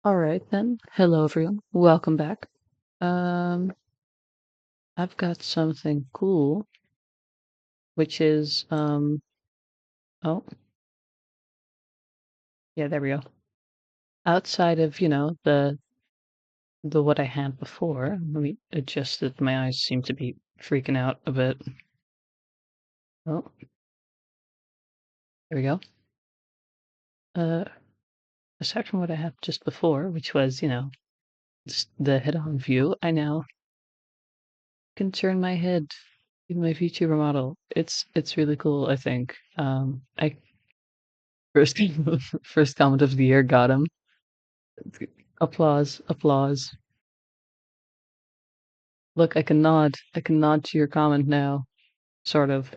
Alright then. Hello everyone. Welcome back. Um, I've got something cool, which is, oh, yeah, there we go. Outside of, the what I had before, let me adjust it. My eyes seem to be freaking out a bit. Oh, there we go. Uh, Aside from what I had just before, which was, just the head-on view, I now can turn my head in my VTuber model. It's really cool, I think. I first first comment of the year got him. Applause, applause. Look, I can nod. I can nod to your comment now. Sort of.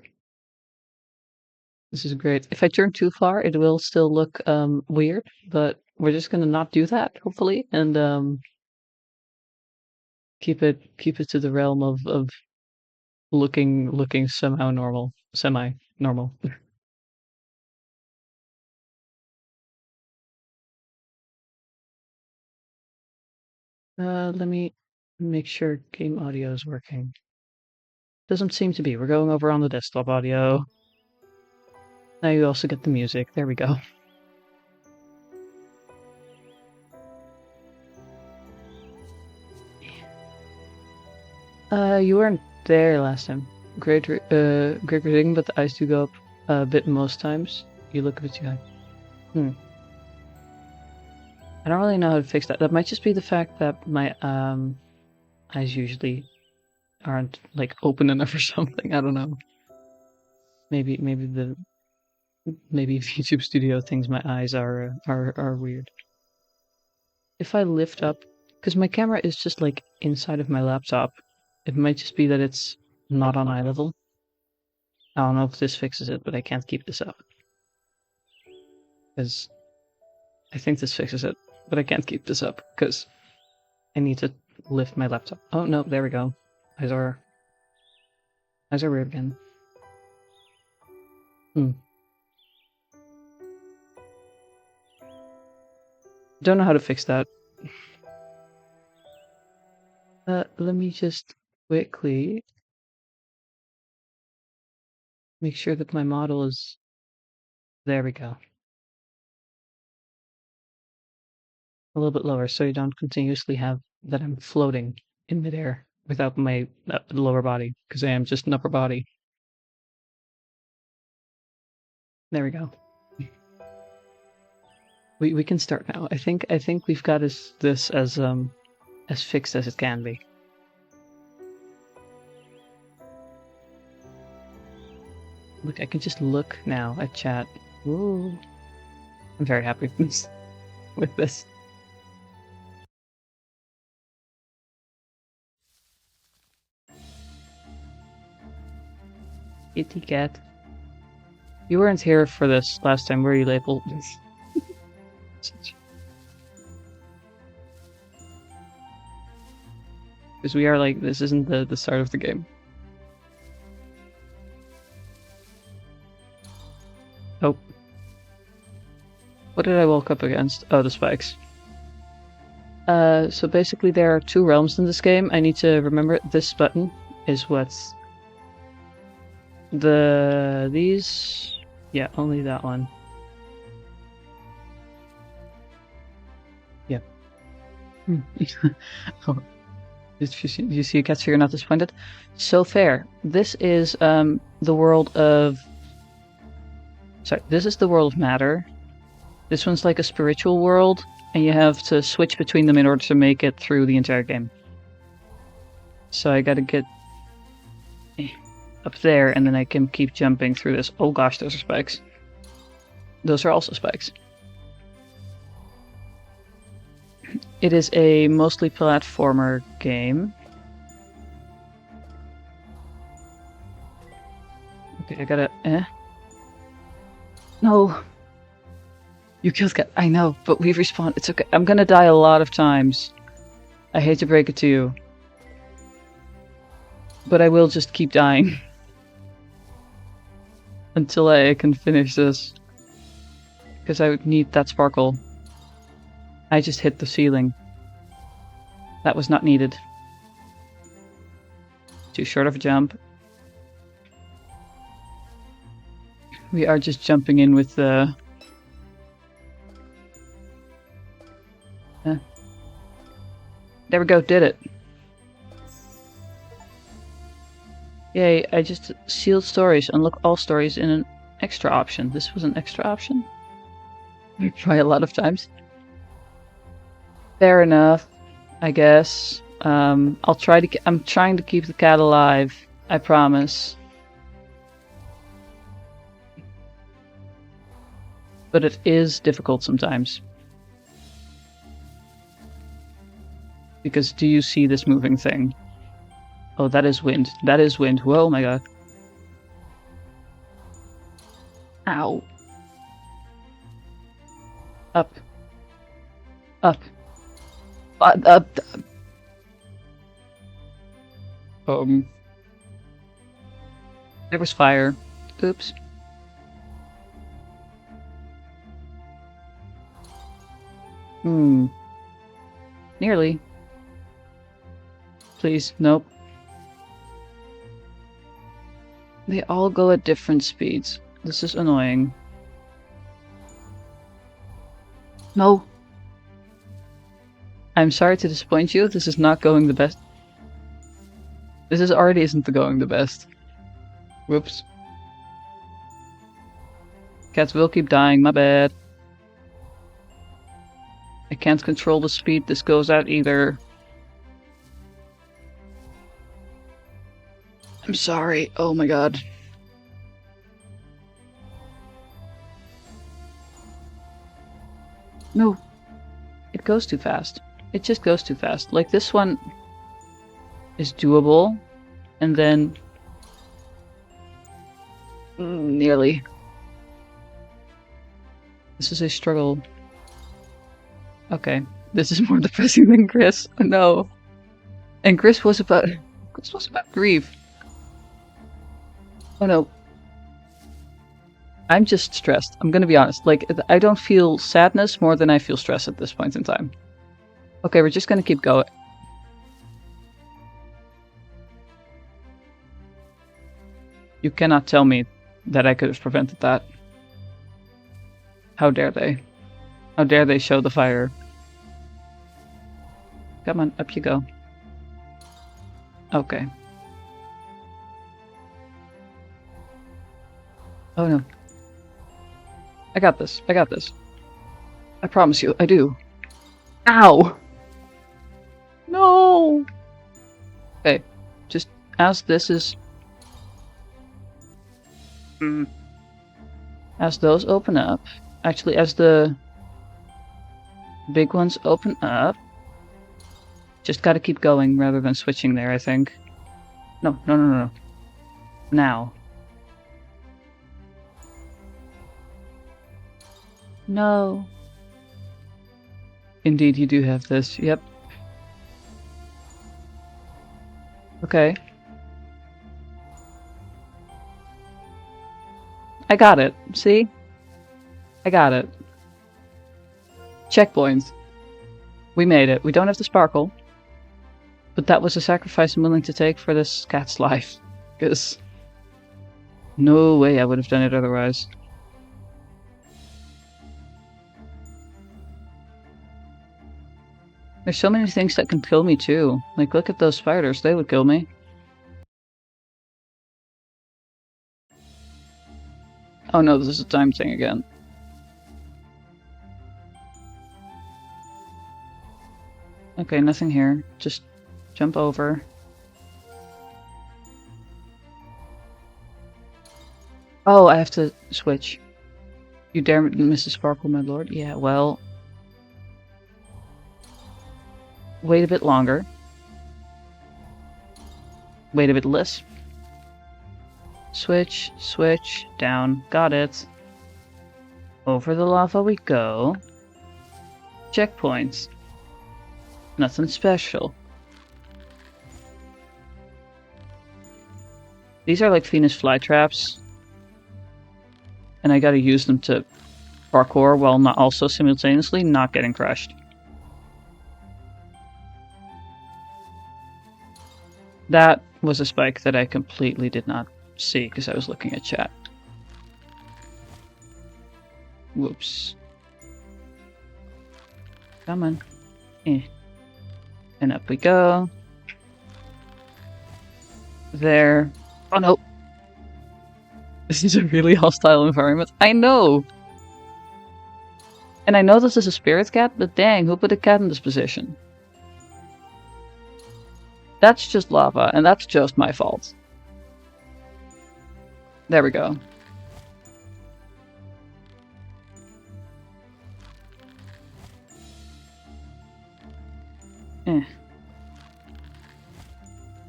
This is great. If I turn too far, it will still look weird, but we're just gonna not do that, hopefully, and keep it to the realm of looking somehow normal, semi normal. Let me make sure game audio is working. Doesn't seem to be. We're going over on the desktop audio. Now you also get the music. There we go. You weren't there last time. Great reading, but the eyes do go up a bit most times. You look a bit too high. I don't really know how to fix that. That might just be the fact that my eyes usually aren't like open enough or something. I don't know. Maybe YouTube Studio thinks my eyes are weird. If I lift up, because my camera is just like inside of my laptop, it might just be that it's not on eye level. I don't know if this fixes it, but I can't keep this up. Because I think this fixes it, but I can't keep this up because I need to lift my laptop. Oh no, there we go. Eyes are weird again. Don't know how to fix that. Let me just quickly make sure that my model is... There we go. A little bit lower so you don't continuously have that I'm floating in midair without my lower body, because I am just an upper body. There we go. We can start now. I think we've got this as fixed as it can be. Look, I can just look now at chat. Ooh. I'm very happy with this. Kitty cat. You weren't here for this last time, were you, Label? Because we are like, this isn't the start of the game. Oh. What did I woke up against? Oh, the spikes. So basically there are two realms in this game. I need to remember this button is what's... These... Yeah, only that one. Yeah. Oh. You see a cat, so you're not disappointed? So fair. This is the world of... Sorry, this is the world of matter. This one's like a spiritual world, and you have to switch between them in order to make it through the entire game. So I gotta get up there, and then I can keep jumping through this. Oh gosh, those are spikes. Those are also spikes. It is a mostly platformer game. Okay, I gotta... No! You killed cat. I know, but we respawn. It's okay. I'm gonna die a lot of times. I hate to break it to you. But I will just keep dying. Until I can finish this. Because I would need that sparkle. I just hit the ceiling. That was not needed. Too short of a jump. We are just jumping in with the... There we go, did it. Yay, I just sealed stories. Unlock all stories in an extra option. This was an extra option? We try a lot of times. Fair enough, I guess. I'm trying to keep the cat alive. I promise. But it is difficult sometimes. Because do you see this moving thing? Oh, that is wind. That is wind. Whoa, my god. Ow. Up. Up. Up. There was fire. Oops. Nearly. Please, nope. They all go at different speeds. This is annoying. No. I'm sorry to disappoint you. This is not going the best. This already isn't going the best. Whoops. Cats will keep dying, my bad. I can't control the speed this goes at either. I'm sorry. Oh my god. No. It goes too fast. It just goes too fast. Like this one is doable, and then nearly. This is a struggle. Okay, this is more depressing than Chris. Oh, no. And Chris was about grief. Oh no. I'm just stressed. I'm gonna be honest. Like, I don't feel sadness more than I feel stress at this point in time. Okay, we're just gonna keep going. You cannot tell me that I could have prevented that. How dare they? How dare they show the fire? Come on, up you go. Okay. Oh no. I got this. I got this. I promise you, I do. Ow! No! Okay, just as this is... As those open up... Actually, as the big ones open up... Just gotta keep going rather than switching there, I think. No. Now. No. Indeed, you do have this. Yep. Okay. I got it. See? I got it. Checkpoints. We made it. We don't have the sparkle. But that was a sacrifice I'm willing to take for this cat's life. Because no way I would have done it otherwise. There's so many things that can kill me too. Like, look at those spiders. They would kill me. Oh no, this is a time thing again. Okay, nothing here. Just jump over. Oh, I have to switch. You dare Mrs. Sparkle, my lord? Yeah, well... Wait a bit longer. Wait a bit less. Switch, switch, down. Got it. Over the lava we go. Checkpoints. Nothing special. These are like Venus flytraps. And I gotta use them to parkour while not also simultaneously not getting crushed. That was a spike that I completely did not see because I was looking at chat. Whoops. Come on. And up we go. There. Oh no. This is a really hostile environment. I know! And I know this is a spirit cat, but dang, who put a cat in this position? That's just lava, and that's just my fault. There we go.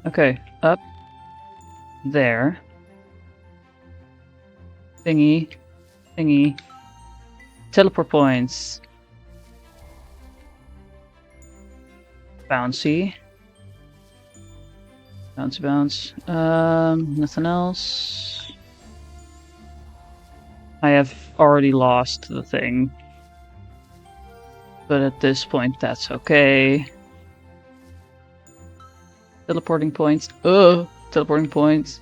Okay, up. There. Thingy. Thingy. Teleport points. Bouncy. Bouncy bounce. Nothing else. I have already lost the thing. But at this point, that's okay. Teleporting points. Teleporting points.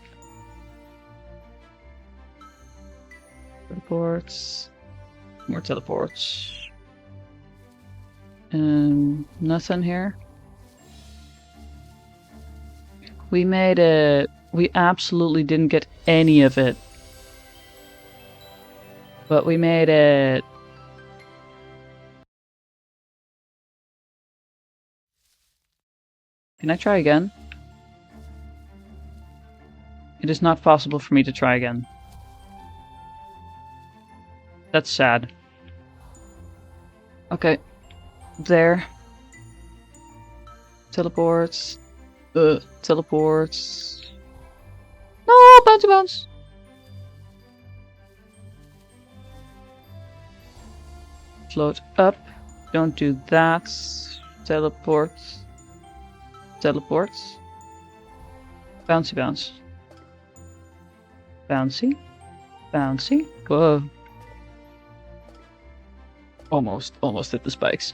Teleports. More teleports. Nothing here. We made it. We absolutely didn't get any of it. But we made it. Can I try again? It is not possible for me to try again. That's sad. Okay. There. Teleports. Teleports. No, bouncy bounce. Float up. Don't do that. Teleports. Teleports. Bouncy bounce. Bouncy. Bouncy. Whoa. Almost hit the spikes.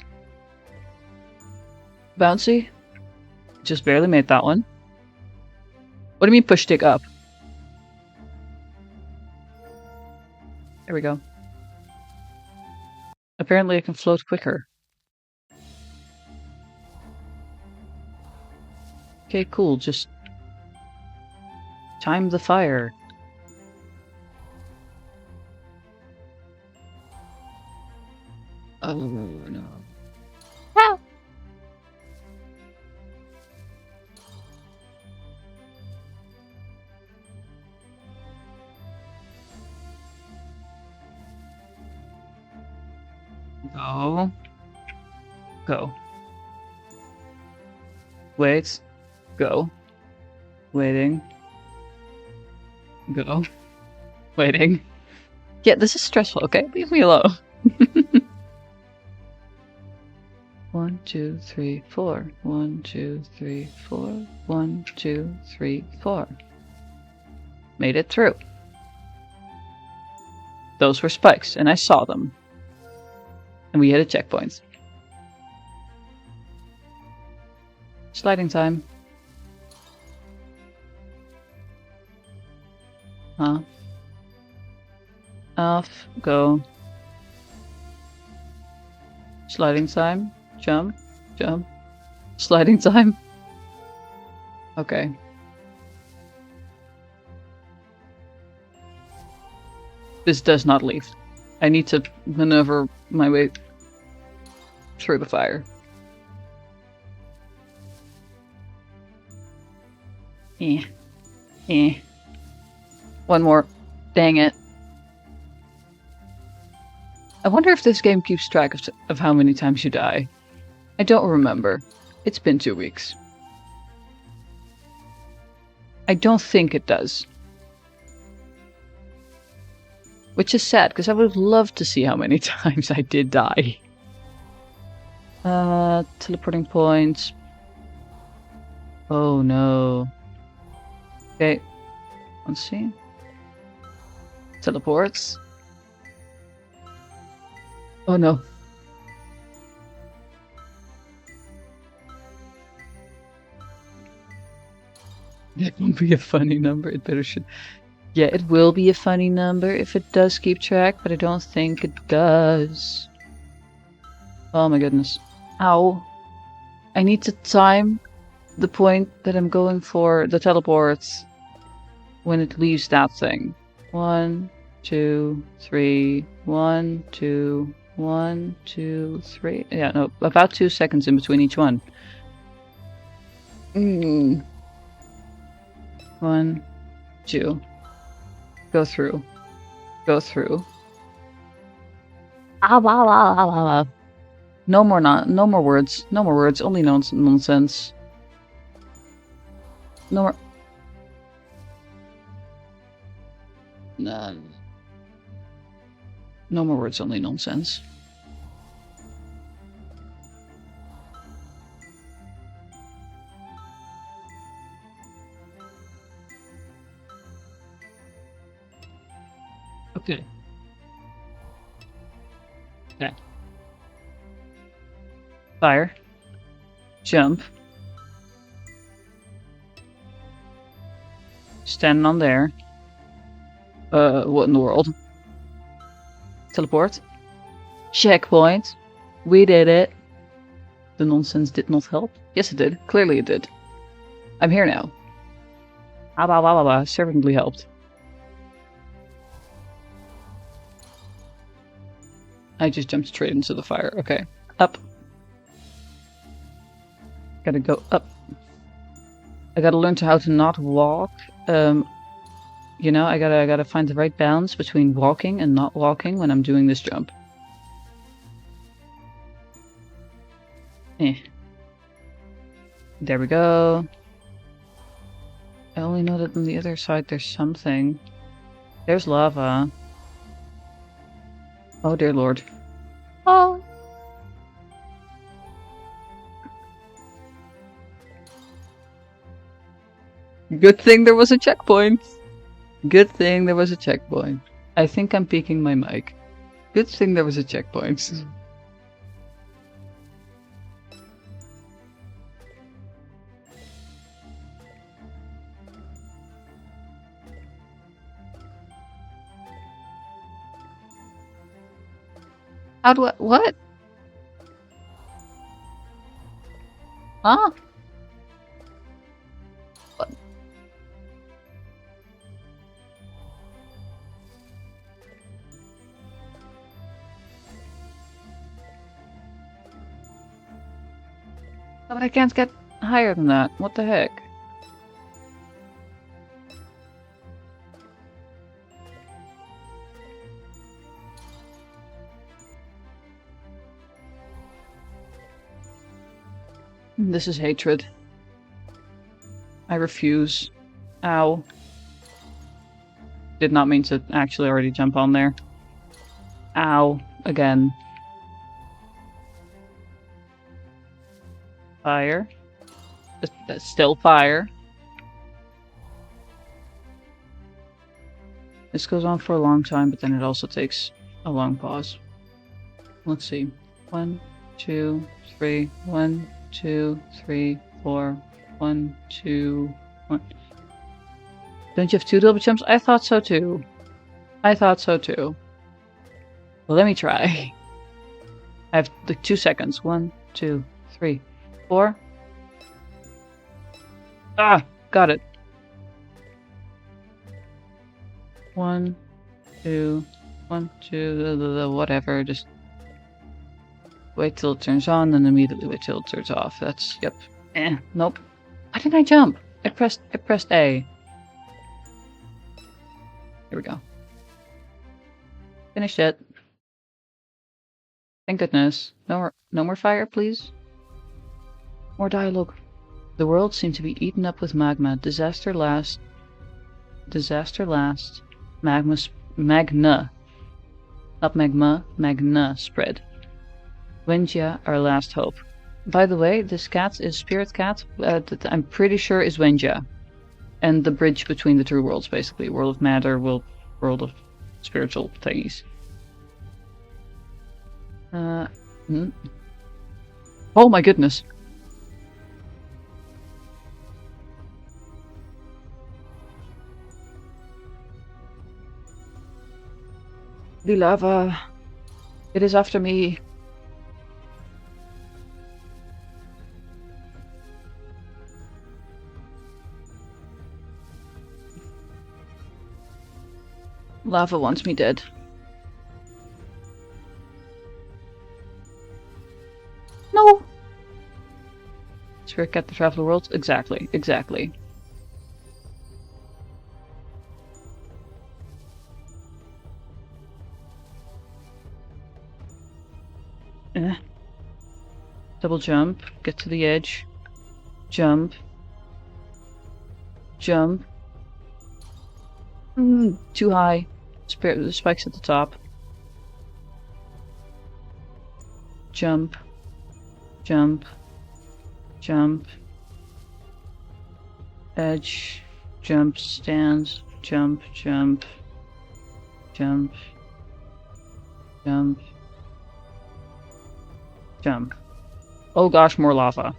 Bouncy. Just barely made that one. What do you mean push stick up? There we go. Apparently I can float quicker. Okay, cool. Just time the fire. Oh no. Help! Go. Go. Wait. Go. Waiting. Go. Waiting. Yeah, this is stressful, okay? Leave me alone. 1, 2, 3, 4. 1, 2, 3, 4. 1, 2, 3, 4. Made it through. Those were spikes, and I saw them. And we hit a checkpoint. Sliding time. Off, go. Sliding time. Jump, jump. Sliding time. Okay. This does not leave. I need to maneuver my way through the fire. One more. Dang it. I wonder if this game keeps track of how many times you die. I don't remember. It's been 2 weeks. I don't think it does. Which is sad, because I would love to see how many times I did die. Teleporting points. Oh no. Okay. Let's see. Teleports. Oh no. It won't be a funny number. It better should. Yeah, it will be a funny number if it does keep track, but I don't think it does. Oh my goodness. Ow. I need to time the point that I'm going for the teleport when it leaves that thing. 1, 2, 3. 1, 2, 1, 2, 3. Yeah, no, about 2 seconds in between each one. 1, 2. Go through. Go through. Ah, la, la, la, la, la. No more words. No more words. Only nonsense. No more. No. No more words. Only nonsense. Okay. Okay. Fire. Jump. Standing on there. What in the world? Teleport. Checkpoint. We did it. The nonsense did not help. Yes, it did. Clearly it did. I'm here now. Certainly helped. I just jumped straight into the fire. Okay. Up. Gotta go up. I gotta learn how to not walk. You know, I gotta find the right balance between walking and not walking when I'm doing this jump. There we go. I only know that on the other side there's something. There's lava. Oh dear lord. Oh! Good thing there was a checkpoint. Good thing there was a checkpoint. I think I'm peeking my mic. Good thing there was a checkpoint. How do I— what? Huh? What? But I can't get higher than that. What the heck? This is hatred. I refuse. Ow. Did not mean to actually already jump on there. Ow. Again. Fire. That's still fire. This goes on for a long time, but then it also takes a long pause. Let's see. 1, 2, 3. 1, 2, 3, 4. 1, 2, 1. Don't you have 2 double jumps? I thought so too. I thought so too. Well, let me try. I have like 2 seconds. 1, 2, 3, 4. Ah! Got it. 1, 2, 1, 2, whatever. Just wait till it turns on, and immediately wait till it turns off. That's— yep. Nope. Why didn't I jump? I pressed A. Here we go. Finished it. Thank goodness. No more fire, please. More dialogue. The world seemed to be eaten up with magma. Disaster last. Magna. Not magma. Magna spread. Wenjia, our last hope. By the way, this cat is Spirit Cat. I'm pretty sure is Wenjia. And the bridge between the two worlds, basically. World of matter, world of spiritual thingies. Oh my goodness. The lava. It is after me. Lava wants me dead. No! Spirit Cat the Traveler Worlds? Exactly, exactly. Double jump, get to the edge. Jump. Jump. Too high. Spirit, the spike's at the top. Jump. Jump. Jump. Edge. Jump. Stand. Jump. Jump. Jump. Jump. Jump. Oh gosh, more lava.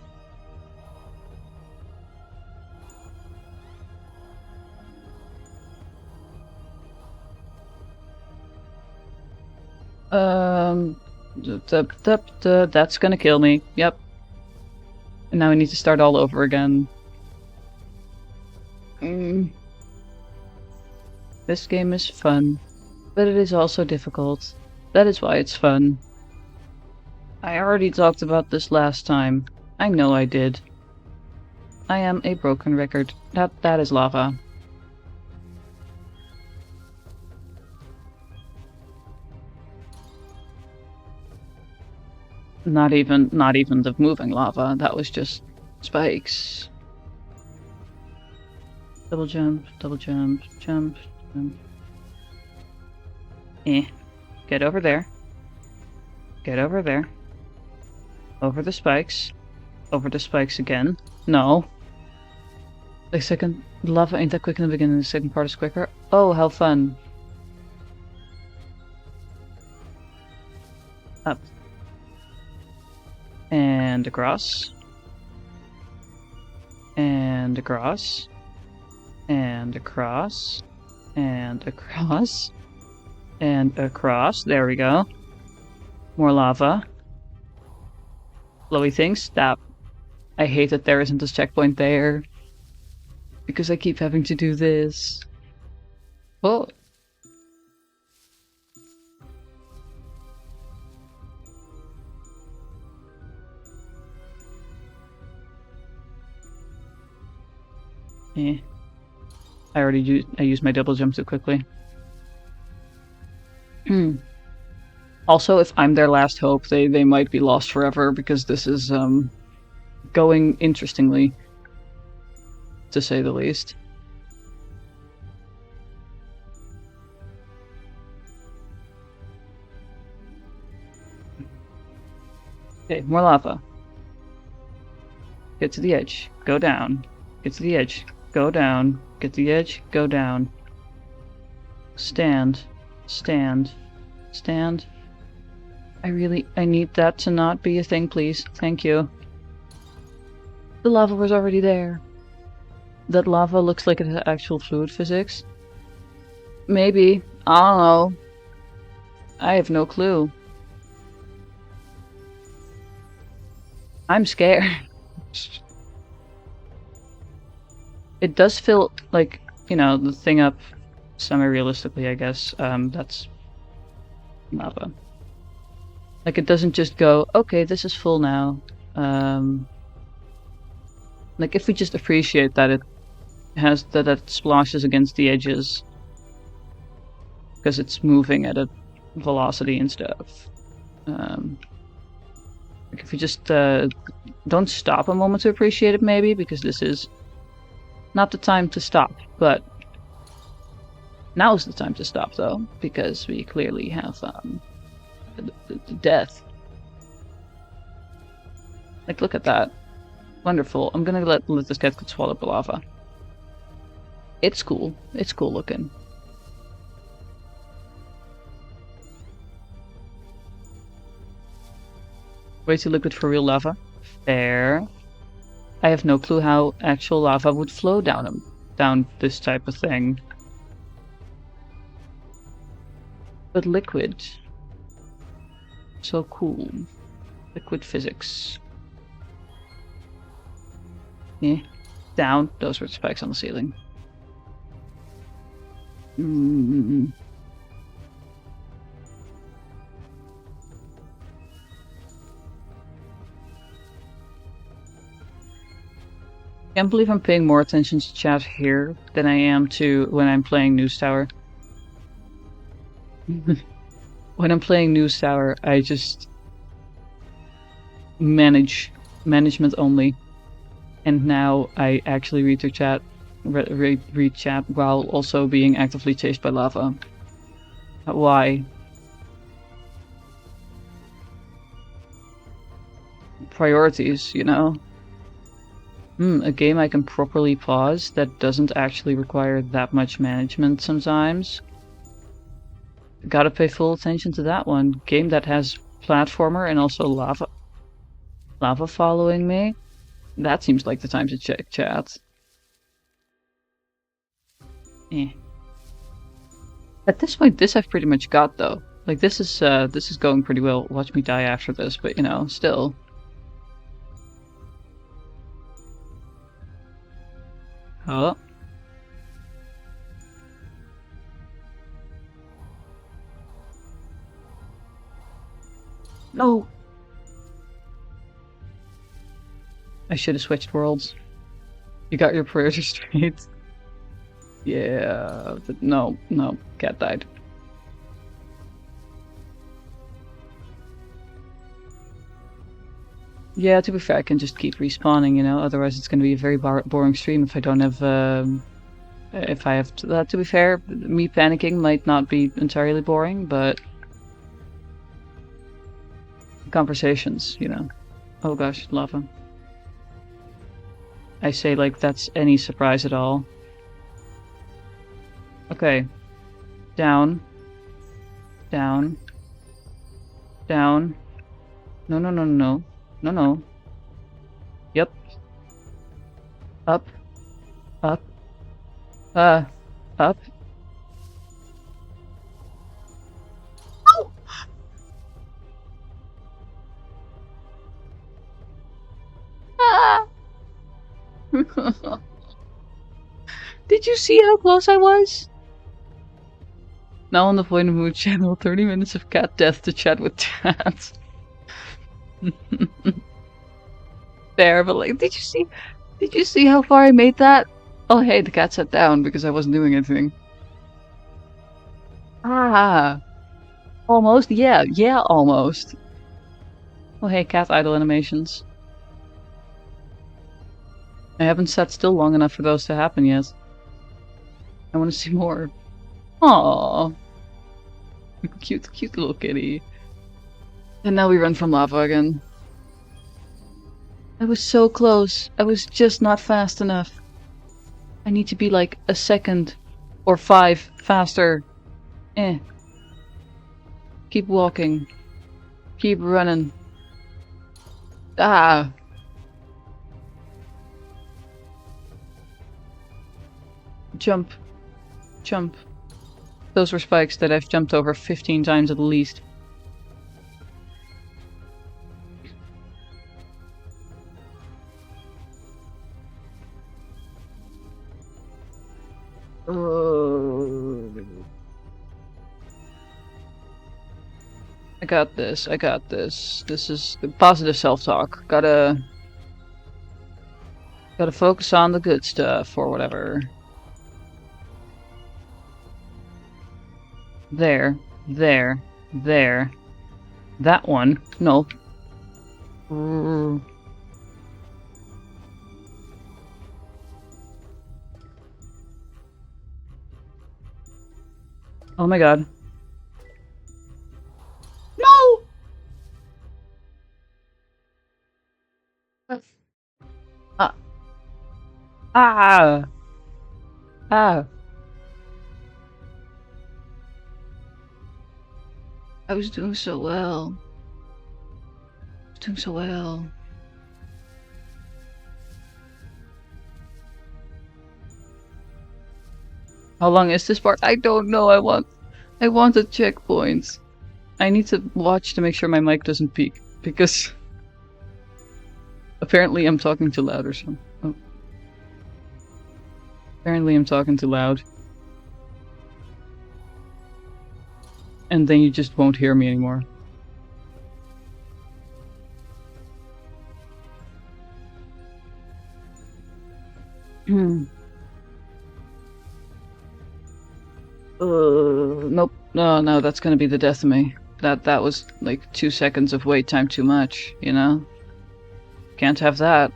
That's gonna kill me. Yep. And now I need to start all over again. This game is fun, but it is also difficult. That is why it's fun. I already talked about this last time. I know I did. I am a broken record. That is lava. Not even the moving lava. That was just spikes. Double jump, jump, jump. Get over there. Get over there. Over the spikes. Over the spikes again. No. The second lava ain't that quick in the beginning, the second part is quicker. Oh, how fun. Up. And across. And across. And across. And across. And across. There we go. More lava. Flowy things. Stop. I hate that there isn't a checkpoint there. Because I keep having to do this. Oh. I used my double jump too quickly. Also, if I'm their last hope, they might be lost forever because this is going interestingly, to say the least. Okay, more lava. Get to the edge. Go down. Get to the edge. Go down. Get to the edge. Go down. Stand. Stand. Stand. I need that to not be a thing, please. Thank you. The lava was already there. That lava looks like it has actual fluid physics. Maybe. I don't know. I have no clue. I'm scared. It does feel like, you know, the thing up semi-realistically, I guess. That's lava. Like, it doesn't just go, okay, this is full now. Like, if we just appreciate that it has, that it splashes against the edges. Because it's moving at a velocity and stuff. Like, if we just don't stop a moment to appreciate it, maybe, because this is not the time to stop, but now's the time to stop, though, because we clearly have the death. Like, look at that. Wonderful. I'm gonna let this cat get swallowed by lava. It's cool. It's cool looking. Way too liquid for real lava. Fair. I have no clue how actual lava would flow down this type of thing. But liquid. So cool. Liquid physics. Yeah. Down. Those were the spikes on the ceiling. Can't believe I'm paying more attention to chat here than I am to when I'm playing News Tower. When I'm playing News Tower, I just management only, and now I actually read their chat, read chat while also being actively chased by lava. Why? Priorities, you know? A game I can properly pause that doesn't actually require that much management sometimes. Gotta pay full attention to that one. Game that has platformer and also lava following me. That seems like the time to check chat. At this point, this I've pretty much got though. Like this is going pretty well. Watch me die after this, but you know, still. Oh. No. I should have switched worlds. You got your priorities straight. Yeah, but no, cat died. Yeah, to be fair, I can just keep respawning, you know, otherwise it's going to be a very boring stream if I don't have, if I have to be fair, me panicking might not be entirely boring, but conversations, you know. Oh gosh, lava. I say like that's any surprise at all. Okay. Down. Down. Down. No, no, no, no. No, no. Yep. Up. Up. Up. Oh! Ah! Did you see how close I was? Now on the Point of Mood channel, 30 minutes of cat death to chat with chat. Fair, but like, did you see how far I made that? Oh hey, the cat sat down because I wasn't doing anything. Ah. Almost? Yeah, almost. Oh hey, cat idle animations. I haven't sat still long enough for those to happen yet. I want to see more. Aww. Cute little kitty. And now we run from lava again. I was so close. I was just not fast enough. I need to be like a second or 5 faster. Keep walking. Keep running. Ah. Jump. Jump. Those were spikes that I've jumped over 15 times at least. I got this. I got this. This is the positive self-talk. Gotta focus on the good stuff or whatever. There. That one. No. Oh my god. No! Ah. Ah. Ah. I was doing so well. How long is this part? I don't know. I want I wanted checkpoints. I need to watch to make sure my mic doesn't peak, because apparently I'm talking too loud or something. Oh. Apparently I'm talking too loud. And then you just won't hear me anymore. Nope. No, that's gonna be the death of me. That was like 2 seconds of wait time too much, you know? Can't have that.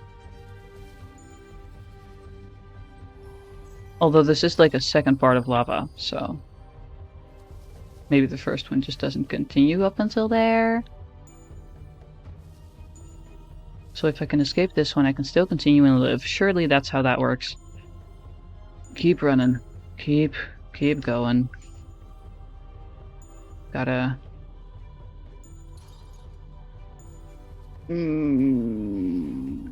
Although this is like a second part of lava, so maybe the first one just doesn't continue up until there. So if I can escape this one, I can still continue and live. Surely that's how that works. Keep running. Keep going. Gotta... Fun.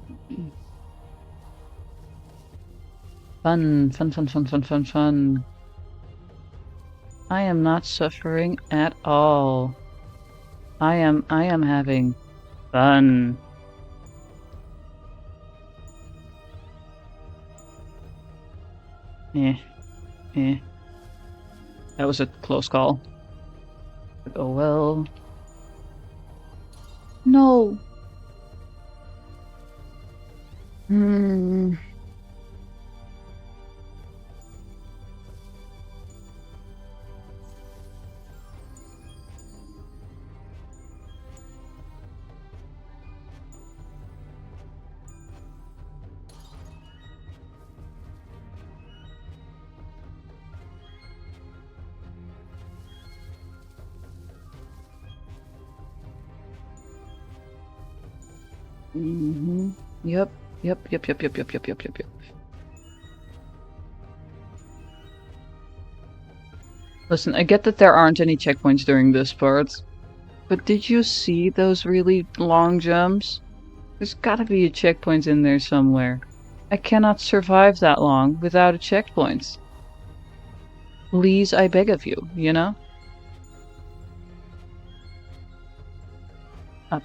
I am not suffering at all. I am having fun. That was a close call. Oh well. No. Yep. Listen, I get that there aren't any checkpoints during this part, but did you see those really long jumps? There's gotta be a checkpoint in there somewhere. I cannot survive that long without a checkpoint. Please, I beg of you, you know? Up.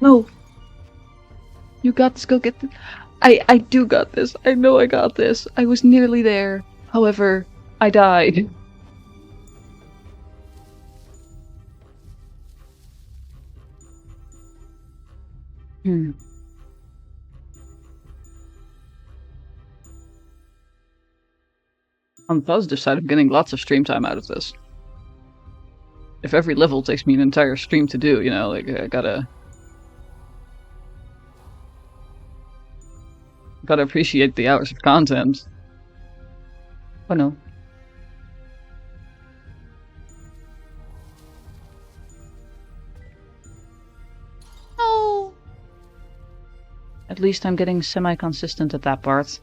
No! You got this, go get this. I do got this. I know I got this. I was nearly there. However, I died. I'm on the positive side, I'm getting lots of stream time out of this. If every level takes me an entire stream to do, you know, like, I gotta appreciate the hours of content. Oh no. No! At least I'm getting semi-consistent at that part.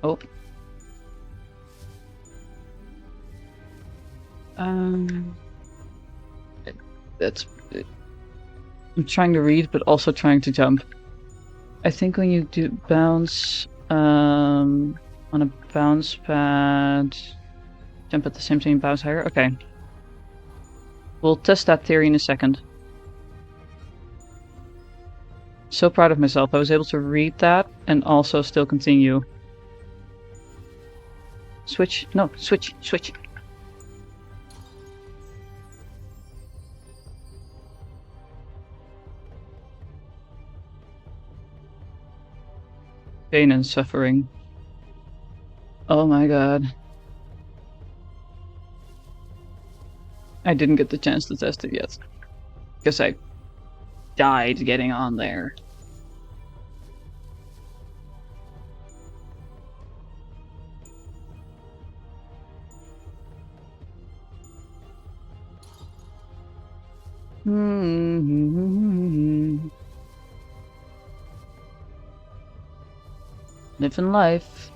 Oh. That's... I'm trying to read, but also trying to jump. I think when you do bounce, on a bounce pad, jump at the same time, bounce higher? Okay. We'll test that theory in a second. So proud of myself, I was able to read that and also still continue. Switch, no, switch. Pain and suffering. Oh my god. I didn't get the chance to test it yet. Because I died getting on there. Living life.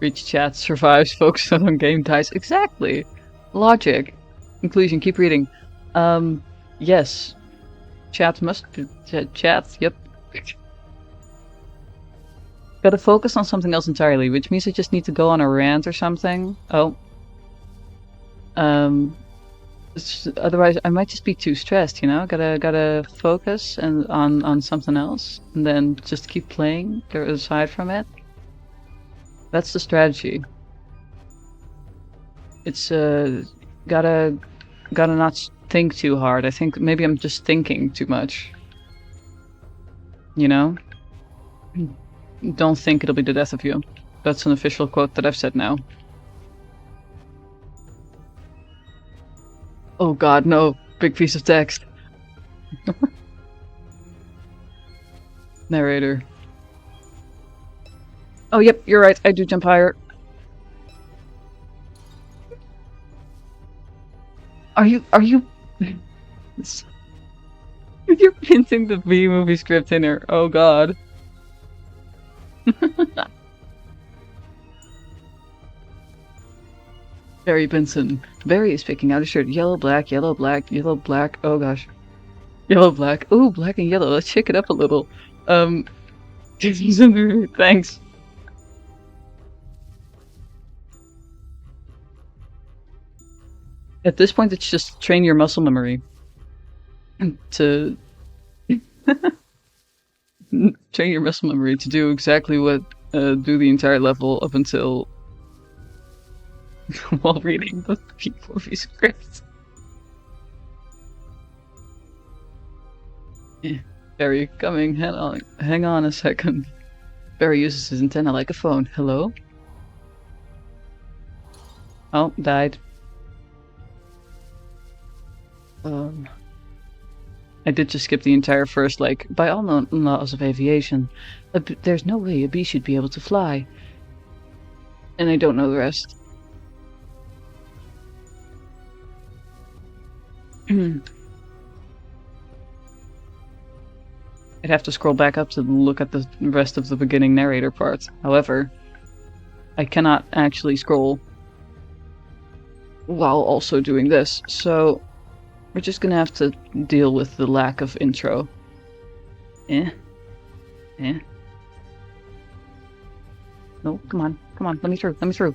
Reach chat, survives, focus on game, dies. Exactly. Logic. Conclusion, keep reading. Yes. Chat must be... Chat, yep. Gotta focus on something else entirely, which means I just need to go on a rant or something. Oh. Otherwise I might just be too stressed, you know? Gotta focus and on something else, and then just keep playing aside from it. That's the strategy. It's gotta not think too hard. I think maybe I'm just thinking too much. You know? Don't think it'll be the death of you. That's an official quote that I've said now. Oh god, no. Big piece of text. Narrator. Oh yep, you're right, I do jump higher. Are you you're hinting the B-movie script in here. Oh god. Barry Benson. Barry is picking out a shirt. Yellow, black, yellow, black, yellow, black. Oh gosh. Yellow, black. Ooh, black and yellow. Let's shake it up a little. Thanks. At this point, it's just train your muscle memory to train your muscle memory to do exactly what do the entire level up until while reading the movie script. Barry, coming. Hang on a second. Barry uses his antenna like a phone. Hello? Oh, died. I did just skip the entire first, like, by all known laws of aviation, there's no way a bee should be able to fly. And I don't know the rest. I'd have to scroll back up to look at the rest of the beginning narrator part. However, I cannot actually scroll while also doing this, so we're just gonna have to deal with the lack of intro. Eh? No, come on, let me through.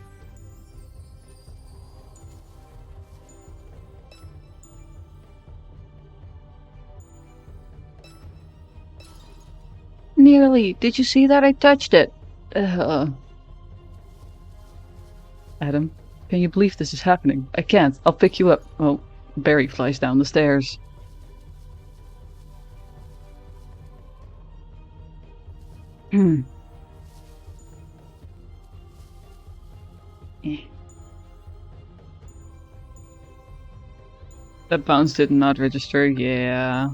Nearly. Did you see that? I touched it. Adam, can you believe this is happening? I can't. I'll pick you up. Oh, Barry flies down the stairs. Eh. That bounce did not register, yeah.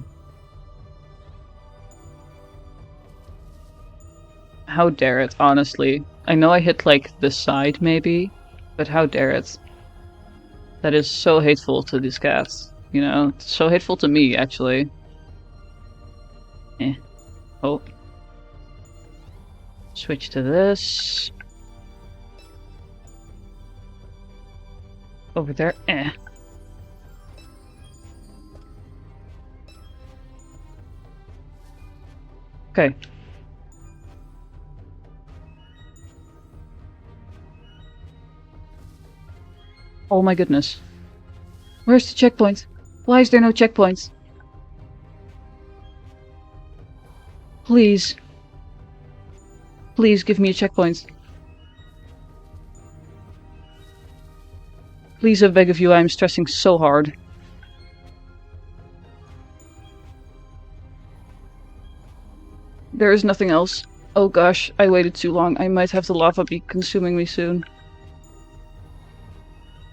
How dare it, honestly. I know I hit, like, the side, maybe, but how dare it. That is so hateful to these cats, you know? It's so hateful to me, actually. Oh. Switch to this. Over there. Okay. Oh my goodness. Where's the checkpoint? Why is there no checkpoints? Please. Please give me a checkpoint. Please, I beg of you, I am stressing so hard. There is nothing else. Oh gosh, I waited too long. I might have the lava be consuming me soon.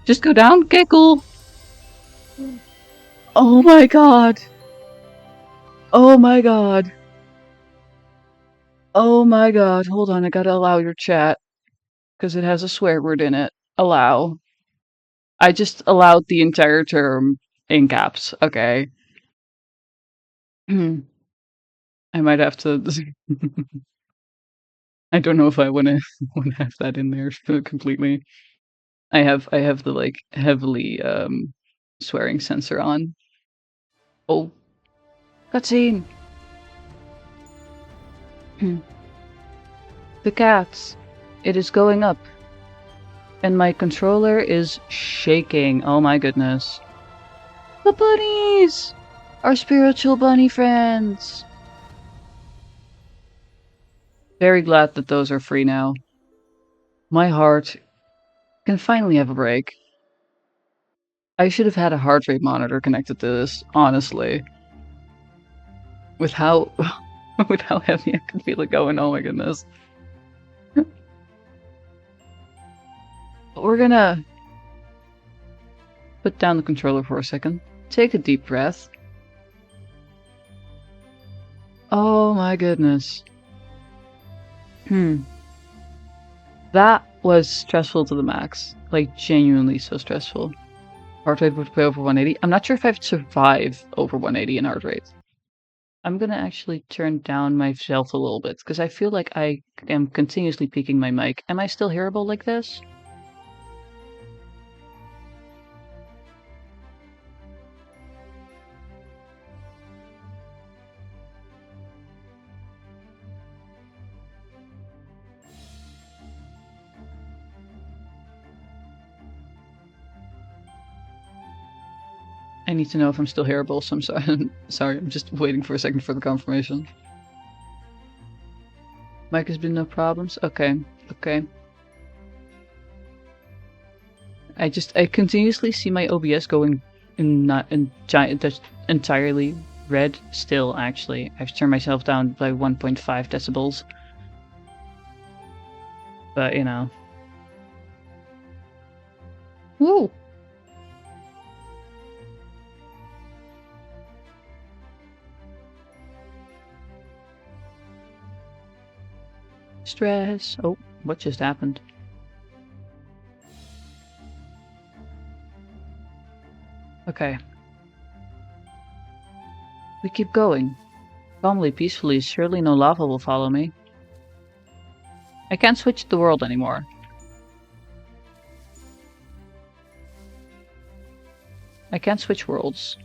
Just go down? Okay, cool. Oh my god. Oh my god. Oh my god. Hold on, I gotta allow your chat. Because it has a swear word in it. Allow. I just allowed the entire term in caps. Okay. I might have to... I don't know if I want to have that in there completely. I have the, like, heavily swearing censor on. Oh. Cutscene! The cats. It is going up. And my controller is shaking. Oh my goodness. The bunnies! Our spiritual bunny friends! Very glad that those are free now. My heart can finally have a break. I should have had a heart rate monitor connected to this, honestly. With how with how heavy I can feel it going, oh my goodness. But we're gonna put down the controller for a second. Take a deep breath. Oh my goodness. That was stressful to the max. Like, genuinely so stressful. Heart rate would be over 180. I'm not sure if I've survived over 180 in heart rate. I'm gonna actually turn down my stealth a little bit, because I feel like I am continuously peaking my mic. Am I still hearable like this? I need to know if I'm still hearable, so I'm sorry. Sorry, I'm just waiting for a second for the confirmation. Mic has been no problems? Okay, okay. I continuously see my OBS going entirely red still, actually. I've turned myself down by 1.5 decibels. But, you know. Woo! Stress. Oh, what just happened? Okay. We keep going. Calmly, peacefully, surely no lava will follow me. I can't switch the world anymore. I can't switch worlds.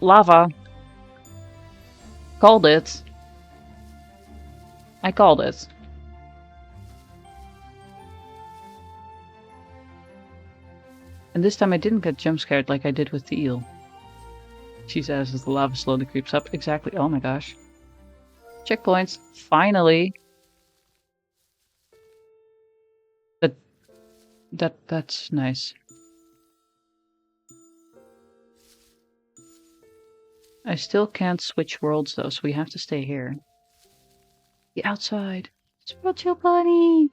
Lava. Called it. I called it. And this time I didn't get jump scared like I did with the eel. She says as the lava slowly creeps up. Exactly. Oh my gosh. Checkpoints. Finally. That's nice. I still can't switch worlds though, so we have to stay here. The outside. Spiritual bunny.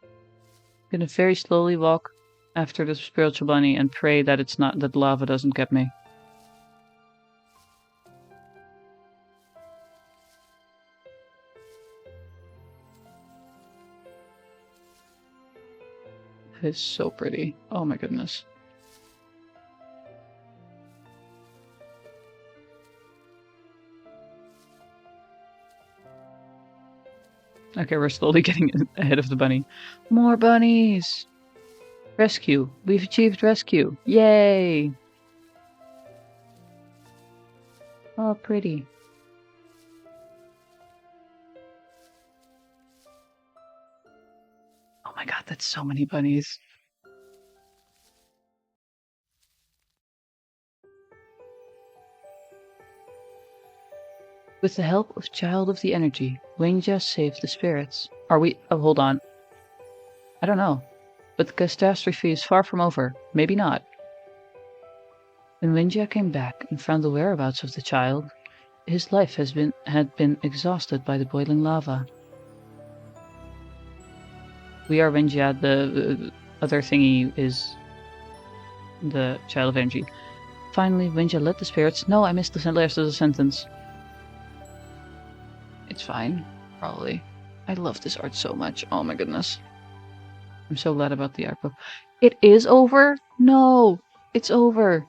I'm gonna very slowly walk after the spiritual bunny and pray that it's not that lava doesn't get me. It's so pretty. Oh my goodness. Okay, we're slowly getting ahead of the bunny. More bunnies! Rescue. We've achieved rescue. Yay! Oh, pretty. Oh my god, that's so many bunnies. With the help of Child of the Energy, Wenjia saved the spirits. Are we... Oh, hold on. I don't know. But the catastrophe is far from over. Maybe not. When Wenjia came back and found the whereabouts of the child, his life had been exhausted by the boiling lava. We are Wenjia, the other thingy is the Child of Energy. Finally, Wenjia led the spirits... No, I missed the last of the sentence. It's fine, probably. I love this art so much. Oh my goodness. I'm so glad about the art book. It is over? No, it's over.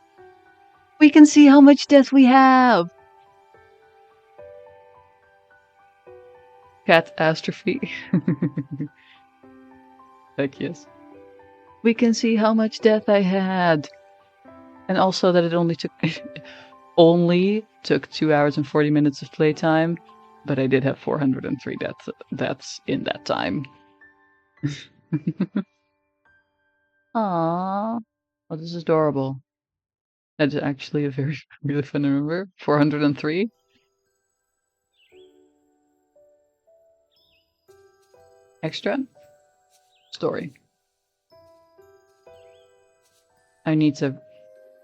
We can see how much death we have. Catastrophe. Heck yes. We can see how much death I had. And also that it only took... only took 2 hours and 40 minutes of playtime, but I did have 403 deaths in that time. Aww. Oh, this is adorable. That's actually a very, really fun number. 403. Extra story. I need to.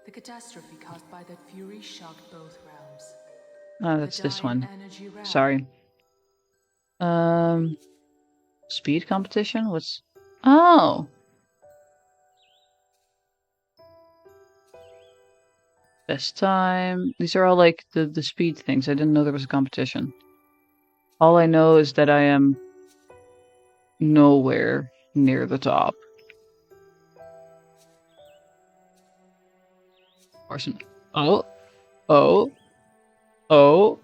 The catastrophe caused by that fury shocked both realms. Oh, that's this one. Energy Sorry. Speed competition? What's. Oh! Best time. These are all like the speed things. I didn't know there was a competition. All I know is that I am nowhere near the top. Arson. Oh, oh, oh.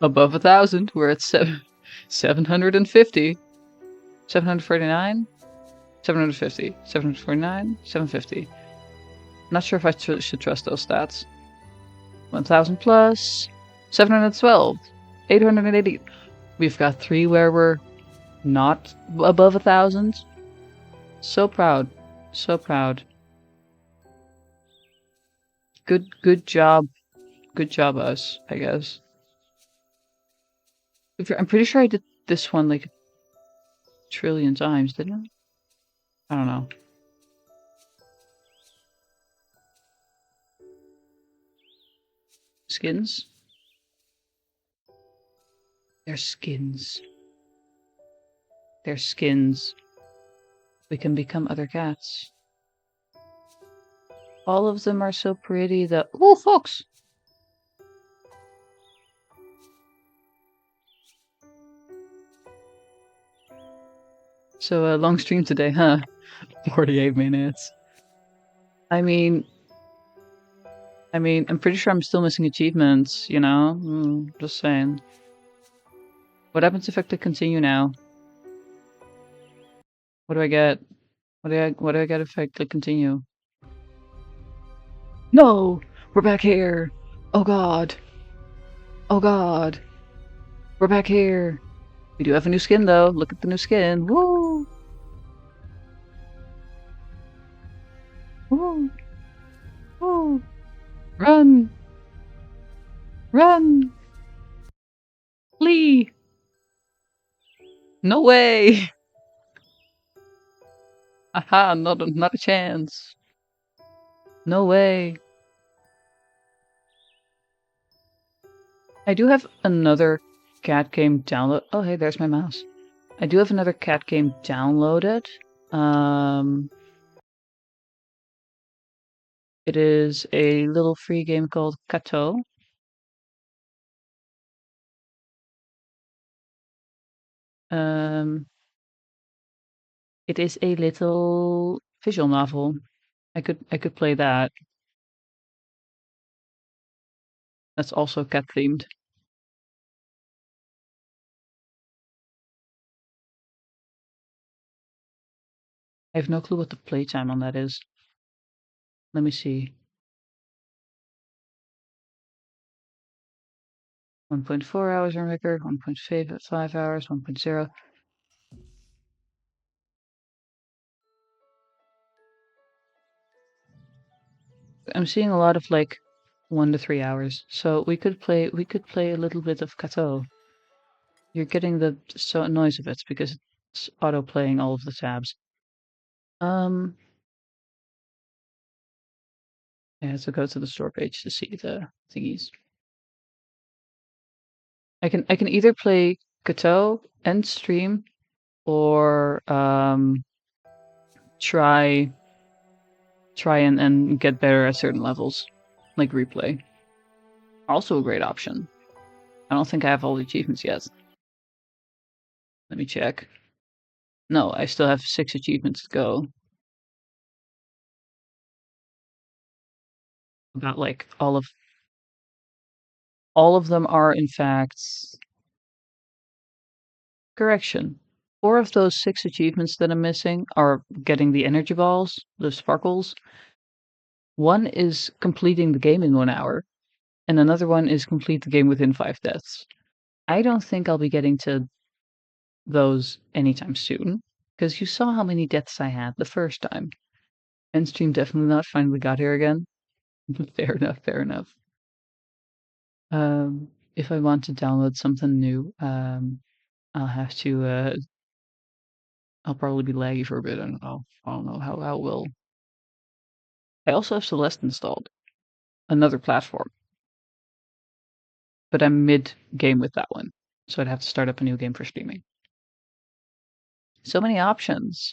Above 1,000. We're at 750. 749? 750. 749? 750. Not sure if I should trust those stats. 1,000 plus. 712. 880. We've got 3 where we're not above 1,000. So proud. So proud. Good job. Good job, us, I guess. I'm pretty sure I did this one like a trillion times, didn't I? I don't know. Skins? They're skins. They're skins. We can become other cats. All of them are so pretty that. Oh, fox! So a long stream today, huh? 48 minutes. I mean, I'm pretty sure I'm still missing achievements, you know? Just saying. What happens if I click continue now? What do I get? What do I get if I click continue? No! We're back here! Oh god! Oh god! We're back here! We do have a new skin though. Look at the new skin. Woo! Woo! Woo! Run! Run! Flee! No way! Aha, not a chance. No way. I do have another cat game download. Oh, hey, there's my mouse. I do have another cat game downloaded. It is a little free game called Cateau. It is a little visual novel. I could play that. That's also cat themed. I have no clue what the playtime on that is. Let me see. 1.4 hours on record, 1.5 hours, 1.0. I'm seeing a lot of like 1 to 3 hours. So we could play a little bit of Cateau. You're getting the noise of it because it's auto playing all of the tabs. I have to go to the store page to see the thingies. I can either play Cateau and stream, or try and get better at certain levels, like replay. Also a great option. I don't think I have all the achievements yet. Let me check. No, I still have 6 achievements to go. About like all of them are in fact. Correction. 4 of those 6 achievements that I'm missing are getting the energy balls, the sparkles. 1 is completing the game in 1 hour. And another one is complete the game within 5 deaths. I don't think I'll be getting to those anytime soon, because you saw how many deaths I had the first time. End stream definitely not, finally got here again. Fair enough, fair enough. If I want to download something new, I'll have to, I'll probably be laggy for a bit, I don't know how it will. I also have Celeste installed, another platform. But I'm mid-game with that one, so I'd have to start up a new game for streaming. So many options.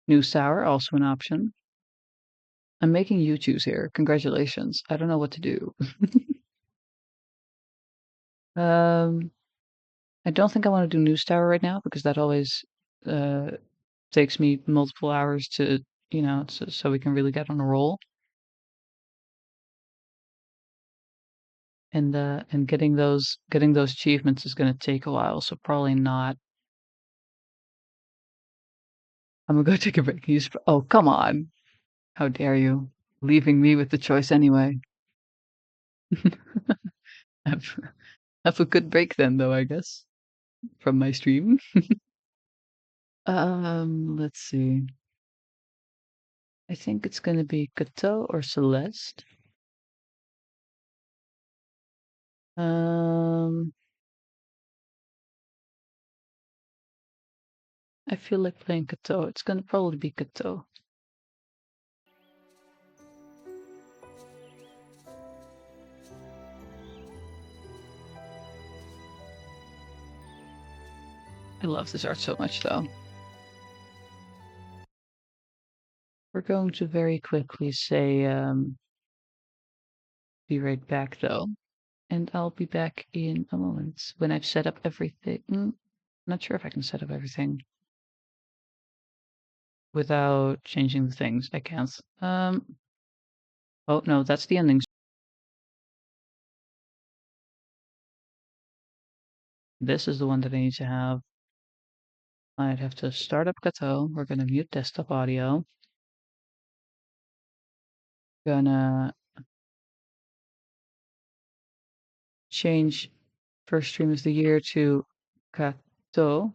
New Sour, also an option. I'm making you choose here. Congratulations. I don't know what to do. I don't think I want to do New Tower right now because that always takes me multiple hours to, so we can really get on a roll. And getting those achievements is going to take a while, so probably not. I'm gonna go take a break. Oh, come on! How dare you, leaving me with the choice anyway. have, have a good break then, though, I guess, from my stream. Let's see. I think it's gonna be Cateau or Celeste. I feel like playing Cateau. It's gonna probably be Cateau. I love this art so much, though. We're going to very quickly say, be right back, though. And I'll be back in a moment when I've set up everything. Not sure if I can set up everything without changing the things. I can't. Oh, no, that's the ending. This is the one that I need to have. I'd have to start up Cateau. We're gonna mute desktop audio. Gonna change first stream of the year to Cateau.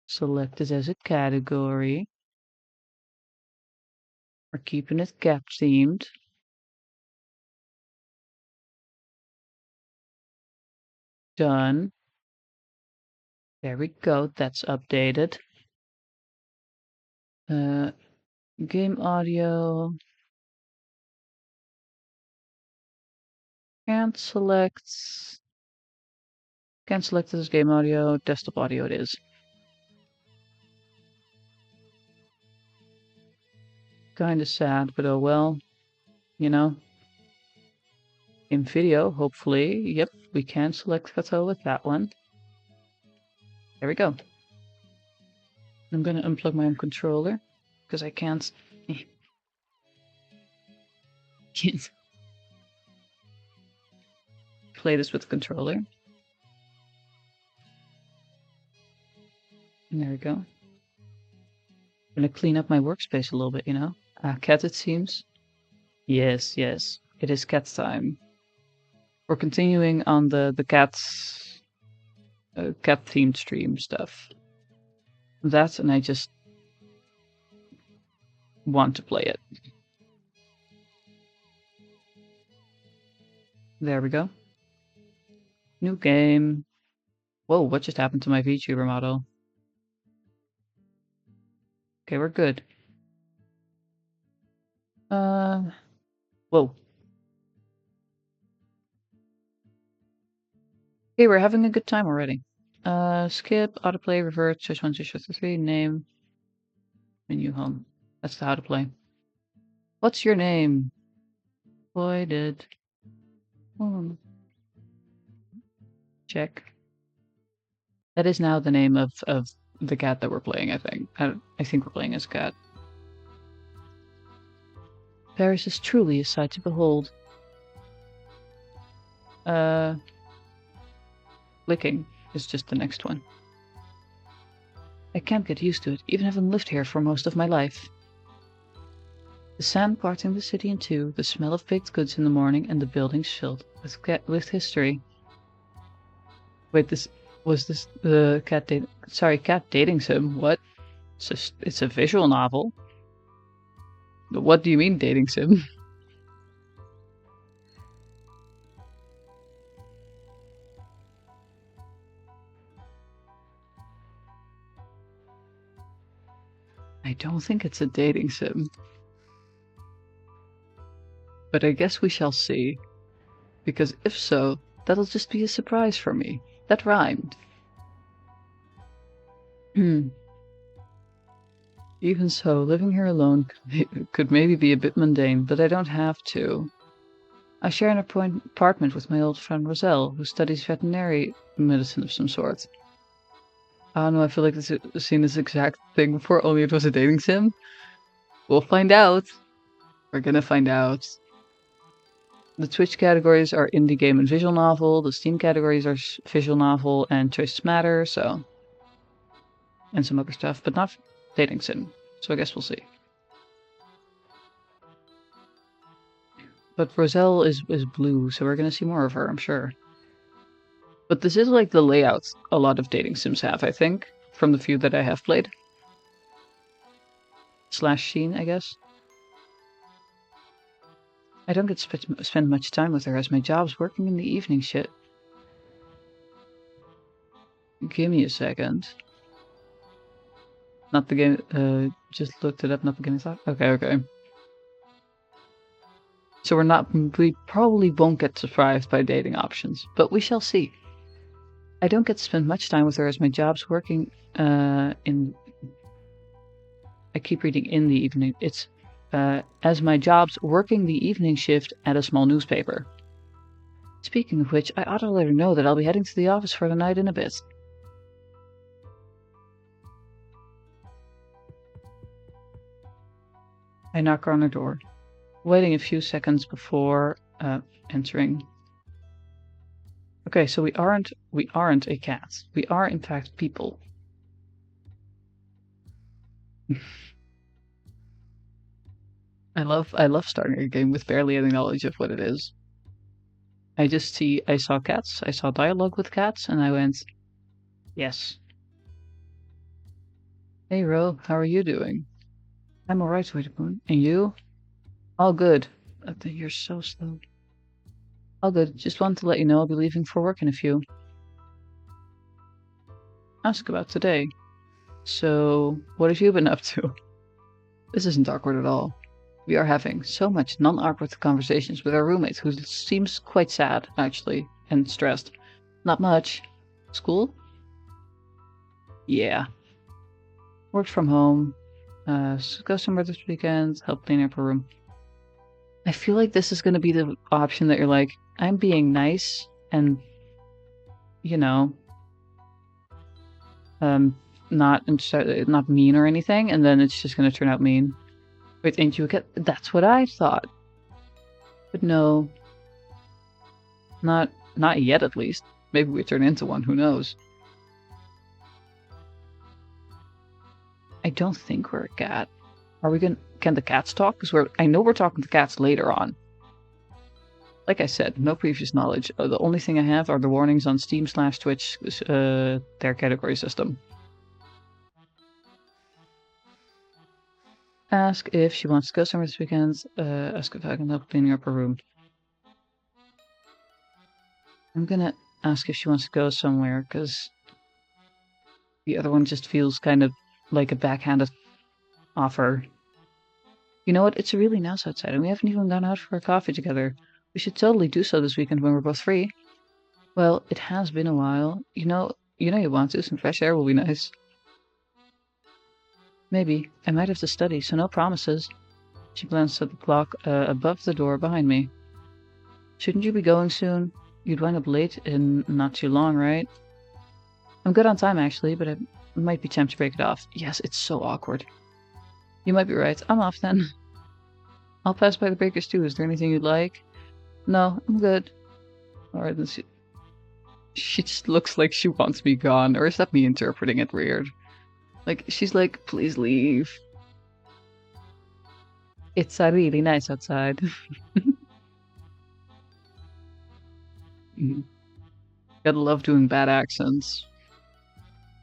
Select it as a category. We're keeping it gap themed. Done. There we go. That's updated. Game audio. Can't select this game audio. Desktop audio it is. Kinda sad, but oh well. In video, hopefully. Yep, we can select Cateau with that one. There we go. I'm gonna unplug my own controller because I can't play this with the controller. And there we go. I'm gonna clean up my workspace a little bit, Cat, it seems. Yes, it is cat time. We're continuing on the cat's cat themed stream stuff. That, and I just want to play it. There we go. New game. Whoa, what just happened to my VTuber model? Okay, we're good. Whoa. Okay, we're having a good time already. Skip, autoplay, revert, switch 1, switch 2, 3, name, menu home. That's the how to play. What's your name? Voided. Check. That is now the name of the cat that we're playing, I think. I think we're playing as a cat. Paris is truly a sight to behold. Licking is just the next one. I can't get used to it, even having lived here for most of my life. The sand parting the city in two, the smell of baked goods in the morning, and the buildings filled with history. Wait, this the cat dating sim? What? It's a visual novel. What do you mean dating sim? I don't think it's a dating sim. But I guess we shall see. Because if so, that'll just be a surprise for me. That rhymed. Even so, living here alone could maybe be a bit mundane, but I don't have to. I share an apartment with my old friend Roselle, who studies veterinary medicine of some sort. I don't know, I feel like this is seen this exact thing before, only it was a dating sim. We'll find out. We're gonna find out. The Twitch categories are indie game and visual novel. The Steam categories are visual novel and choices matter, so... and some other stuff, but not dating sim. So I guess we'll see. But Roselle is blue, so we're gonna see more of her, I'm sure. But this is like the layout a lot of dating sims have, I think, from the few that I have played. Slash Sheen, I guess. I don't get to spend much time with her as my job's working in the evening shit. Give me a second. Not the game, just looked it up, not the game I thought. Okay. So we probably won't get surprised by dating options, but we shall see. I don't get to spend much time with her as my job's working, I keep reading in the evening. It's, as my job's working the evening shift at a small newspaper. Speaking of which, I ought to let her know that I'll be heading to the office for the night in a bit. I knock on her door, waiting a few seconds before entering. Okay, so we aren't a cat. We are in fact people. I love starting a game with barely any knowledge of what it is. I saw cats, I saw dialogue with cats, and I went, yes. Hey Ro, how are you doing? I'm alright, Sweet Moon. And you? All good. You're so slow. All good. Just wanted to let you know I'll be leaving for work in a few. Ask about today. So, what have you been up to? This isn't awkward at all. We are having so much non-awkward conversations with our roommate, who seems quite sad, actually, and stressed. Not much. School? Yeah. Worked from home. Go somewhere this weekend, help clean up her room. I feel like this is going to be the option that you're like, I'm being nice and, you know, not mean or anything, and then it's just going to turn out mean. Wait, ain't you a cat? That's what I thought. But no. Not yet, at least. Maybe we turn into one, who knows? I don't think we're a cat. Are we gonna... Can the cats talk? Because I know we're talking to cats later on. Like I said, no previous knowledge. The only thing I have are the warnings on Steam/Twitch, their category system. Ask if she wants to go somewhere this weekend. Ask if I can help cleaning up her room. I'm gonna ask if she wants to go somewhere, because the other one just feels kind of like a backhanded offer. You know what? It's really nice outside, and we haven't even gone out for a coffee together. We should totally do so this weekend when we're both free. Well, it has been a while. You know you want to. Some fresh air will be nice. Maybe. I might have to study, so no promises. She glanced at the clock above the door behind me. Shouldn't you be going soon? You'd wind up late in not too long, right? I'm good on time, actually, but it might be time to break it off. Yes, it's so awkward. You might be right. I'm off then. I'll pass by the Baker's too. Is there anything you'd like? No, I'm good. Alright, then she just looks like she wants me gone, or is that me interpreting it weird? Like, she's like, please leave. It's really nice outside. Gotta love doing bad accents.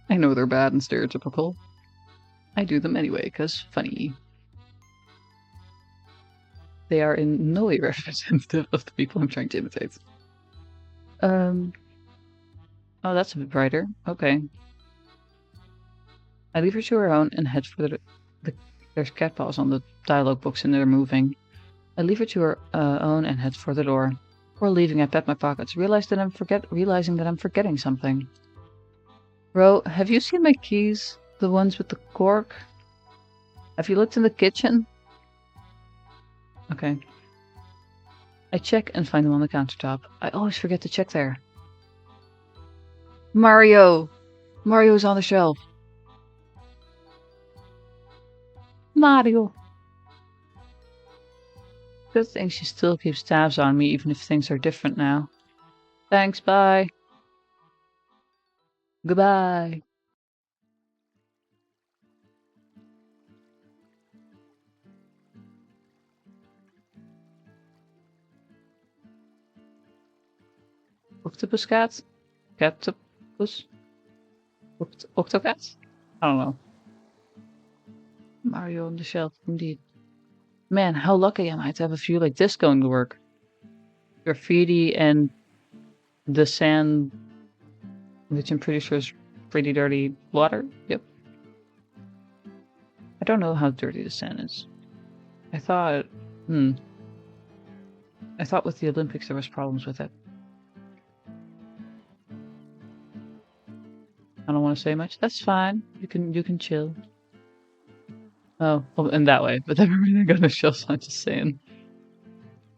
I know they're bad and stereotypical. I do them anyway, cause funny. They are in no way representative of the people I'm trying to imitate. Oh, that's a bit brighter. Okay. I leave her to her own and head for there's cat paws on the dialogue box and they're moving. I leave her to her own and head for the door. Before leaving, I pat my pockets, realizing that I'm forgetting something. Ro, have you seen my keys? The ones with the cork? Have you looked in the kitchen? Okay. I check and find them on the countertop. I always forget to check there. Mario! Mario's on the shelf. Mario! Good thing she still keeps tabs on me even if things are different now. Thanks, bye. Goodbye. Octopus cat? Catopus? Octocat? I don't know. Mario on the shelf, indeed. Man, how lucky am I to have a view like this going to work? Graffiti and the sand, which I'm pretty sure is pretty dirty water. Yep. I don't know how dirty the sand is. I thought with the Olympics there was problems with it. I don't want to say much. That's fine. You can chill. Oh, in that way. But then we're really gonna show, so I'm just saying.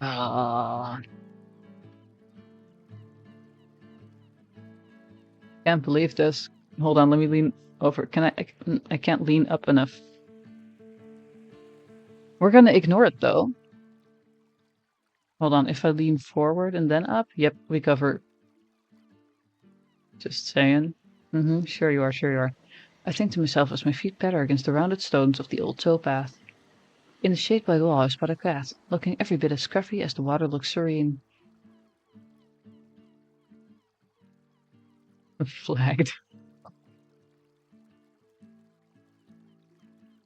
Can't believe this. Hold on, let me lean over. I can't lean up enough. We're gonna ignore it though. Hold on, if I lean forward and then up, yep, we cover. Just saying. Sure you are. I think to myself as my feet patter against the rounded stones of the old towpath. In the shade by the wall I spot a cat, looking every bit as scruffy as the water looks serene. Flagged.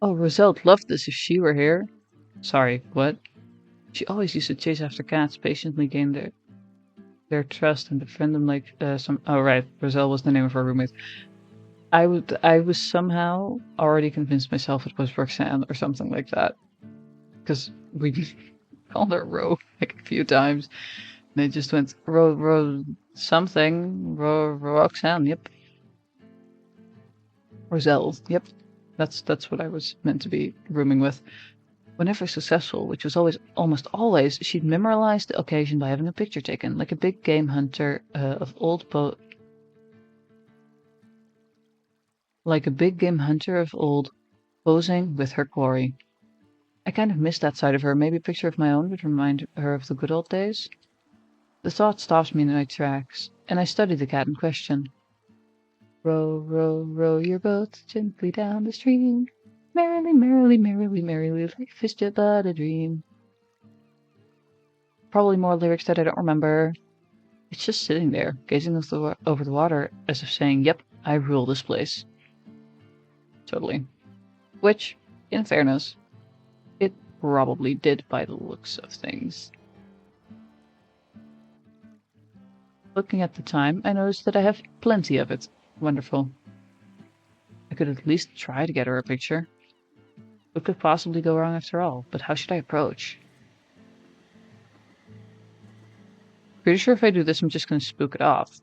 Oh, Roselle'd love this if she were here. Sorry, what? She always used to chase after cats, patiently gain their trust and befriend them like some. Oh right, Roselle was the name of her roommate. I was somehow already convinced myself it was Roxanne or something like that, because we called her Ro like a few times, and it just went Ro something Roxanne. Yep, Roselle. Yep, that's what I was meant to be rooming with. Whenever successful, which was almost always, she'd memorialize the occasion by having a picture taken, like a big game hunter of old posing with her quarry. I kind of missed that side of her. Maybe a picture of my own would remind her of the good old days. The thought stops me in my tracks, and I study the cat in question. Row, row, row your boat gently down the stream. Merrily, merrily, merrily, merrily, life is just but a dream. Probably more lyrics that I don't remember. It's just sitting there, gazing over the water, as if saying, yep, I rule this place. Totally. Which, in fairness, it probably did by the looks of things. Looking at the time, I noticed that I have plenty of it. Wonderful. I could at least try to get her a picture. What could possibly go wrong after all? But how should I approach? Pretty sure if I do this, I'm just going to spook it off.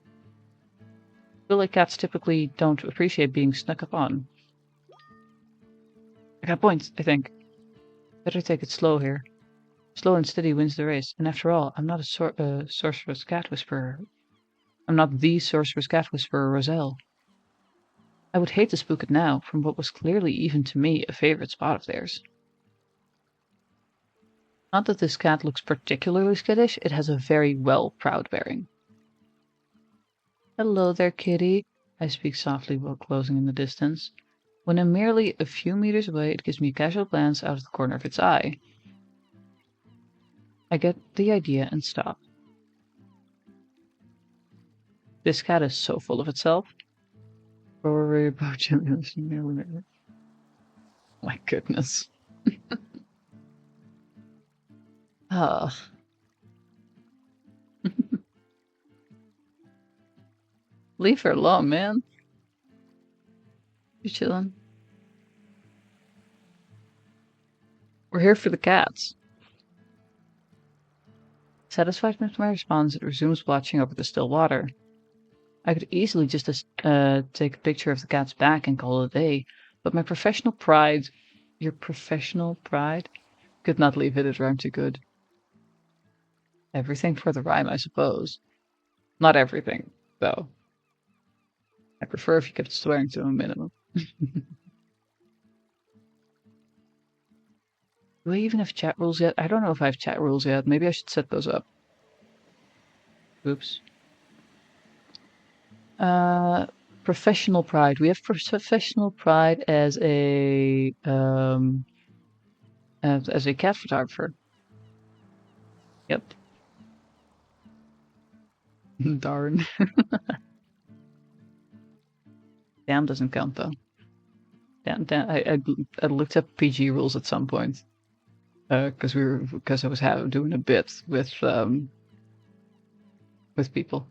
I feel like cats typically don't appreciate being snuck up on. I got points, I think. Better take it slow here. Slow and steady wins the race. And after all, I'm not a sorceress cat whisperer. I'm not the sorceress cat whisperer, Roselle. I would hate to spook it now, from what was clearly even to me a favorite spot of theirs. Not that this cat looks particularly skittish, it has a very proud bearing. Hello there, kitty, I speak softly while closing in the distance. When I'm merely a few meters away, it gives me a casual glance out of the corner of its eye. I get the idea and stop. This cat is so full of itself. Worry about you. My goodness. Ah. Leave her alone, man. You chillin'? We're here for the cats. Satisfied with my response, it resumes watching over the still water. I could easily just take a picture of the cat's back and call it a day, but my professional pride, your professional pride, could not leave it. It rhymed too good. Everything for the rhyme, I suppose. Not everything, though. I prefer if you kept swearing to a minimum. Do I even have chat rules yet? I don't know if I have chat rules yet. Maybe I should set those up. Oops. Professional pride. We have professional pride as a cat photographer. Yep. Darn. Damn doesn't count though. Damn. I looked up PG rules at some point because I was doing a bit with people.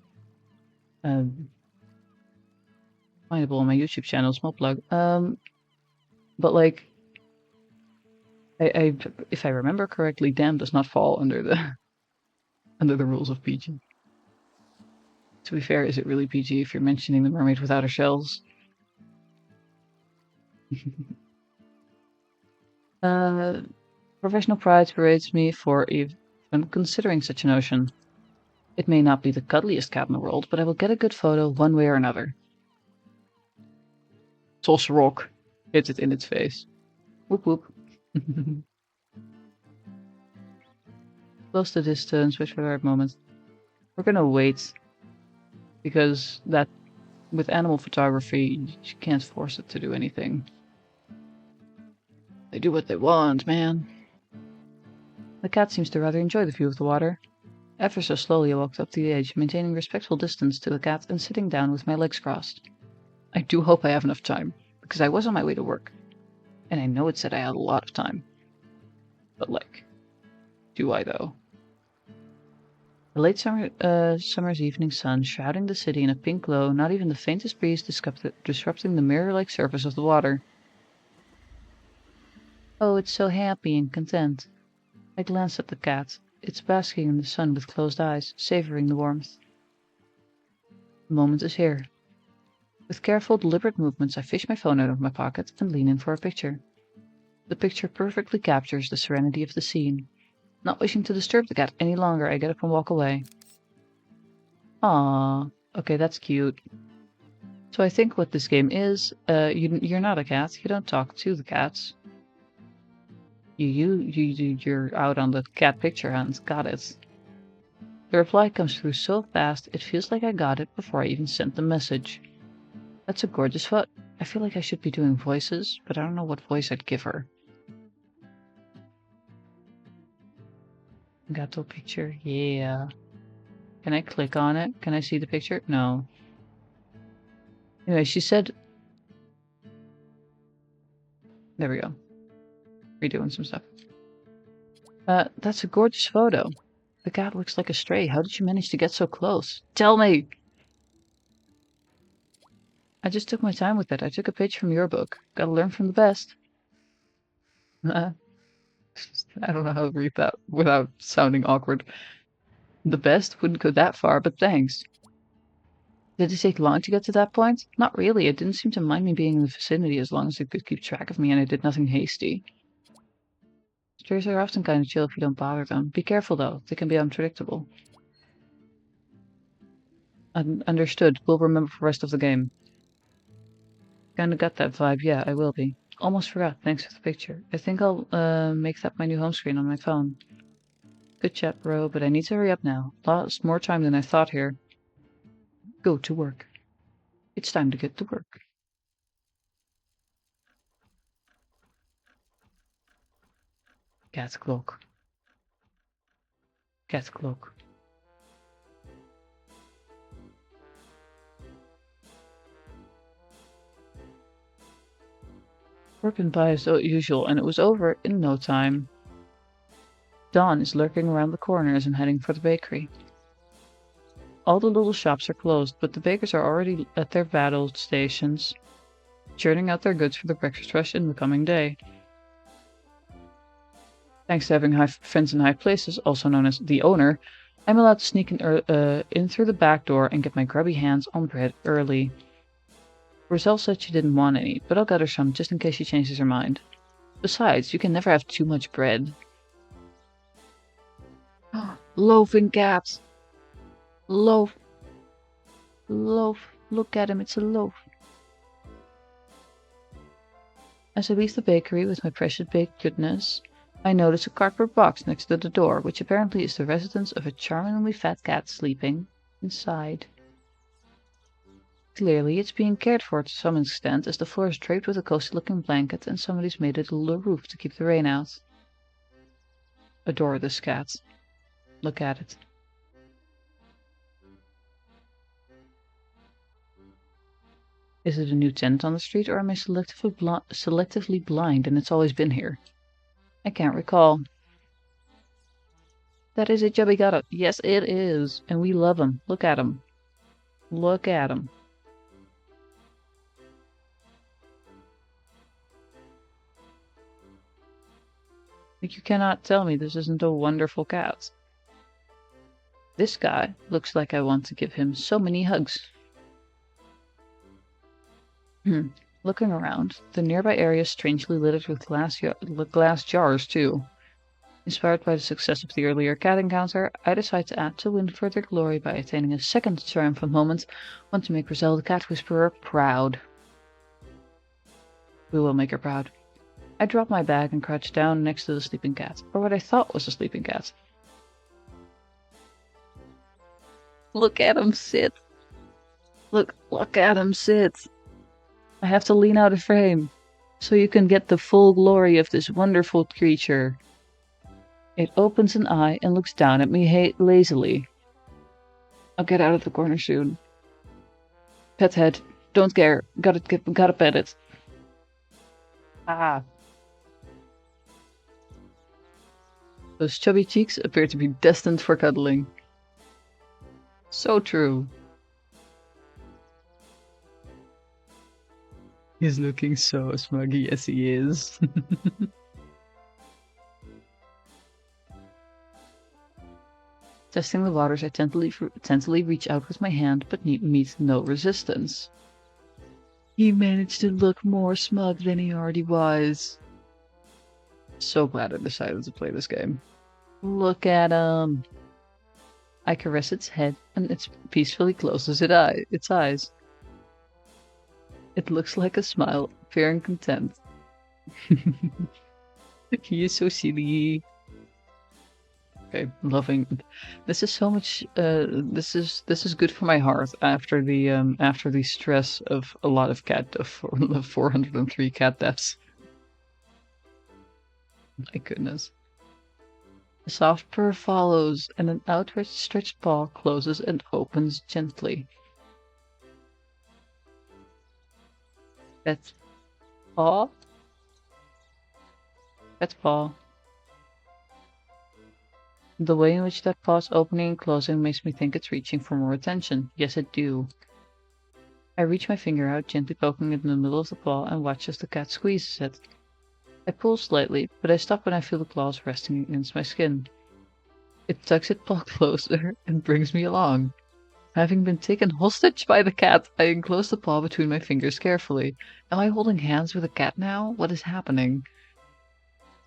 Findable on my YouTube channel, small plug. But like, if I remember correctly, damn does not fall under the under the rules of PG. To be fair, is it really PG if you're mentioning the mermaid without her shells? Professional pride berates me for even considering such a notion. It may not be the cuddliest cat in the world, but I will get a good photo one way or another. Toss rock. Hit it in its face. Whoop whoop. Close the distance, wait for the right moment. We're gonna wait. Because that, with animal photography, you can't force it to do anything. They do what they want, man. The cat seems to rather enjoy the view of the water. Ever so slowly I walked up to the edge, maintaining respectful distance to the cat and sitting down with my legs crossed. I do hope I have enough time, because I was on my way to work. And I know it said I had a lot of time. But like, do I though? The late summer's evening sun shrouding the city in a pink glow, not even the faintest breeze disrupting the mirror-like surface of the water. Oh, it's so happy and content. I glanced at the cat. It's basking in the sun with closed eyes, savoring the warmth. The moment is here. With careful, deliberate movements, I fish my phone out of my pocket and lean in for a picture. The picture perfectly captures the serenity of the scene. Not wishing to disturb the cat any longer, I get up and walk away. Aww. Okay, that's cute. So I think what this game is, you're not a cat. You don't talk to the cats. You're out on the cat picture hunt. Got it. The reply comes through so fast, it feels like I got it before I even sent the message. That's a gorgeous photo. I feel like I should be doing voices, but I don't know what voice I'd give her. Cateau picture, yeah. Can I click on it? Can I see the picture? No. Anyway, she said... There we go. Redoing some stuff. That's a gorgeous photo. The cat looks like a stray. How did you manage to get so close? Tell me! I just took my time with it. I took a page from your book. Gotta learn from the best. I don't know how to read that without sounding awkward. The best wouldn't go that far, but thanks. Did it take long to get to that point? Not really. It didn't seem to mind me being in the vicinity as long as it could keep track of me and I did nothing hasty. Strays are often kind of chill if you don't bother them. Be careful though, they can be unpredictable. Understood. We'll remember for the rest of the game. Kinda got that vibe. Yeah, I will be. Almost forgot. Thanks for the picture. I think I'll make that my new home screen on my phone. Good chat, bro, but I need to hurry up now. Lost more time than I thought here. Go to work. It's time to get to work. Cat's clock. Cat cloak. Work went by as usual, and it was over in no time. Dawn is lurking around the corner as I'm heading for the bakery. All the little shops are closed, but the bakers are already at their battle stations, churning out their goods for the breakfast rush in the coming day. Thanks to having friends in high places, also known as the owner, I'm allowed to sneak in through the back door and get my grubby hands on bread early. Roselle said she didn't want any, but I'll get her some just in case she changes her mind. Besides, you can never have too much bread. Loafing cat! Loaf! Loaf! Look at him, it's a loaf! As I leave the bakery with my precious baked goodness, I notice a cardboard box next to the door, which apparently is the residence of a charmingly fat cat sleeping inside. Clearly, it's being cared for to some extent, as the floor is draped with a cozy-looking blanket and somebody's made it a little roof to keep the rain out. Adore this cat. Look at it. Is it a new tenant on the street, or am I selectively blind and it's always been here? I can't recall. That is a Chubby Gato. Yes, it is. And we love him. Look at him. Look at him. You cannot tell me this isn't a wonderful cat. This guy looks like I want to give him so many hugs. Looking around, the nearby area is strangely littered with glass jars, too. Inspired by the success of the earlier cat encounter, I decide to add to win further glory by attaining a second triumphant moment, one to make Roselle the Cat Whisperer proud. We will make her proud. I drop my bag and crouch down next to the sleeping cat, or what I thought was a sleeping cat. Look at him sit! Look at him sit! I have to lean out of frame, so you can get the full glory of this wonderful creature. It opens an eye and looks down at me lazily. I'll get out of the corner soon. Pet head, don't care, gotta pet it. Ah. Those chubby cheeks appear to be destined for cuddling. So true. He's looking so smuggy, yes he is. Testing the waters, I tentatively reach out with my hand, but meet no resistance. He managed to look more smug than he already was. So glad I decided to play this game. Look at him. I caress its head, and it peacefully closes its eyes. It looks like a smile, fear and content. He is so silly. Okay, loving. This is so much. This is good for my heart after the stress of a lot of 403 cat deaths. My goodness. A soft purr follows, and an outstretched paw closes and opens gently. That's paw. That's paw. The way in which that paw's opening and closing makes me think it's reaching for more attention. Yes, it do. I reach my finger out, gently poking it in the middle of the paw, and watch as the cat squeezes it. I pull slightly, but I stop when I feel the claws resting against my skin. It tucks its paw closer and brings me along. Having been taken hostage by the cat, I enclose the paw between my fingers carefully. Am I holding hands with a cat now? What is happening?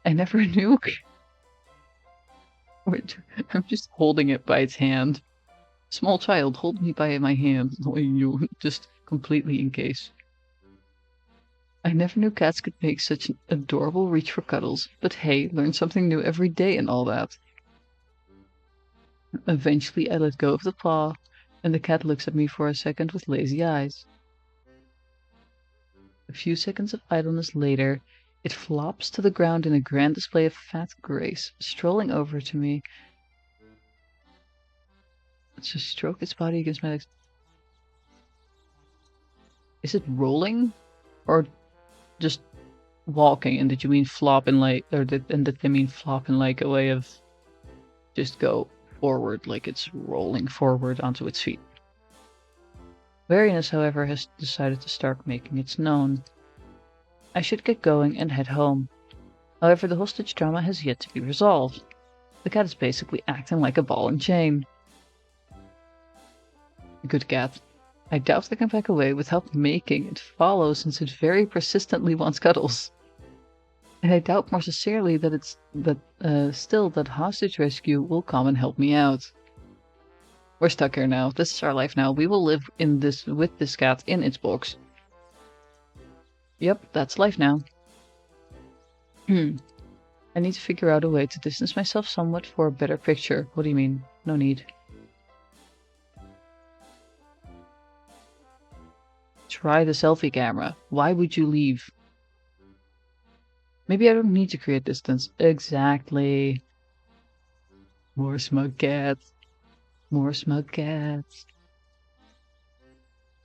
I never knew. Wait, I'm just holding it by its hand. Small child, hold me by my hand. You, just completely in case. I never knew cats could make such an adorable reach for cuddles, but hey, learn something new every day and all that. Eventually, I let go of the paw, and the cat looks at me for a second with lazy eyes. A few seconds of idleness later, it flops to the ground in a grand display of fat grace, strolling over to me To stroke its body against my legs. Is it rolling? Or just walking? And did you mean flop in like, or did they mean flop in like a way of just go forward, like it's rolling forward onto its feet? Wariness, however, has decided to start making its known. I should get going and head home. However, the hostage drama has yet to be resolved. The cat is basically acting like a ball and chain. Good cat. I doubt I can back away without making it follow, since it very persistently wants cuddles. And I doubt more sincerely that still that hostage rescue will come and help me out. We're stuck here now. This is our life now. We will live in this with this cat in its box. Yep, that's life now. I need to figure out a way to distance myself somewhat for a better picture. What do you mean? No need. Try the selfie camera. Why would you leave? Maybe I don't need to create distance. Exactly. More smug cats. More smug cats.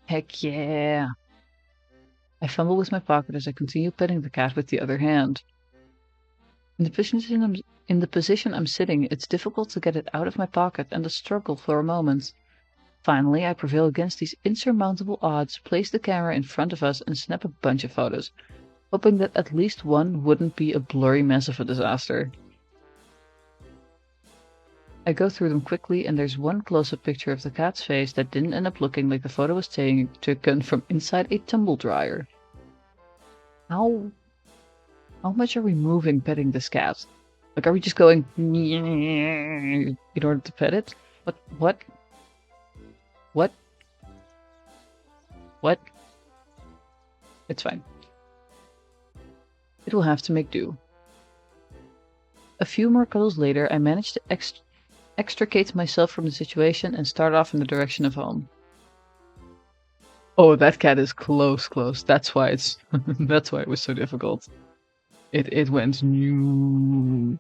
Heck yeah. I fumble with my pocket as I continue petting the cat with the other hand. In the position I'm sitting, it's difficult to get it out of my pocket and I struggle for a moment. Finally, I prevail against these insurmountable odds, place the camera in front of us and snap a bunch of photos, hoping that at least one wouldn't be a blurry mess of a disaster. I go through them quickly and there's one close-up picture of the cat's face that didn't end up looking like the photo was taken from inside a tumble dryer. How much are we moving petting this cat? Like, are we just going in order to pet it? What? It's fine. It will have to make do. A few more cuddles later, I managed to extricate myself from the situation and start off in the direction of home. Oh, that cat is close. That's why it's that's why it was so difficult. It went new.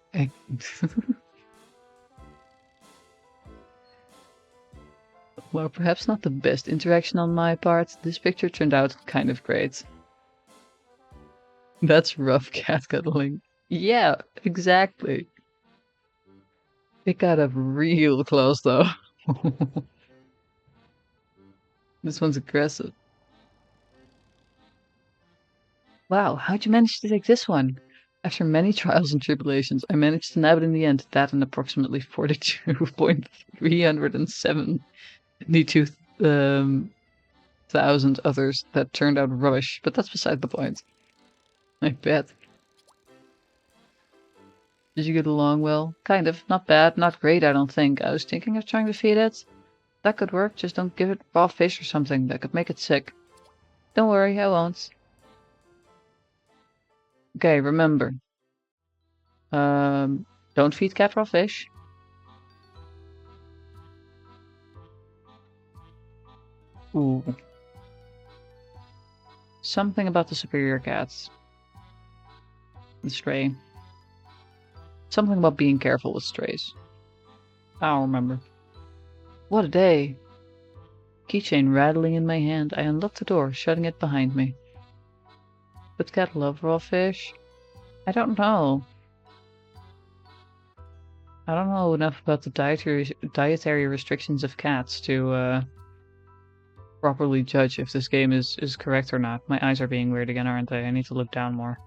Well, perhaps not the best interaction on my part, this picture turned out kind of great. That's rough cat cuddling. Yeah, exactly. It got up real close though. This one's aggressive. Wow, how'd you manage to take this one? After many trials and tribulations, I managed to nab it in the end, that and approximately 42,372 thousand others that turned out rubbish, but that's beside the point. I bet. Did you get along well? Kind of. Not bad, not great, I don't think. I was thinking of trying to feed it. That could work, just don't give it raw fish or something. That could make it sick. Don't worry, I won't. Okay, remember. Don't feed cat raw fish. Ooh. Something about the superior cats. The stray. Something about being careful with strays. I don't remember. What a day! Keychain rattling in my hand, I unlocked the door, shutting it behind me. Would cat love raw fish? I don't know. I don't know enough about the dietary restrictions of cats to properly judge if this game is correct or not. My eyes are being weird again, aren't they? I need to look down more.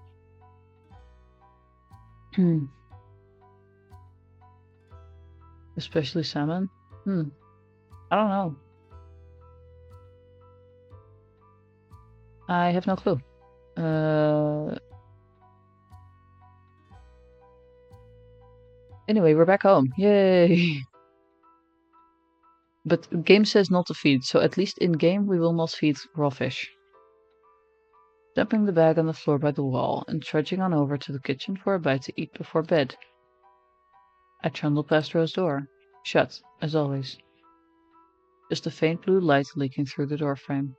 Especially salmon? I don't know. I have no clue. Anyway, we're back home. Yay! But the game says not to feed, so at least in-game we will not feed raw fish. Dumping the bag on the floor by the wall and trudging on over to the kitchen for a bite to eat before bed. I trundled past Rose's door. Shut, as always. Just a faint blue light leaking through the doorframe.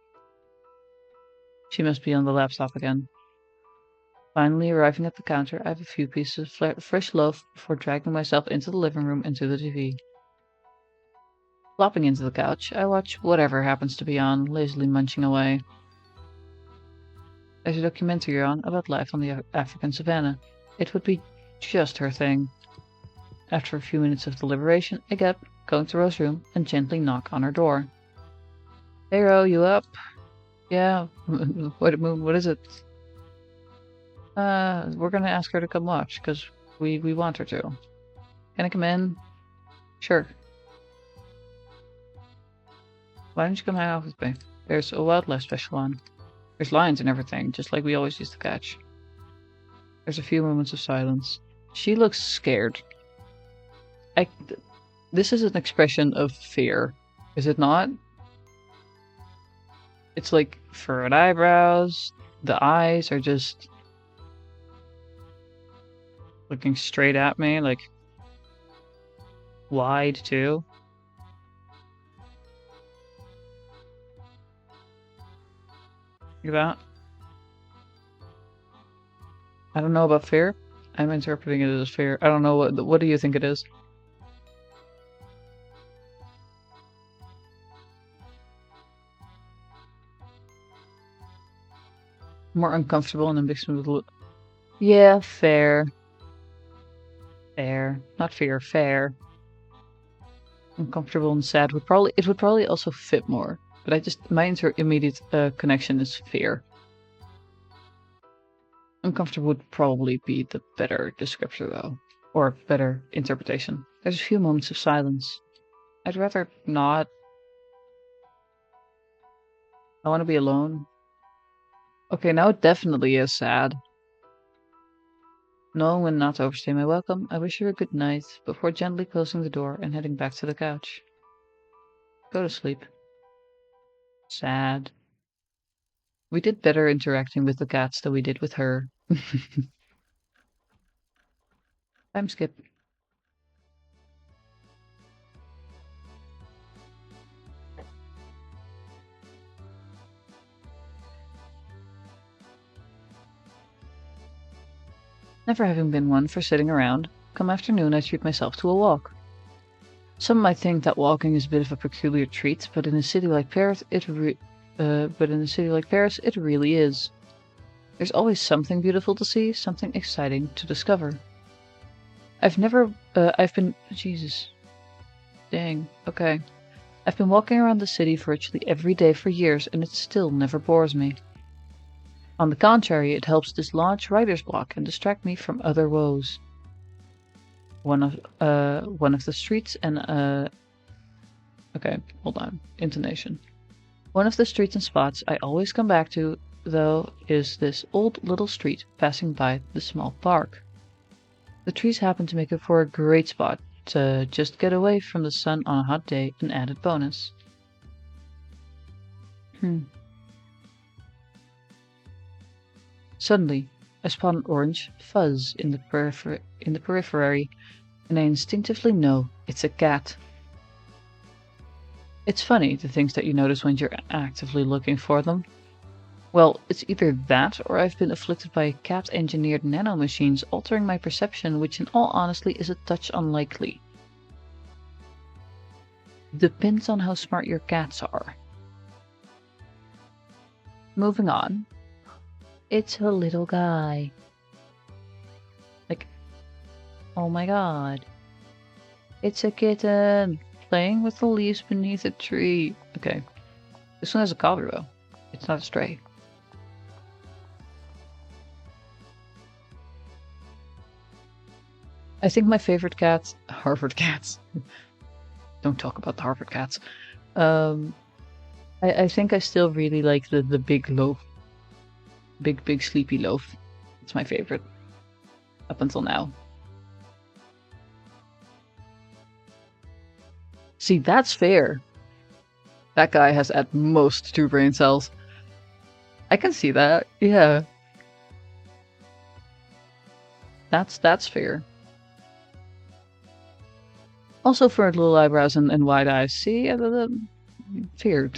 She must be on the laptop again. Finally arriving at the counter, I have a few pieces of fresh loaf before dragging myself into the living room and to the TV. Flopping into the couch, I watch whatever happens to be on, lazily munching away. There's a documentary on about life on the African savannah. It would be just her thing. After a few minutes of deliberation, I get up, go into Rose's room, and gently knock on her door. Hey Ro, you up? Yeah, what is it? We're gonna ask her to come watch, because we want her to. Can I come in? Sure. Why don't you come hang out with me? There's a wildlife special on. There's lions and everything, just like we always used to catch. There's a few moments of silence. She looks scared. This is an expression of fear, is it not? It's like furrowed eyebrows, the eyes are just looking straight at me, like wide too. Look at that. I don't know about fear. I'm interpreting it as fear. I don't know what do you think it is? More uncomfortable and mixed with yeah, fair. Fair. Not fear, fair. Uncomfortable and sad would probably also fit more. But my immediate connection is fear. Uncomfortable would probably be the better descriptor though. Or better interpretation. There's a few moments of silence. I'd rather not. I want to be alone. Okay, now it definitely is sad. Knowing when not to overstay my welcome, I wish her a good night before gently closing the door and heading back to the couch. Go to sleep. Sad. We did better interacting with the cats than we did with her. Time skip. Never having been one for sitting around, come afternoon I treat myself to a walk. Some might think that walking is a bit of a peculiar treat, but in a city like Paris, it really is. There's always something beautiful to see, something exciting to discover. Jesus. Dang, okay. I've been walking around the city virtually every day for years, and it still never bores me. On the contrary, it helps dislodge writer's block and distract me from other woes. One of the streets and okay, hold on. Intonation. One of the streets and spots I always come back to, though, is this old little street passing by the small park. The trees happen to make it for a great spot to just get away from the sun on a hot day, an added bonus. Suddenly, I spot an orange fuzz in the periphery, and I instinctively know it's a cat. It's funny, the things that you notice when you're actively looking for them. Well, it's either that, or I've been afflicted by cat-engineered nanomachines altering my perception, which in all honesty is a touch unlikely. Depends on how smart your cats are. Moving on. It's a little guy. Like, oh my god. It's a kitten, playing with the leaves beneath a tree. Okay. This one has a collar though. It's not a stray. I think my favorite cat, Harvard cats. Don't talk about the Harvard cats. I think I still really like the big loaf. Big sleepy loaf. It's my favorite. Up until now. See, that's fair. That guy has at most 2 brain cells. I can see that, yeah. That's fair. Also for little eyebrows and wide eyes. See? Fear.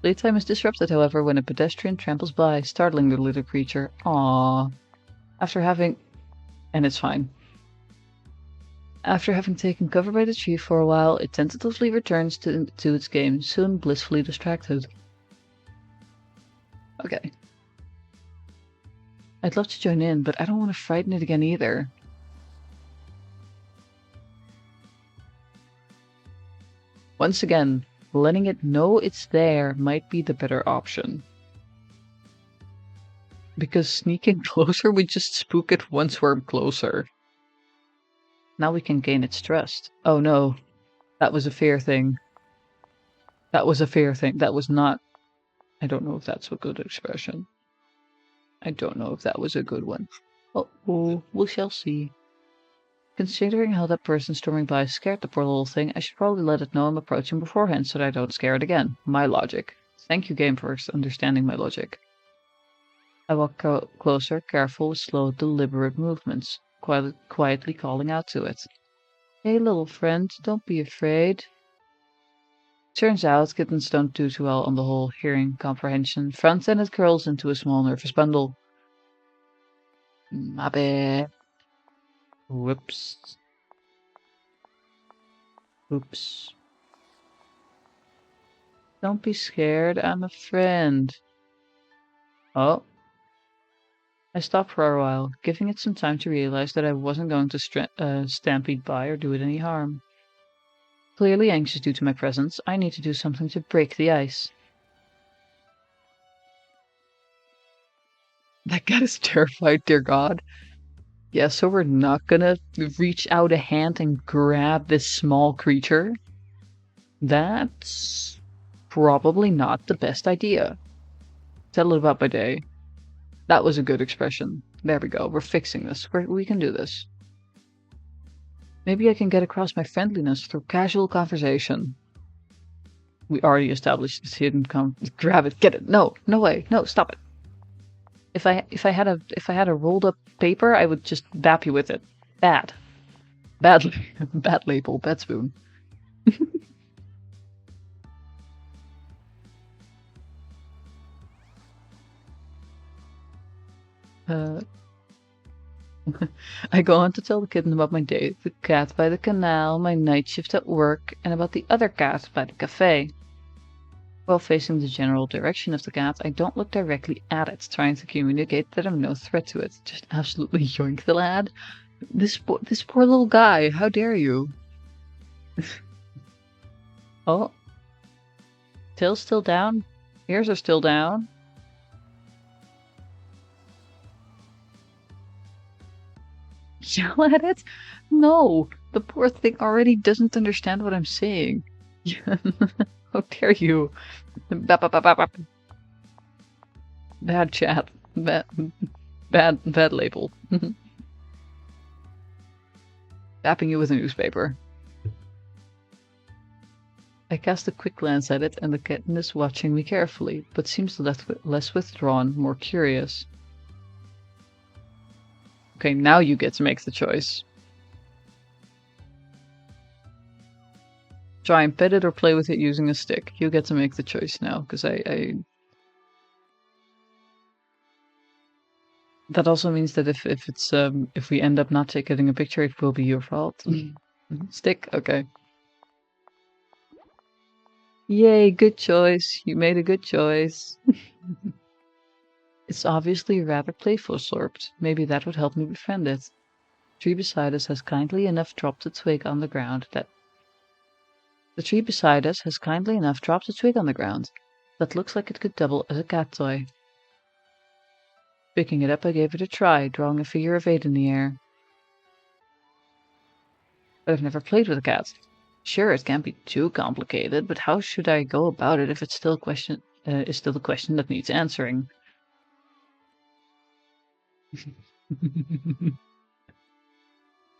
Playtime is disrupted, however, when a pedestrian tramples by, startling the little creature. Aww. After having... And it's fine. After having taken cover by the tree for a while, it tentatively returns to its game, soon blissfully distracted. Okay. I'd love to join in, but I don't want to frighten it again either. Once again, letting it know it's there might be the better option. Because sneaking closer would just spook it one swarm closer. Now we can gain its trust. Oh no, that was a fear thing. That was a fear thing. That was not... I don't know if that's a good expression. I don't know if that was a good one. Oh, we shall see. Considering how that person storming by scared the poor little thing, I should probably let it know I'm approaching beforehand so that I don't scare it again. My logic. Thank you, game, for understanding my logic. I walk closer, careful with slow, deliberate movements, quietly calling out to it. Hey, little friend, don't be afraid. Turns out kittens don't do too well on the whole hearing comprehension front, and it curls into a small nervous bundle. My bad. Whoops. Oops. Don't be scared, I'm a friend. Oh. I stopped for a while, giving it some time to realize that I wasn't going to stampede by or do it any harm. Clearly anxious due to my presence, I need to do something to break the ice. That cat is terrified, dear God. Yeah, so we're not gonna reach out a hand and grab this small creature? That's probably not the best idea. Tell it about my day. That was a good expression. There we go. We're fixing this. We can do this. Maybe I can get across my friendliness through casual conversation. We already established this hidden grab it, get it. No, no way. No, stop it. If I had a rolled up paper, I would just bap you with it. Bad label, bad spoon. I go on to tell the kitten about my day, the cat by the canal, my night shift at work, and about the other cat by the cafe. While facing the general direction of the cat, I don't look directly at it, trying to communicate that I'm no threat to it. Just absolutely yoink the lad. This poor little guy, how dare you? Oh. Tail's still down? Ears are still down? Yell at it? No! The poor thing already doesn't understand what I'm saying. How dare you? Bad chat. Bad label. Tapping you with a newspaper. I cast a quick glance at it, and the kitten is watching me carefully, but seems less withdrawn, more curious. Okay, now you get to make the choice. Try and pet it or play with it using a stick. You get to make the choice now, because That also means that if we end up not getting a picture, it will be your fault. Stick, okay. Yay, good choice. You made a good choice. It's obviously rather playful slurped. Maybe that would help me befriend it. The tree beside us has kindly enough dropped a twig on the ground that looks like it could double as a cat toy. Picking it up, I gave it a try, drawing a figure of 8 in the air. But I've never played with a cat. Sure, it can't be too complicated, but how should I go about it if it's still a question that needs answering?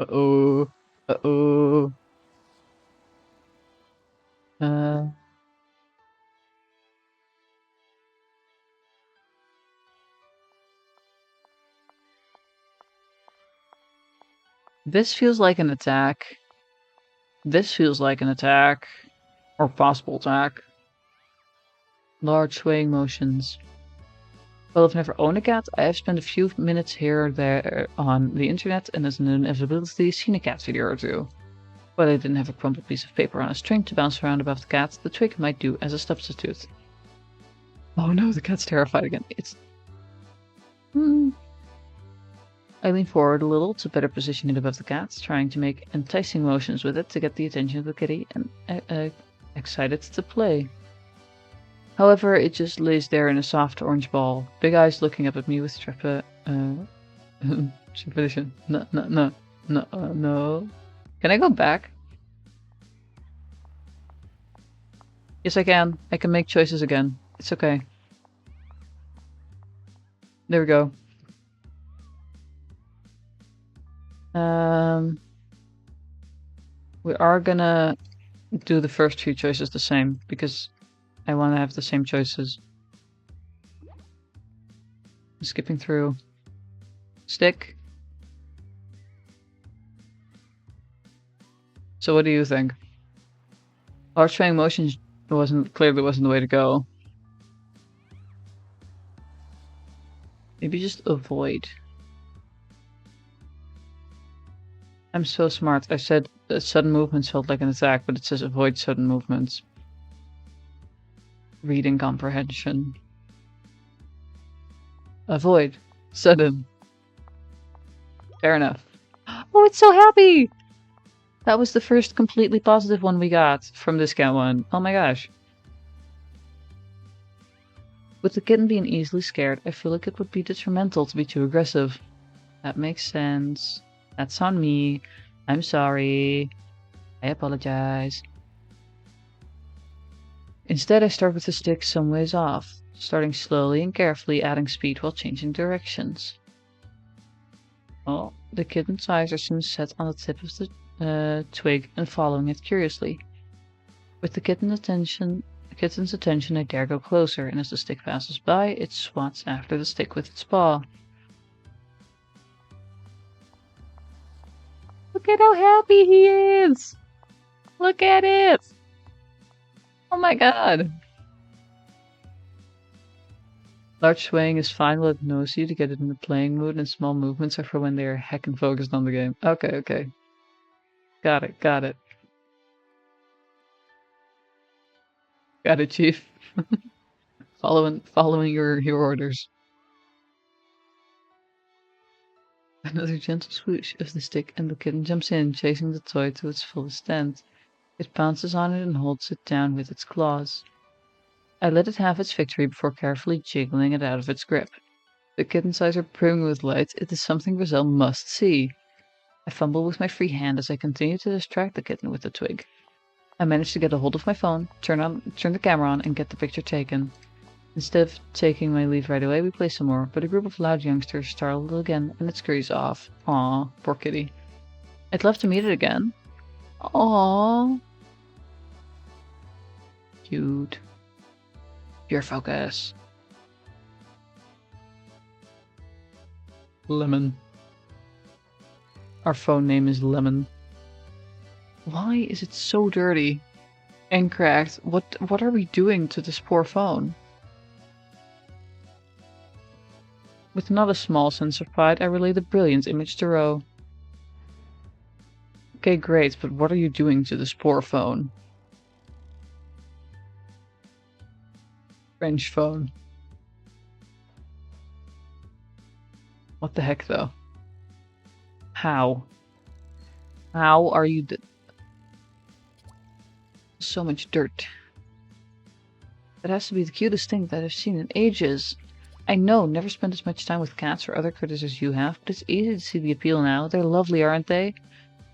Uh-oh. Uh-oh. This feels like an attack. This feels like an attack. Or possible attack. Large swaying motions. While I've never owned a cat, I have spent a few minutes here or there on the internet and as an inevitability seen a cat video or two. While I didn't have a crumpled piece of paper on a string to bounce around above the cat, the twig might do as a substitute. Oh no, the cat's terrified again. It's... I lean forward a little to better position it above the cat, trying to make enticing motions with it to get the attention of the kitty and excited to play. However, it just lays there in a soft orange ball, big eyes looking up at me with trepidation. No. Can I go back? Yes, I can. I can make choices again. It's okay. There we go. We are gonna do the first few choices the same, because I want to have the same choices. Skipping through. Stick. So what do you think? Large swaying motions clearly wasn't the way to go. Maybe just avoid. I'm so smart. I said that sudden movements felt like an attack, but it says avoid sudden movements. Reading comprehension. Avoid. Sudden. Fair enough. Oh, it's so happy! That was the first completely positive one we got from this cat one. Oh my gosh. With the kitten being easily scared, I feel like it would be detrimental to be too aggressive. That makes sense. That's on me. I'm sorry. I apologize. Instead, I start with the stick some ways off, starting slowly and carefully, adding speed while changing directions. Oh, the kitten's eyes are soon set on the tip of the twig and following it curiously. With the kitten's attention, I dare go closer, and as the stick passes by, it swats after the stick with its paw. Look at how happy he is! Look at it! Oh my god! Large swaying is fine while it knows you to get it in the playing mood, and small movements are for when they are heckin' focused on the game. Okay. Got it. Got it, Chief. Following your orders. Another gentle swoosh of the stick, and the kitten jumps in, chasing the toy to its full extent. It pounces on it and holds it down with its claws. I let it have its victory before carefully jiggling it out of its grip. The kitten's eyes are brimming with light. It is something Griselle must see. I fumble with my free hand as I continue to distract the kitten with the twig. I manage to get a hold of my phone, turn the camera on, and get the picture taken. Instead of taking my leave right away, we play some more, but a group of loud youngsters startle again, and it scurries off. Aw, poor kitty. I'd love to meet it again. Aww. Cute. Pure focus. Lemon. Our phone name is Lemon. Why is it so dirty and cracked? What are we doing to this poor phone? With not a small sense of pride, I relay the brilliant image to Ro. Okay, great, but what are you doing to this poor phone? French phone. What the heck, though? How? How are you so much dirt? That has to be the cutest thing that I've seen in ages. I know, never spent as much time with cats or other critters as you have, but it's easy to see the appeal now. They're lovely, aren't they?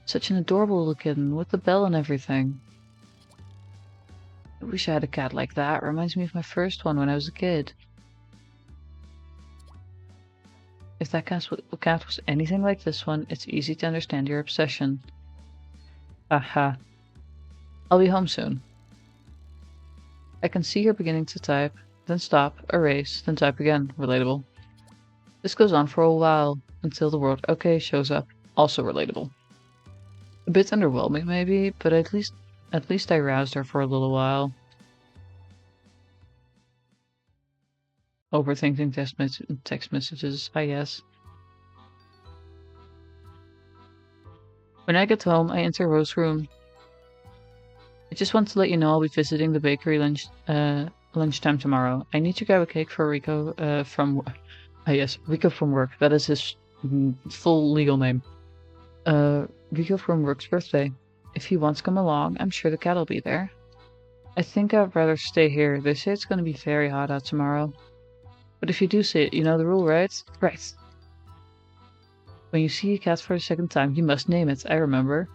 Such an adorable little kitten, with the bell and everything. I wish I had a cat like that. Reminds me of my first one when I was a kid. If that cat was anything like this one, it's easy to understand your obsession. Aha. I'll be home soon. I can see her beginning to type, then stop, erase, then type again. Relatable. This goes on for a while, until the word OK shows up. Also relatable. A bit underwhelming maybe, but at least I roused her for a little while. Overthinking text messages, I guess. When I get home, I enter Rose's room. I just want to let you know I'll be visiting the bakery lunchtime tomorrow. I need to grab a cake for Rico from yes, Rico from work. That is his full legal name. Rico from work's birthday. If he wants to come along, I'm sure the cat will be there. I think I'd rather stay here. They say it's going to be very hot out tomorrow. But if you do see it, you know the rule, right? Right. When you see a cat for the second time, you must name it. I remember.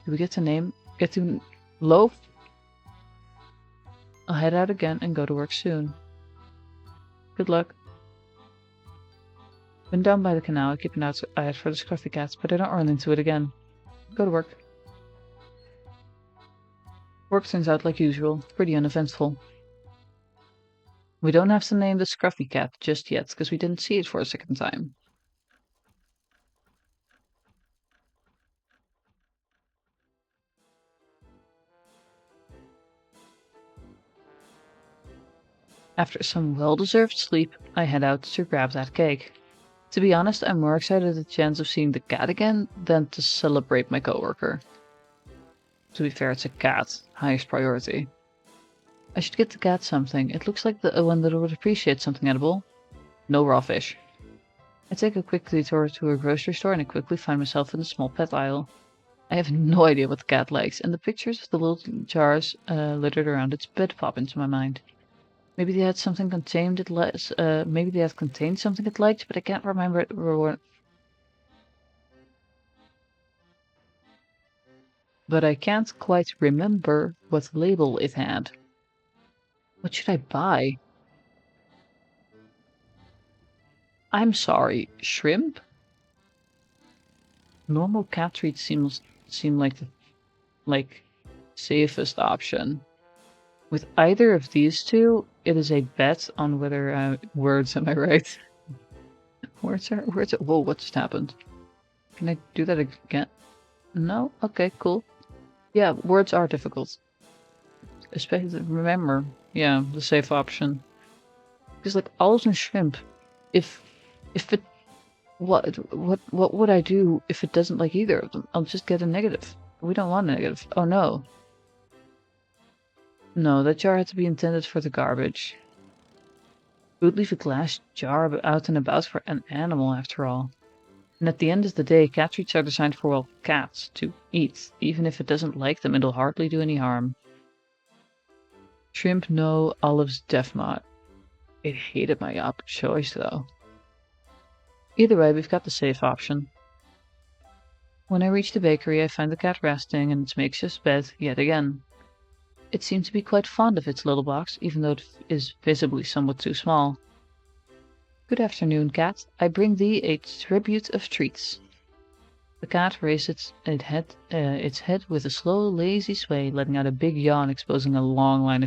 Do we get to Loaf? I'll head out again and go to work soon. Good luck. When down by the canal, I keep an eye out for the scruffy cats, but I don't run into it again. Go to work. Work turns out like usual, pretty uneventful. We don't have to name the scruffy cat just yet, because we didn't see it for a second time. After some well-deserved sleep, I head out to grab that cake. To be honest, I'm more excited at the chance of seeing the cat again than to celebrate my coworker. To be fair, it's a cat, highest priority. I should get the cat something. It looks like the one that would appreciate something edible. No raw fish. I take a quick detour to a grocery store and I quickly find myself in the small pet aisle. I have no idea what the cat likes, and the pictures of the little jars littered around its bed pop into my mind. Maybe they had something contained it maybe they had contained something it liked, but I can't remember it. But I can't quite remember what label it had. What should I buy? I'm sorry, shrimp? Normal cat treats seem like the safest option. With either of these two, it is a bet on whether words. Am I right? Words. Whoa! What just happened? Can I do that again? No. Okay. Cool. Yeah, words are difficult. Especially remember. Yeah, the safe option. Because like olives and shrimp, if it what would I do if it doesn't like either of them? I'll just get a negative. We don't want a negative. Oh no. No, that jar had to be intended for the garbage. Who would leave a glass jar out and about for an animal after all? And at the end of the day, cat treats are designed for, well, cats to eat. Even if it doesn't like them, it'll hardly do any harm. Shrimp, no. Olives, def not. It hated my choice, though. Either way, we've got the safe option. When I reach the bakery, I find the cat resting in its makeshift bed yet again. It seemed to be quite fond of its little box, even though it is visibly somewhat too small. Good afternoon, cat. I bring thee a tribute of treats. The cat raised its head with a slow, lazy sway, letting out a big yawn, exposing a line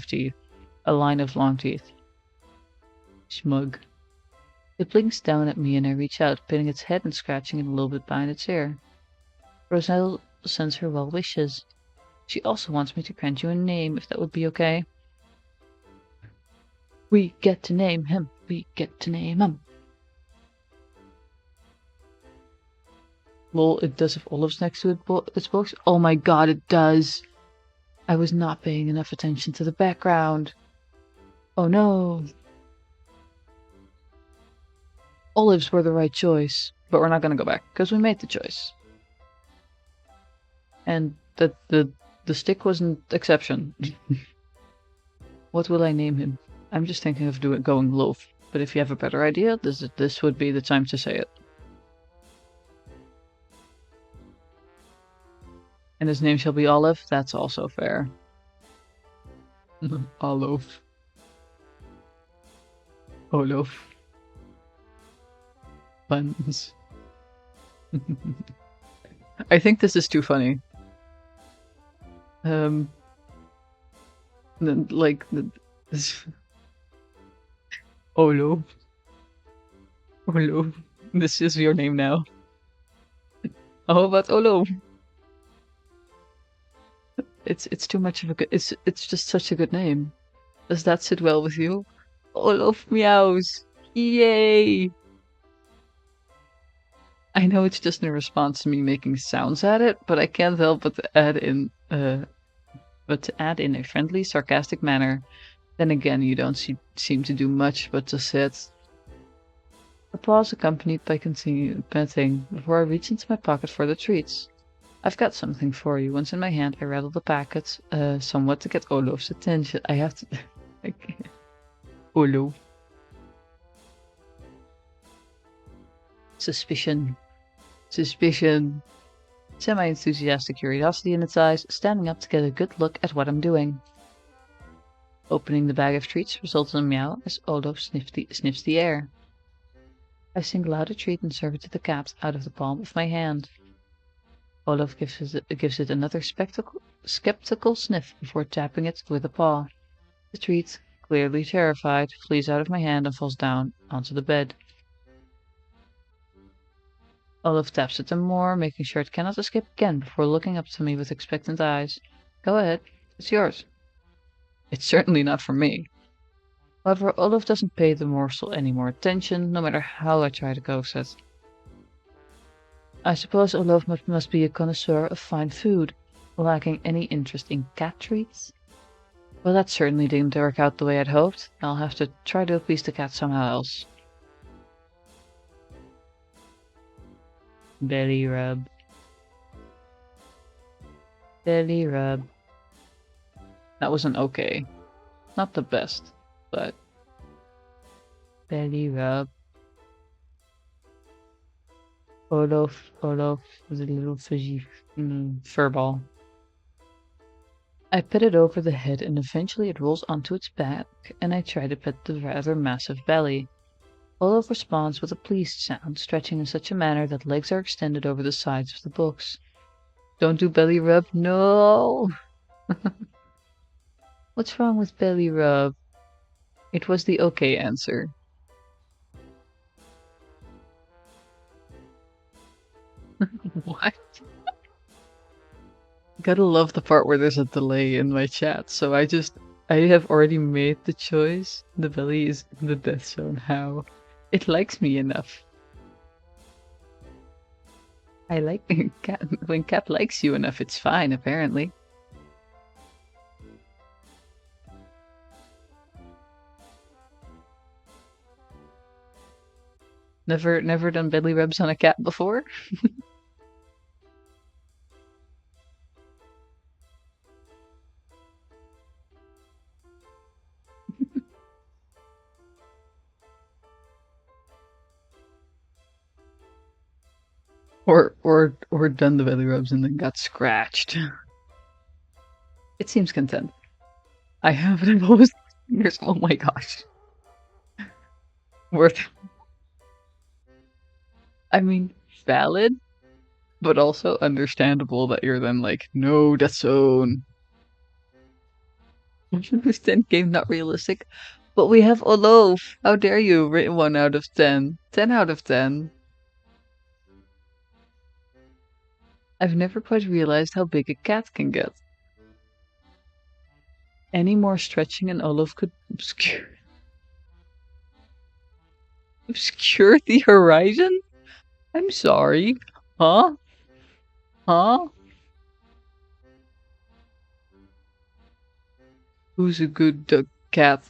of long teeth. Smug. It blinks down at me and I reach out, pinning its head and scratching it a little bit behind its ear. Roselle sends her well wishes. She also wants me to grant you a name, if that would be okay. We get to name him. We get to name him. Lol, it does have olives next to its box. Oh my god, it does. I was not paying enough attention to the background. Oh no. Olives were the right choice, but we're not going to go back because we made the choice. And the stick was an exception. What will I name him? I'm just thinking of going loaf, but if you have a better idea, this would be the time to say it. And his name shall be Olive. That's also fair. Olive. Olaf. Buns. I think this is too funny. This. Olo. Olo. This is your name now. How about Olo? It's too much of a good. It's just such a good name. Does that sit well with you? Olaf meows. Yay! I know it's just in response to me making sounds at it, but I can't help but to add in a friendly, sarcastic manner. Then again, you don't seem to do much but to sit. A pause accompanied by continued petting before I reach into my pocket for the treats. I've got something for you. Once in my hand, I rattle the packet somewhat to get Olaf's attention. I have to. Olaf. Suspicion. Suspicion. Semi-enthusiastic curiosity in its eyes, standing up to get a good look at what I'm doing. Opening the bag of treats results in a meow as Olaf sniffs the air. I single out a treat and serve it to the cat out of the palm of my hand. Olaf gives it another skeptical sniff before tapping it with a paw. The treat, clearly terrified, flees out of my hand and falls down onto the bed. Olaf taps it some more, making sure it cannot escape again before looking up to me with expectant eyes. Go ahead, it's yours. It's certainly not for me. However, Olaf doesn't pay the morsel any more attention, no matter how I try to coax it. I suppose Olaf must be a connoisseur of fine food, lacking any interest in cat treats. Well, that certainly didn't work out the way I'd hoped. I'll have to try to appease the cat somehow else. Belly rub. Belly rub. That was an okay. Not the best, but... Belly rub. Olaf with a little fuzzy furball. I pet it over the head and eventually it rolls onto its back and I try to pet the rather massive belly. Olaf responds with a pleased sound, stretching in such a manner that legs are extended over the sides of the books. Don't do belly rub, no! What's wrong with belly rub? It was the okay answer. What? Gotta love the part where there's a delay in my chat, so I have already made the choice. The belly is in the death zone. How? It likes me enough. I like cat. When cat likes you enough, it's fine, apparently. Never done belly rubs on a cat before? Or done the belly rubs and then got scratched. It seems content. I have it in both fingers. Oh my gosh. Worth. I mean, valid, but also understandable that you're then like, no, death zone. 10 game not realistic, but we have Olaf. How dare you? Rate 1 out of 10. 10 out of 10. I've never quite realized how big a cat can get. Any more stretching and Olaf could obscure the horizon? I'm sorry. Huh? Huh? Who's a good cat?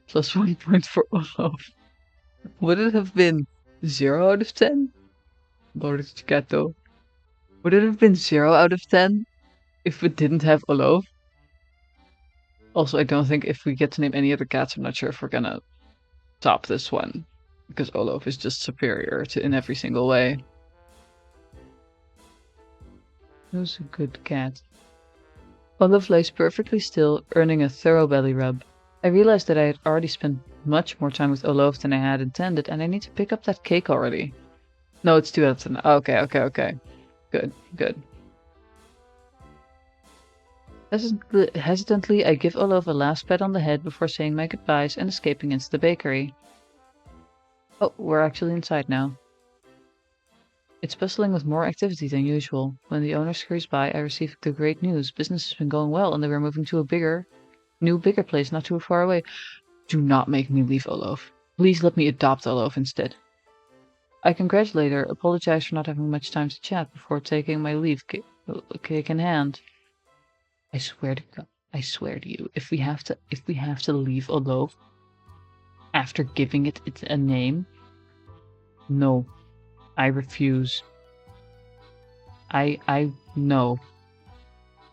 Plus 1 point for Olaf. Would it have been 0 out of 10? Lord Cateau. Would it have been 0 out of 10 if we didn't have Olaf? Also, I don't think if we get to name any other cats, I'm not sure if we're gonna top this one. Because Olaf is just superior in every single way. Who's a good cat? Olaf lays perfectly still, earning a thorough belly rub. I realized that I had already spent much more time with Olaf than I had intended, and I need to pick up that cake already. No, it's 2 out of 10. Okay. Good. Hesitantly, I give Olaf a last pat on the head before saying my goodbyes and escaping into the bakery. Oh, we're actually inside now. It's bustling with more activity than usual. When the owner scurries by, I receive the great news. Business has been going well, and they were moving to a bigger place not too far away. Do not make me leave Olof. Please let me adopt Olof instead. I congratulate her, apologize for not having much time to chat before taking my leave, cake in hand. I swear to God, I swear to you, if we have to leave Olof after giving it a name, no, I refuse. I no.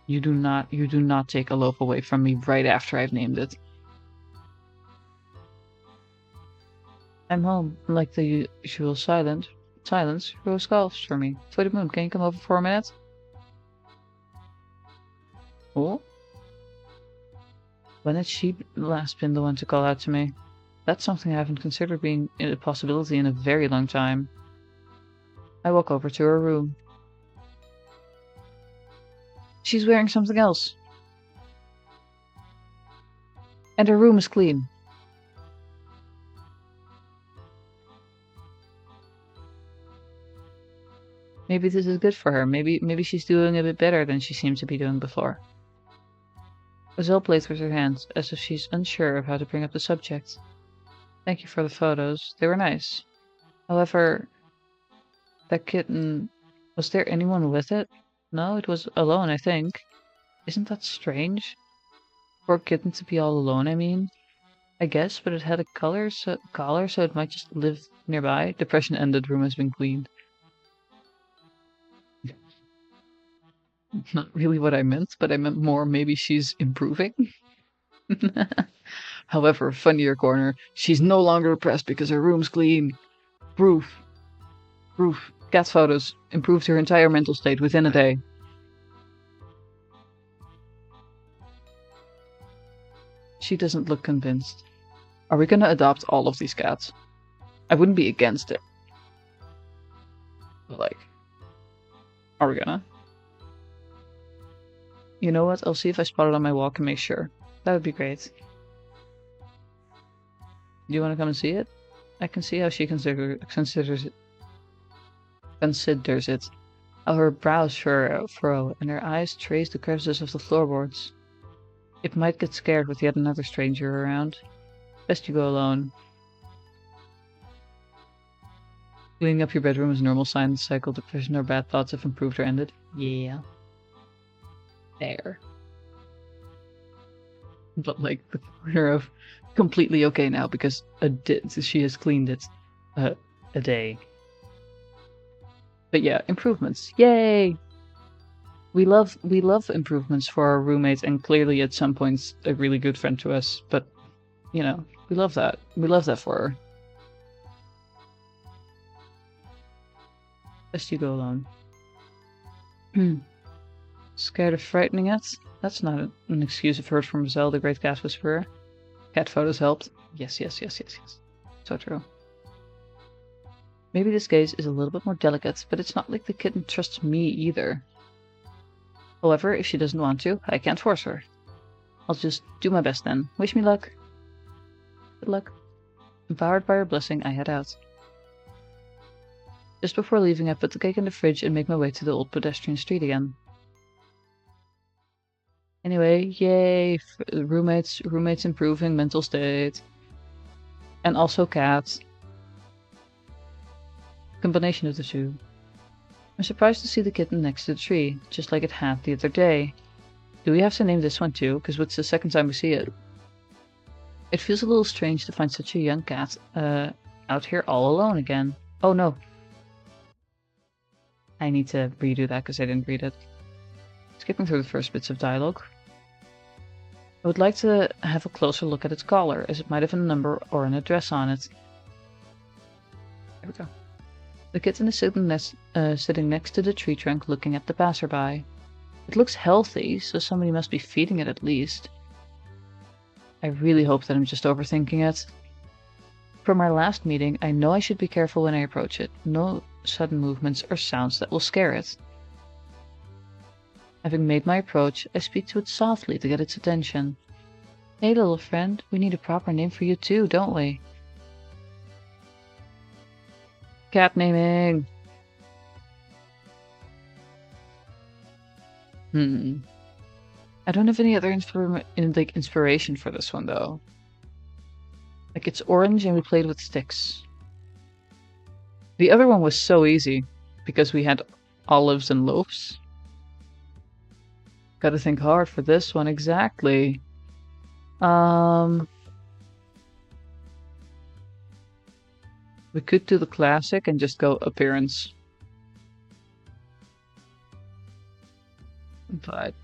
You do not take Olof away from me right after I've named it. I'm home. Like the usual silence, Rose calls for me. For the moon, can you come over for a minute? Oh? When had she last been the one to call out to me? That's something I haven't considered being a possibility in a very long time. I walk over to her room. She's wearing something else. And her room is clean. Maybe this is good for her. Maybe she's doing a bit better than she seemed to be doing before. Azelle plays with her hands, as if she's unsure of how to bring up the subject. Thank you for the photos. They were nice. However, that kitten... Was there anyone with it? No, it was alone, I think. Isn't that strange? For a kitten to be all alone, I mean. I guess, but it had a collar, so it might just live nearby. Depression ended, room has been cleaned. Not really what I meant, but I meant more maybe she's improving. However, funnier corner, she's no longer depressed because her room's clean. Proof. Cat photos improved her entire mental state within a day. She doesn't look convinced. Are we gonna adopt all of these cats? I wouldn't be against it. But like, are we gonna? You know what? I'll see if I spot it on my walk and make sure. That would be great. Do you want to come and see it? I can see how she considers it. How her brows furrow and her eyes trace the crevices of the floorboards. It might get scared with yet another stranger around. Best you go alone. Cleaning up your bedroom is a normal sign the cycle of depression or bad thoughts have improved or ended. Yeah. There. But like the corner of completely okay now because she has cleaned it a day. But yeah, improvements. Yay! We love improvements for our roommates, and clearly at some points a really good friend to us, but you know, we love that. We love that for her. Best you go alone. Scared of frightening it? That's not an excuse I've heard from Zell, the great cat whisperer. Cat photos helped. Yes. So true. Maybe this case is a little bit more delicate, but it's not like the kitten trusts me either. However, if she doesn't want to, I can't force her. I'll just do my best then. Wish me luck. Good luck. Empowered by her blessing, I head out. Just before leaving, I put the cake in the fridge and make my way to the old pedestrian street again. Anyway, yay! Roommates improving mental state. And also cats. Combination of the two. I'm surprised to see the kitten next to the tree, just like it had the other day. Do we have to name this one too? Because it's the second time we see it. It feels a little strange to find such a young cat out here all alone again. Oh no. I need to redo that because I didn't read it. Skipping through the first bits of dialogue. I would like to have a closer look at its collar, as it might have a number or an address on it. There we go. The kitten is sitting next to the tree trunk looking at the passerby. It looks healthy, so somebody must be feeding it at least. I really hope that I'm just overthinking it. From our last meeting, I know I should be careful when I approach it. No sudden movements or sounds that will scare it. Having made my approach, I speak to it softly to get its attention. Hey little friend, we need a proper name for you too, don't we? Cat naming! I don't have any other inspiration for this one though. Like it's orange and we played with sticks. The other one was so easy because we had olives and loaves. Gotta think hard for this one exactly. We could do the classic and just go appearance. But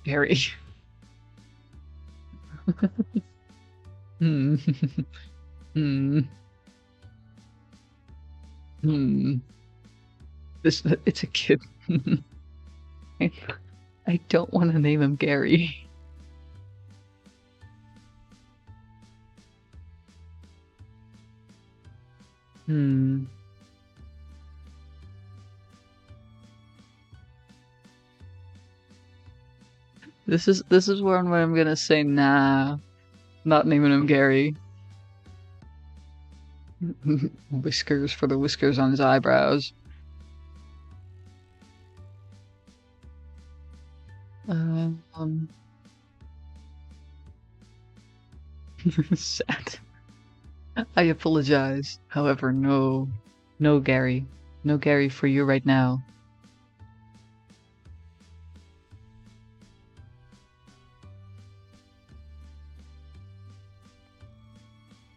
Gary. Hmm. Hmm. Hmm. It's a kid. I don't want to name him Gary. This is one where I'm gonna say nah, not naming him Gary. Whiskers for the whiskers on his eyebrows. Sad. I apologize. However, no Gary. No Gary for you right now.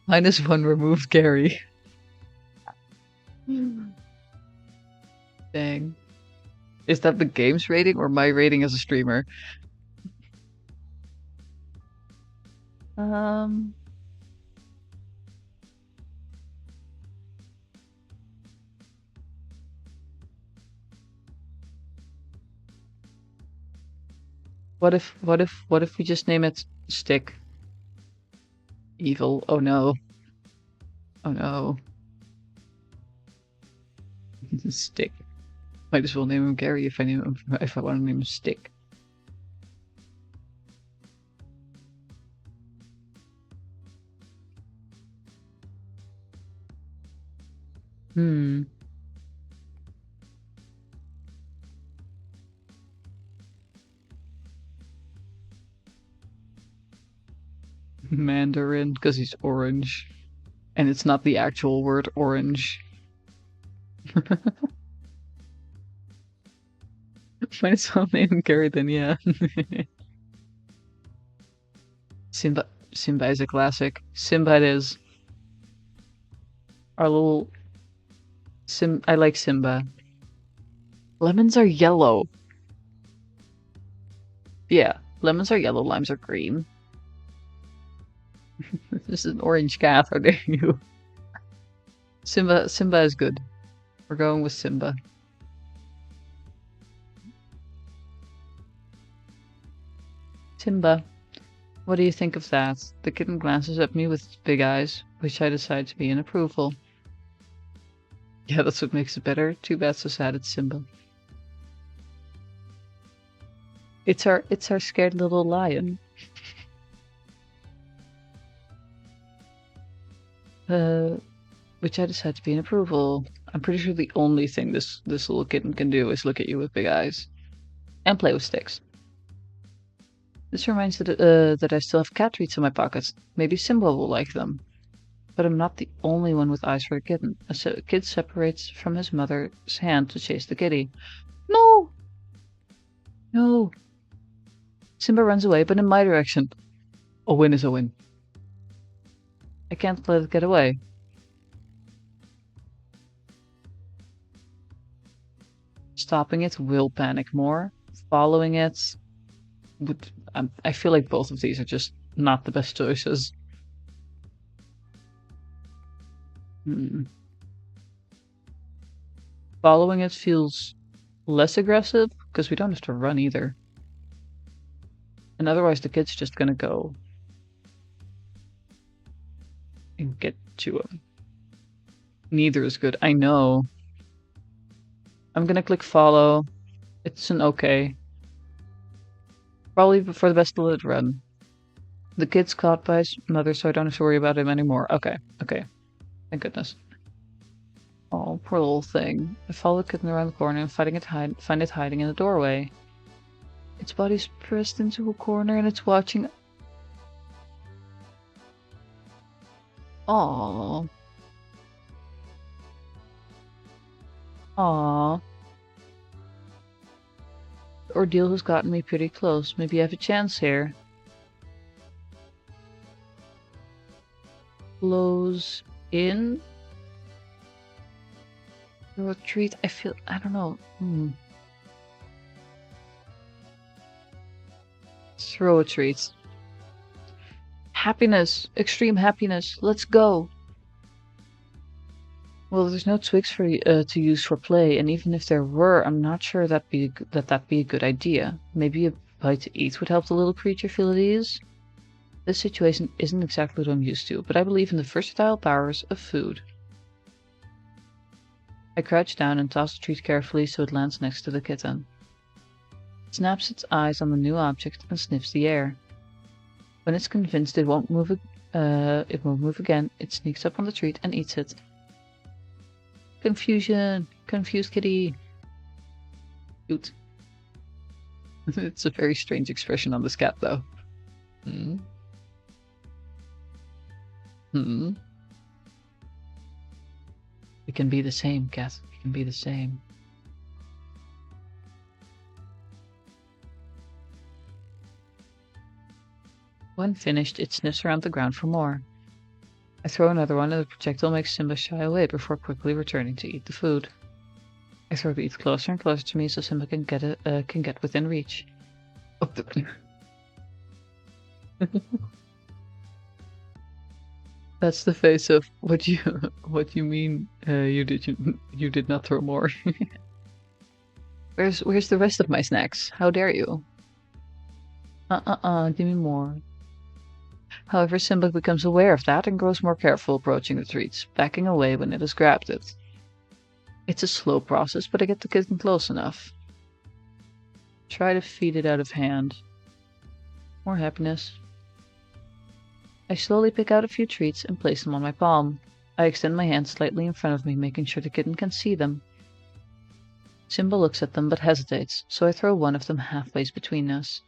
-1 removed Gary. Dang. Is that the game's rating or my rating as a streamer? What if we just name it Stick? Evil. Oh no. Oh no. Stick. Might as well name him Gary if I want to name him Stick. Mandarin, because he's orange. And it's not the actual word orange. Might as well name him Gary then, yeah. Simba is a classic. Simba it is. Our little I like Simba. Lemons are yellow. Yeah, lemons are yellow, limes are green. This is an orange cat, how dare you? Simba is good. We're going with Simba. Simba, what do you think of that? The kitten glances at me with its big eyes, which I decide to be in approval. Yeah, that's what makes it better. Too bad so sad it's Simba. It's our scared little lion. Which I decide to be in approval. I'm pretty sure the only thing this little kitten can do is look at you with big eyes. And play with sticks. This reminds me that I still have cat treats in my pockets. Maybe Simba will like them. But I'm not the only one with eyes for a kitten. A kid separates from his mother's hand to chase the kitty. No! No! Simba runs away, but in my direction. A win is a win. I can't let it get away. Stopping it will panic more. Following it would... I feel like both of these are just not the best choices. Following it feels less aggressive, because we don't have to run either. And otherwise the kid's just gonna go and get to him. Neither is good, I know. I'm gonna click follow. It's an okay. Probably for the best to let it run. The kid's caught by his mother, so I don't have to worry about him anymore. Okay, okay. Thank goodness. Oh, poor little thing. I follow the kitten around the corner and find it hiding in the doorway. Its body's pressed into a corner and it's watching. Aww. Aww. The ordeal has gotten me pretty close. Maybe I have a chance here. Close in. Throw a treat. I don't know. Throw a treat. Happiness. Extreme happiness. Let's go. Well, there's no twigs for to use for play, and even if there were, I'm not sure that'd be a good idea. Maybe a bite to eat would help the little creature feel at ease. This situation isn't exactly what I'm used to, but I believe in the versatile powers of food. I crouch down and toss the treat carefully so it lands next to the kitten. It snaps its eyes on the new object and sniffs the air. When it's convinced it won't move again, it sneaks up on the treat and eats it. Confusion! Confused kitty! Cute. It's a very strange expression on this cat, though. We can be the same, cat. We can be the same. When finished, it sniffs around the ground for more. I throw another one and the projectile makes Simba shy away before quickly returning to eat the food. I throw the eat closer and closer to me so Simba can get within reach. Oh, That's the face of what you mean. You did not throw more. Where's the rest of my snacks? How dare you? Give me more. However, Simba becomes aware of that and grows more careful approaching the treats, backing away when it has grabbed it. It's a slow process, but I get the kitten close enough. Try to feed it out of hand. More happiness. I slowly pick out a few treats and place them on my palm. I extend my hand slightly in front of me, making sure the kitten can see them. Simba looks at them but hesitates, so I throw one of them halfway between us.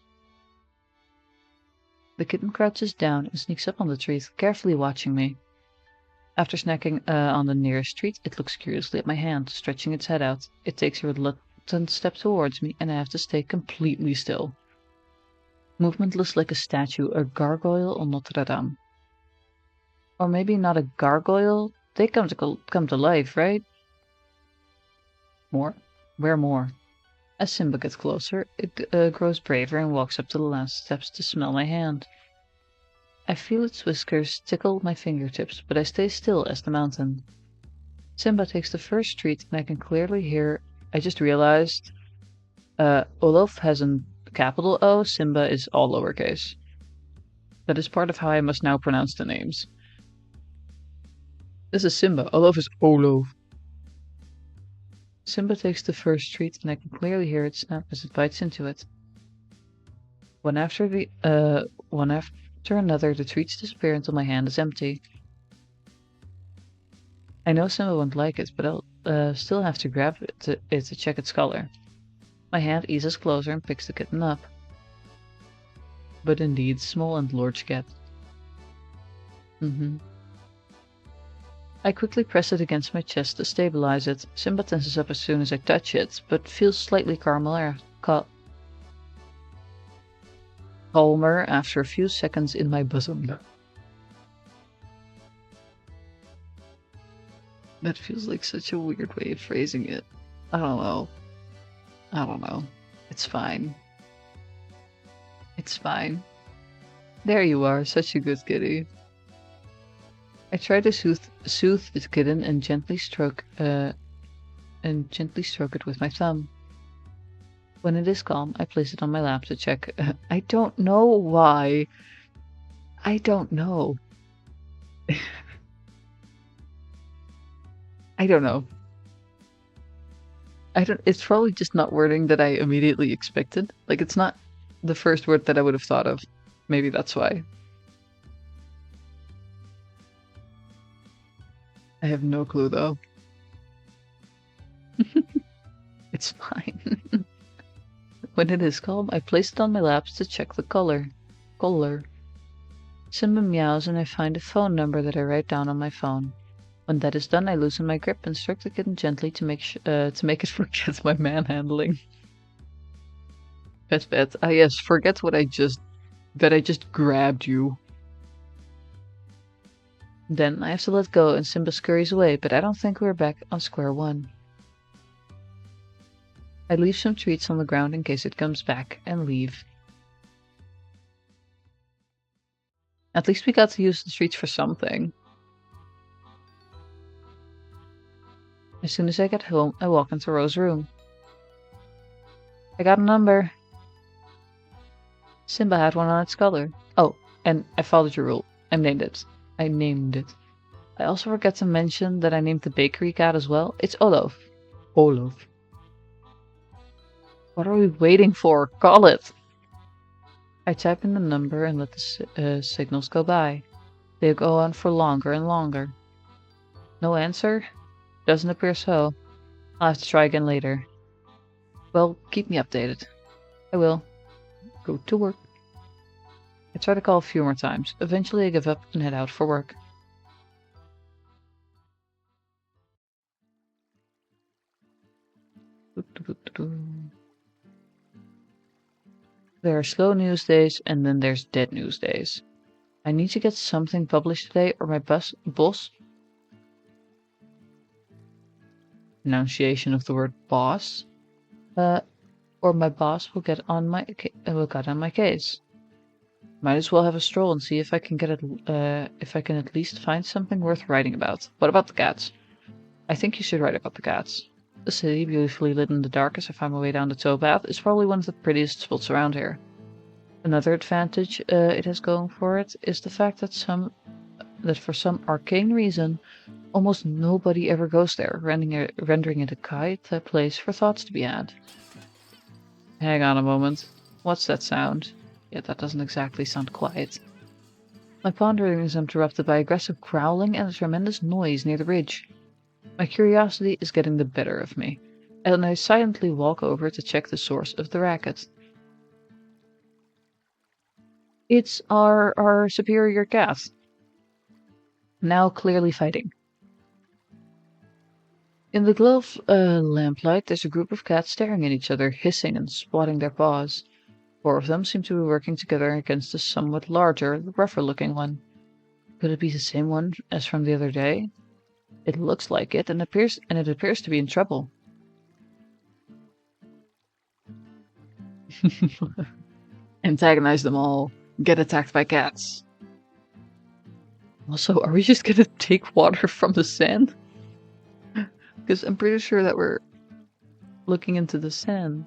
The kitten crouches down and sneaks up on the treat, carefully watching me. After snacking on the nearest treat, it looks curiously at my hand, stretching its head out. It takes a reluctant step towards me, and I have to stay completely still. Movementless like a statue, a gargoyle on Notre Dame. Or maybe not a gargoyle? They come to life, right? More? Where more? As Simba gets closer, it grows braver and walks up to the last steps to smell my hand. I feel its whiskers tickle my fingertips, but I stay still as the mountain. Simba takes the first treat, and I can clearly hear. I just realized Olaf has a capital O, Simba is all lowercase. That is part of how I must now pronounce the names. This is Simba, Olaf is Olaf. Simba takes the first treat, and I can clearly hear it snap as it bites into it. One after another, the treats disappear until my hand is empty. I know Simba won't like it, but I'll still have to grab it to check its color. My hand eases closer and picks the kitten up. But indeed, small and large cat. I quickly press it against my chest to stabilize it. Simba tenses up as soon as I touch it, but feels slightly calmer after a few seconds in my bosom. That feels like such a weird way of phrasing it. I don't know. It's fine. It's fine. There you are, such a good kitty. I try to soothe the kitten and gently stroke it with my thumb. When it is calm, I place it on my lap to check. I don't know why. I don't know. I don't know. It's probably just not wording that I immediately expected. Like, it's not the first word that I would have thought of. Maybe that's why. I have no clue though. It's fine. When it is calm, I place it on my laps to check the color. Simba meows and I find a phone number that I write down on my phone. When that is done, I loosen my grip and stroke the kitten gently to make it forget my manhandling. Pet. Ah yes, forget what I just grabbed you. Then I have to let go and Simba scurries away, but I don't think we're back on square one. I leave some treats on the ground in case it comes back and leave. At least we got to use the treats for something. As soon as I get home, I walk into Rose's room. I got a number. Simba had one on its collar. Oh, and I followed your rule. I named it. I also forgot to mention that I named the bakery cat as well. It's Olaf. What are we waiting for? Call it! I type in the number and let the signals go by. They go on for longer and longer. No answer? Doesn't appear so. I'll have to try again later. Well, keep me updated. I will. Go to work. I try to call a few more times. Eventually I give up and head out for work. There are slow news days and then there's dead news days. I need to get something published today or my boss pronunciation of the word boss or my boss will get on my case. Might as well have a stroll and see if I can at least find something worth writing about. What about the cats? I think you should write about the cats. The city, beautifully lit in the dark as I find my way down the towpath, is probably one of the prettiest spots around here. Another advantage it has going for it is the fact that for some arcane reason, almost nobody ever goes there, rendering it a quiet place for thoughts to be had. Hang on a moment. What's that sound? Yeah, that doesn't exactly sound quiet. My pondering is interrupted by aggressive growling and a tremendous noise near the ridge. My curiosity is getting the better of me, and I silently walk over to check the source of the racket. It's our superior cat. Now clearly fighting. In the glow of lamplight, there's a group of cats staring at each other, hissing and swatting their paws. 4 of them seem to be working together against a somewhat larger, rougher-looking one. Could it be the same one as from the other day? It looks like it, and it appears to be in trouble. Antagonize them all. Get attacked by cats. Also, are we just gonna take water from the sand? Because I'm pretty sure that we're looking into the sand.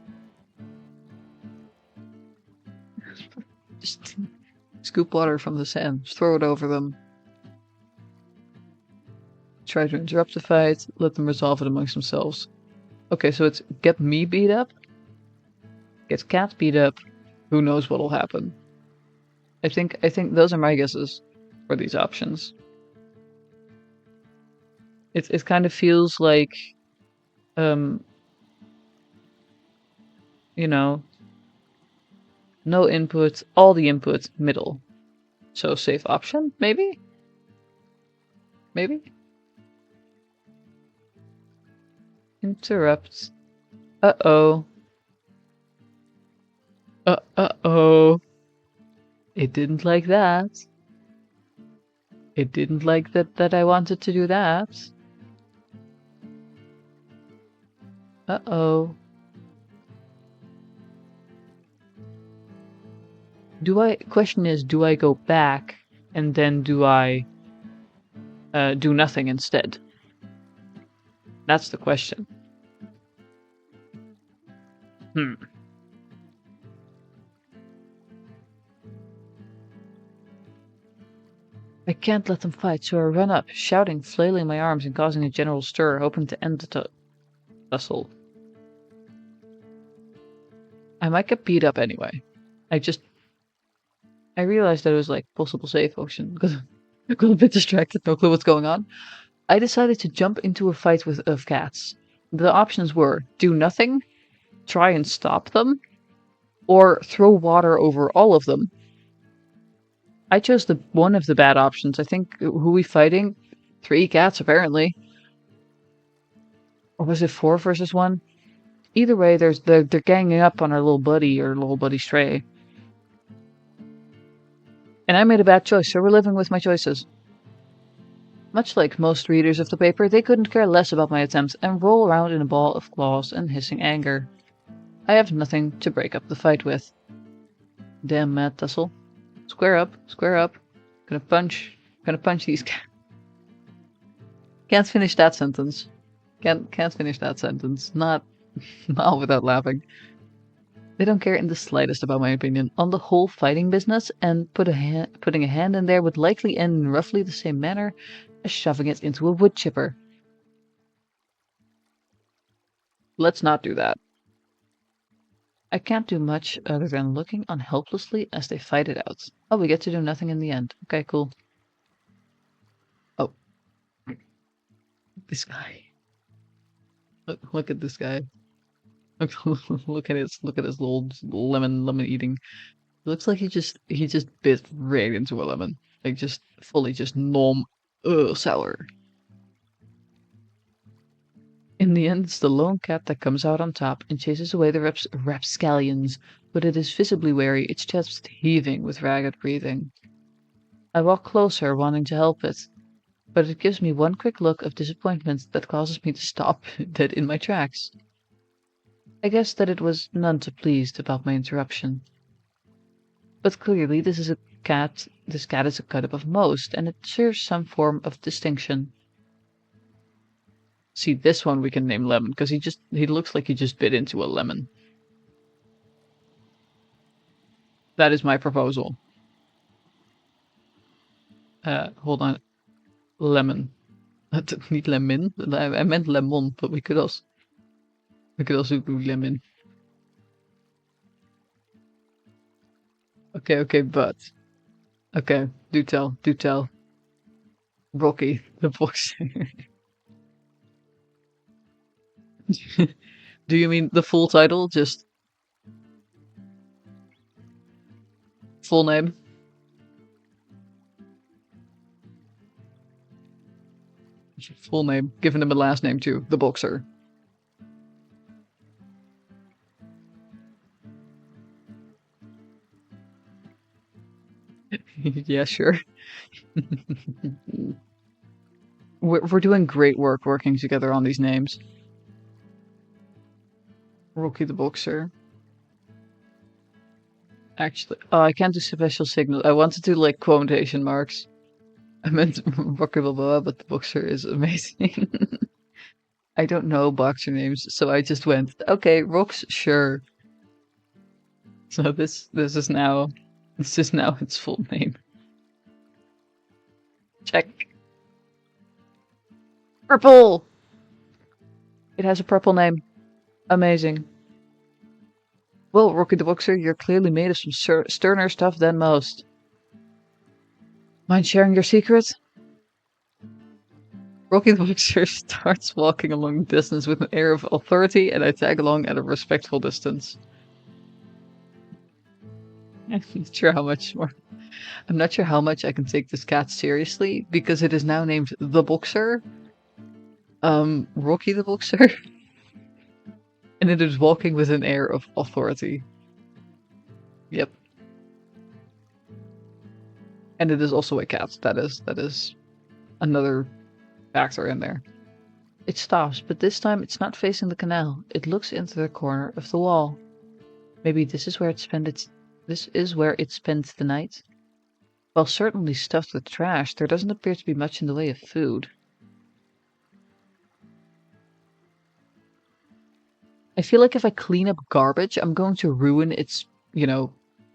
Just scoop water from the sand, just throw it over them. Try to interrupt the fight, let them resolve it amongst themselves. Okay, so it's get me beat up, get cat beat up, who knows what'll happen. I think those are my guesses for these options. It kind of feels like, you know, no input, all the input, middle. So safe option, maybe? Maybe? Interrupt. Uh-oh. Uh-oh. It didn't like that. It didn't like that I wanted to do that. Uh-oh. Question is, do I go back and then do I do nothing instead? That's the question. I can't let them fight, so I run up, shouting, flailing my arms and causing a general stir, hoping to end the tussle. I might get beat up anyway. I realized that it was like possible save function because I got a bit distracted, no clue what's going on. I decided to jump into a fight of cats. The options were do nothing, try and stop them, or throw water over all of them. I chose the one of the bad options. I think who we fighting? 3 cats apparently. Or was it 4 versus 1? Either way, they're ganging up on our little buddy Stray. And I made a bad choice, so we're living with my choices. Much like most readers of the paper, they couldn't care less about my attempts and roll around in a ball of claws and hissing anger. I have nothing to break up the fight with. Damn Mad Tussle. Square up, square up. Gonna punch these cats. Can't finish that sentence. Can't finish that sentence. Not without laughing. They don't care in the slightest about my opinion on the whole fighting business, and putting a hand in there would likely end in roughly the same manner as shoving it into a wood chipper. Let's not do that. I can't do much other than looking on helplessly as they fight it out. Oh, we get to do nothing in the end. Okay, cool. Oh. This guy. Look at this guy. Look at his little lemon eating. It looks like he just bit right into a lemon. Like just fully just nom sour. In the end, it's the lone cat that comes out on top and chases away the rapscallions, but it is visibly wary, its chest heaving with ragged breathing. I walk closer, wanting to help it, but it gives me one quick look of disappointment that causes me to stop dead in my tracks. I guess that it was none too pleased about my interruption. But clearly this cat is a cut above most, and it serves some form of distinction. See, this one we can name Lemon, because he looks like he just bit into a lemon. That is my proposal. Hold on. Lemon. Niet lemon. I meant lemon, but we could also do lemon. Okay, but okay, do tell. Rocky the boxer. Do you mean the full title? Just full name? Full name. Giving him a last name too. The boxer. Yeah, sure. We're doing great work working together on these names. Rocky the boxer. Actually, oh, I can't do special signal. I want to do like quotation marks. I meant Rocky Balboa, but the boxer is amazing. I don't know boxer names, so I just went, okay, Rox, sure. So this is now its full name. Check. Purple! It has a purple name. Amazing. Well, Rocky the Boxer, you're clearly made of some sterner stuff than most. Mind sharing your secret? Rocky the Boxer starts walking along the distance with an air of authority, and I tag along at a respectful distance. I'm not sure how much I can take this cat seriously, because it is now named the Boxer. Rocky the Boxer. And it is walking with an air of authority. Yep. And it is also a cat. That is another factor in there. It stops, but this time it's not facing the canal. It looks into the corner of the wall. Maybe this is where it spent the night. While certainly stuffed with trash, there doesn't appear to be much in the way of food. I feel like if I clean up garbage, I'm going to ruin its,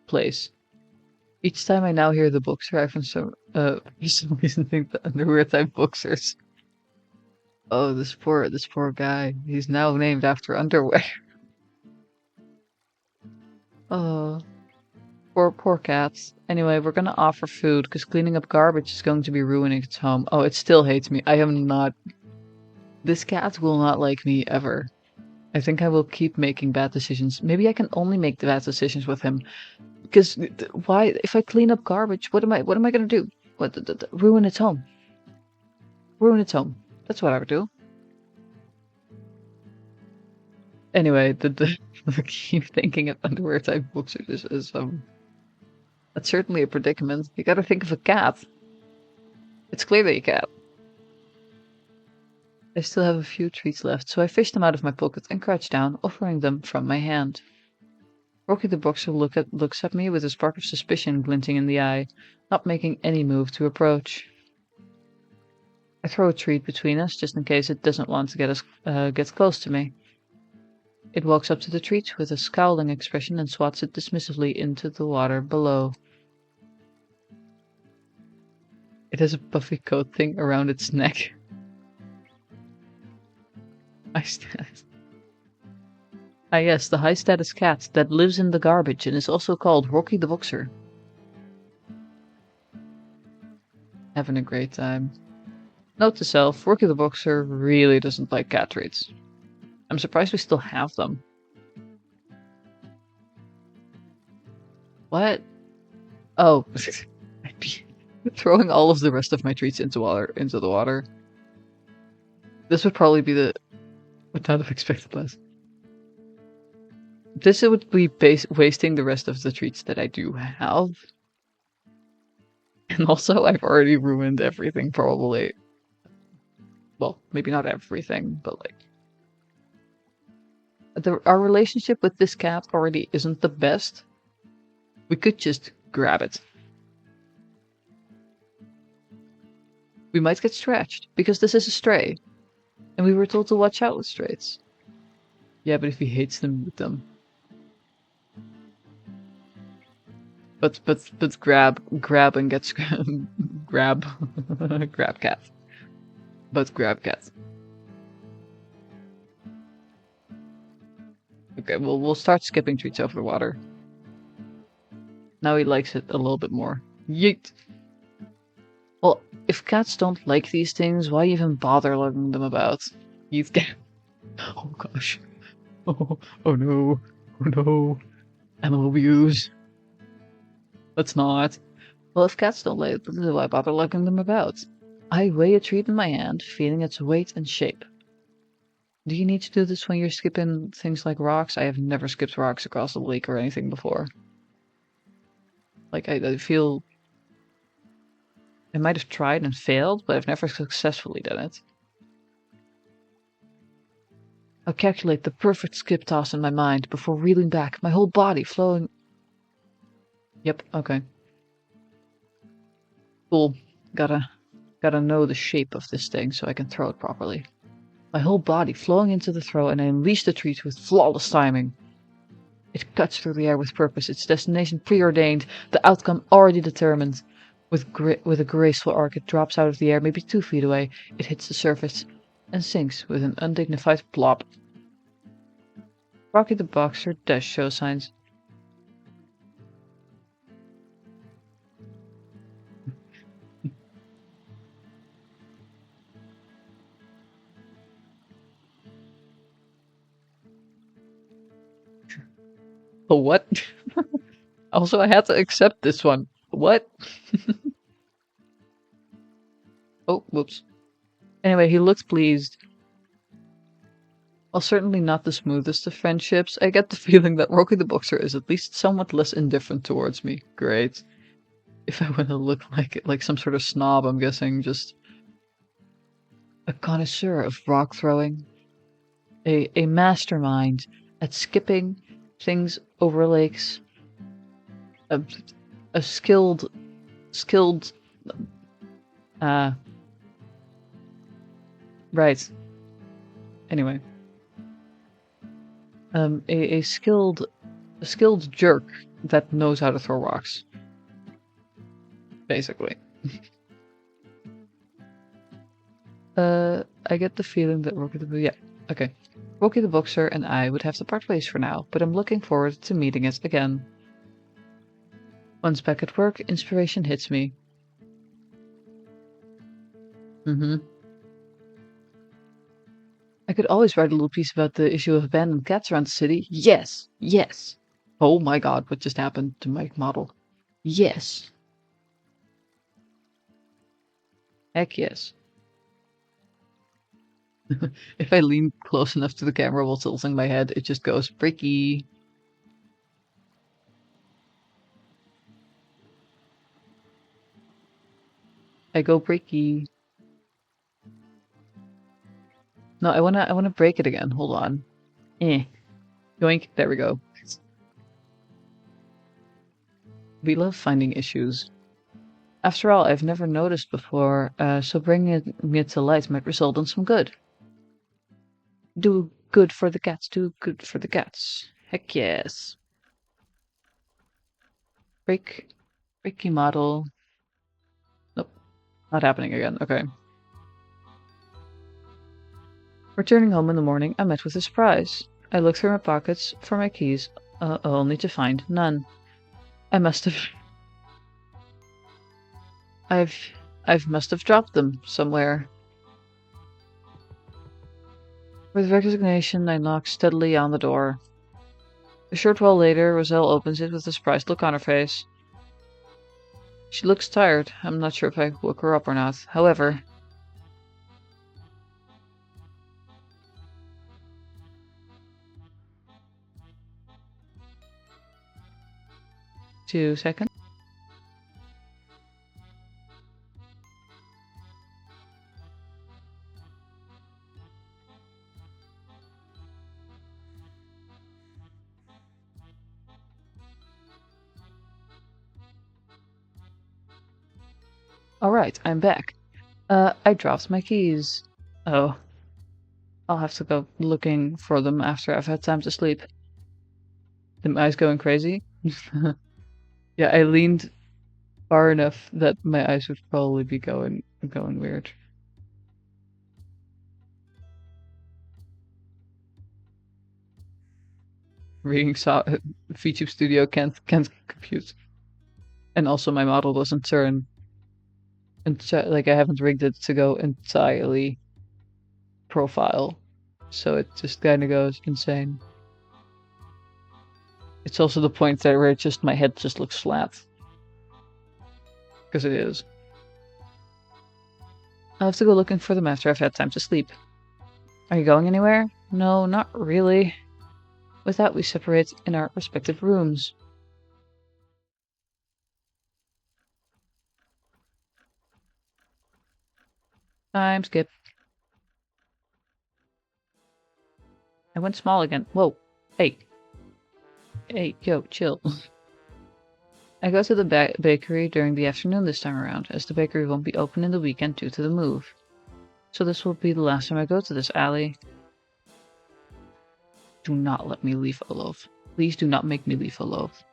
place. Each time I now hear the boxer, I for some reason think the underwear type boxers. Oh, this poor guy. He's now named after underwear. Oh. Poor cats. Anyway, we're gonna offer food, because cleaning up garbage is going to be ruining its home. Oh, it still hates me. I am not... This cat will not like me, ever. I think I will keep making bad decisions. Maybe I can only make the bad decisions with him. Because why? If I clean up garbage, what am I gonna do? What? Ruin its home. Ruin its home. That's what I would do. Anyway, I keep thinking of underwear type boxers is that's certainly a predicament. You gotta think of a cat. It's clearly a cat. I still have a few treats left, so I fish them out of my pocket and crouch down, offering them from my hand. Rocky the Boxer looks at me with a spark of suspicion glinting in the eye, not making any move to approach. I throw a treat between us, just in case it doesn't want to get close to me. It walks up to the treat with a scowling expression and swats it dismissively into the water below. It has a puffy coat thing around its neck. Ah yes, the high-status cat that lives in the garbage and is also called Rocky the Boxer. Having a great time. Note to self, Rocky the Boxer really doesn't like cat treats. I'm surprised we still have them. What? Oh, I'd be throwing all of the rest of my treats into the water. This would probably be would not have expected less. This would be wasting the rest of the treats that I do have. And also, I've already ruined everything, probably. Well, maybe not everything, but like... Our relationship with this cat already isn't the best. We could just grab it. We might get scratched, because this is a stray. And we were told to watch out with strays. Yeah, but if he hates them, with them. But grab and get grab grab cat. But grab cat. Okay, well we'll start skipping treats over the water. Now he likes it a little bit more. Yeet! Well, if cats don't like these things, why even bother lugging them about? Yeet. Oh gosh. Oh no. Oh no. Animal abuse. Let's not. Well, if cats don't like them, why bother lugging them about? I weigh a treat in my hand, feeling its weight and shape. Do you need to do this when you're skipping things like rocks? I have never skipped rocks across the lake or anything before. Like, I feel... I might have tried and failed, but I've never successfully done it. I'll calculate the perfect skip toss in my mind before reeling back, my whole body flowing... Yep, okay. Cool. Gotta know the shape of this thing so I can throw it properly. My whole body flowing into the throw, and I unleash the treat with flawless timing. It cuts through the air with purpose, its destination preordained, the outcome already determined. With a graceful arc, it drops out of the air, maybe 2 feet away. It hits the surface and sinks with an undignified plop. Rocky the Boxer does show signs. Oh, what? Also, I had to accept this one. What? Oh, whoops. Anyway, he looks pleased. While certainly not the smoothest of friendships, I get the feeling that Rocky the Boxer is at least somewhat less indifferent towards me. Great. If I want to look like some sort of snob, I'm guessing just a connoisseur of rock throwing. A mastermind at skipping things over lakes. A skilled right. Anyway. A skilled jerk that knows how to throw rocks. Basically. I get the feeling that Rocky the Boxer and I would have to part ways for now, but I'm looking forward to meeting it again. Once back at work, inspiration hits me. I could always write a little piece about the issue of abandoned cats around the city. Yes! Yes! Oh my god, what just happened to my model? Yes! Heck yes. If I lean close enough to the camera while tilting my head, it just goes breaky. I go breaky. No, I wanna break it again. Hold on. Yoink. There we go. We love finding issues. After all, I've never noticed before, so bringing it to light might result in some good. Do good for the cats. Do good for the cats. Heck yes. Breaky model. Nope. Not happening again. Okay. Returning home in the morning, I met with a surprise. I looked through my pockets for my keys, only to find none. I must have... I must have dropped them somewhere. With resignation, I knocked steadily on the door. A short while later, Roselle opens it with a surprised look on her face. She looks tired. I'm not sure if I woke her up or not. However... 2 seconds. Alright, I'm back. I dropped my keys. Oh. I'll have to go looking for them after I've had time to sleep. Am eyes going crazy? Yeah, I leaned far enough that my eyes would probably be going weird. Reading VTube Studio can't compute. And also my model doesn't turn. And like I haven't rigged it to go entirely profile. So it just kinda goes insane. It's also the point there where my head just looks flat. Because it is. I'll have to go looking for them after I've had time to sleep. Are you going anywhere? No, not really. With that, we separate in our respective rooms. Time skip. I went small again. Whoa. Hey. Hey, yo, chill. I go to the bakery during the afternoon this time around, as the bakery won't be open in the weekend due to the move. So this will be the last time I go to this alley. Do not let me leave Olaf. Please do not make me leave Olaf.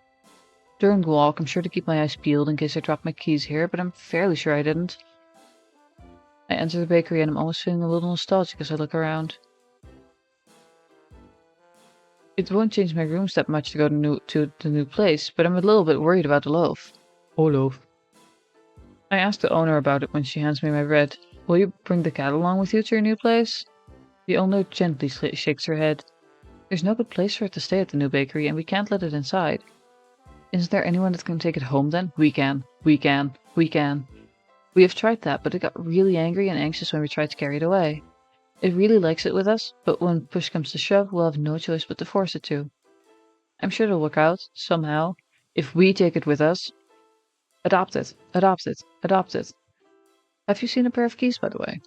During the walk, I'm sure to keep my eyes peeled in case I drop my keys here, but I'm fairly sure I didn't. I enter the bakery and I'm almost feeling a little nostalgic as I look around. It won't change my rooms that much to go to the new place, but I'm a little bit worried about the loaf. Oh, loaf. I asked the owner about it when she hands me my bread. Will you bring the cat along with you to your new place? The owner gently shakes her head. There's no good place for it to stay at the new bakery, and we can't let it inside. Isn't there anyone that can take it home then? We can. We can. We can. We have tried that, but it got really angry and anxious when we tried to carry it away. It really likes it with us, but when push comes to shove, we'll have no choice but to force it to. I'm sure it'll work out, somehow, if we take it with us. Adopt it. Adopt it. Adopt it. Have you seen a pair of keys, by the way?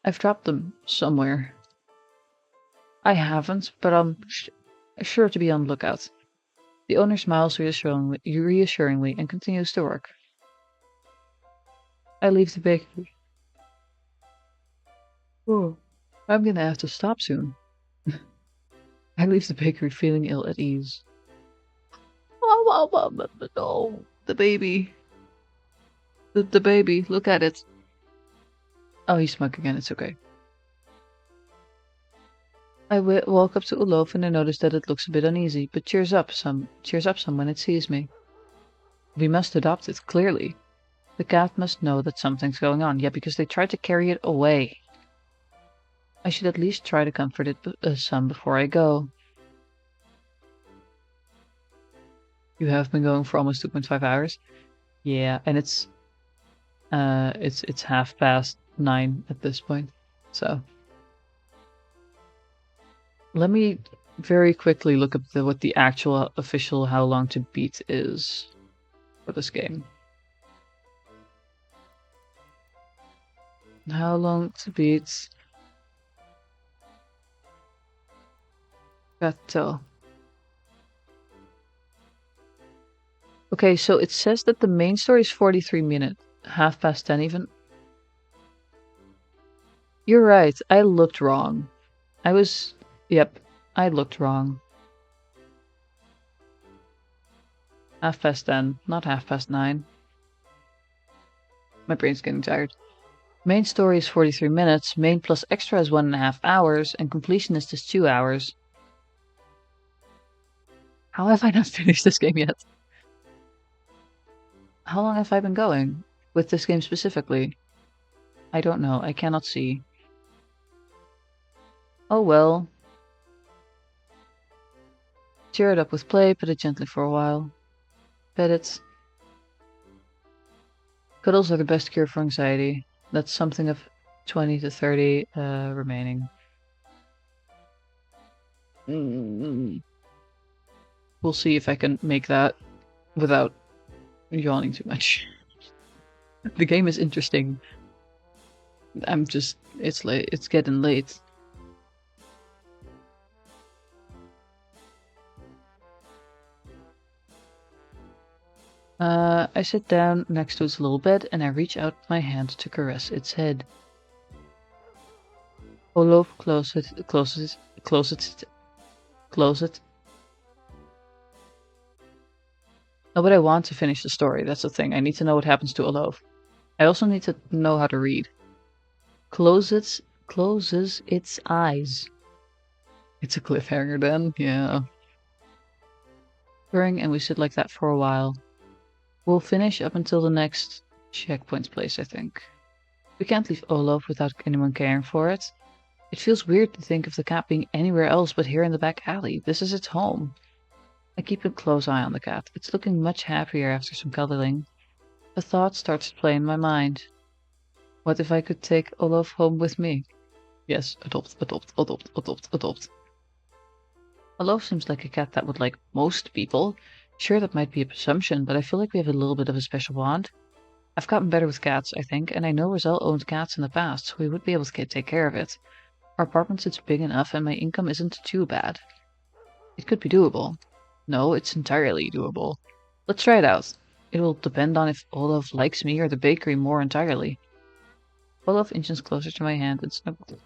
I've dropped them somewhere. I haven't, but I'm sure to be on the lookout. The owner smiles reassuringly and continues to work. I leave the bakery. Oh, I'm gonna have to stop soon. I leave the bakery feeling ill at ease. Oh, no, the baby. The baby, look at it. Oh, he's smug again, it's okay. I walk up to Olof and I notice that it looks a bit uneasy, but cheers up some when it sees me. We must adopt it, clearly. The cat must know that something's going on. Yeah, because they tried to carry it away. I should at least try to comfort it some before I go. You have been going for almost 2.5 hours? Yeah, and it's 9:30 at this point. So let me very quickly look up what the actual official how long to beat is for this game. How long to beat Cateau. Okay, so it says that the main story is 43 minutes, 10:30 even. You're right, I looked wrong. Yep, I looked wrong. 10:30, not 9:30. My brain's getting tired. Main story is 43 minutes, main plus extra is 1.5 hours, and completionist is 2 hours. How have I not finished this game yet? How long have I been going? With this game specifically? I don't know, I cannot see. Oh well. Cheer it up with play, pet it gently for a while. Pet it. Cuddles are the best cure for anxiety. That's something of 20 to 30 remaining. We'll see if I can make that without yawning too much. The game is interesting. It's late. It's getting late. I sit down next to its little bed and I reach out my hand to caress its head. Olof closes it. Oh, but I want to finish the story. That's the thing. I need to know what happens to Olof. I also need to know how to read. Closes its eyes. It's a cliffhanger then, yeah. And we sit like that for a while. We'll finish up until the next checkpoint place, I think. We can't leave Olof without anyone caring for it. It feels weird to think of the cat being anywhere else but here in the back alley. This is its home. I keep a close eye on the cat. It's looking much happier after some cuddling. A thought starts to play in my mind. What if I could take Olof home with me? Yes, adopt. Olof seems like a cat that would like most people. Sure, that might be a presumption, but I feel like we have a little bit of a special bond. I've gotten better with cats, I think, and I know Roselle owned cats in the past, so we would be able to take care of it. Our apartment's big enough and my income isn't too bad. It could be doable. No, it's entirely doable. Let's try it out. It will depend on if Olaf likes me or the bakery more entirely. Olaf inches closer to my hand and snuggles.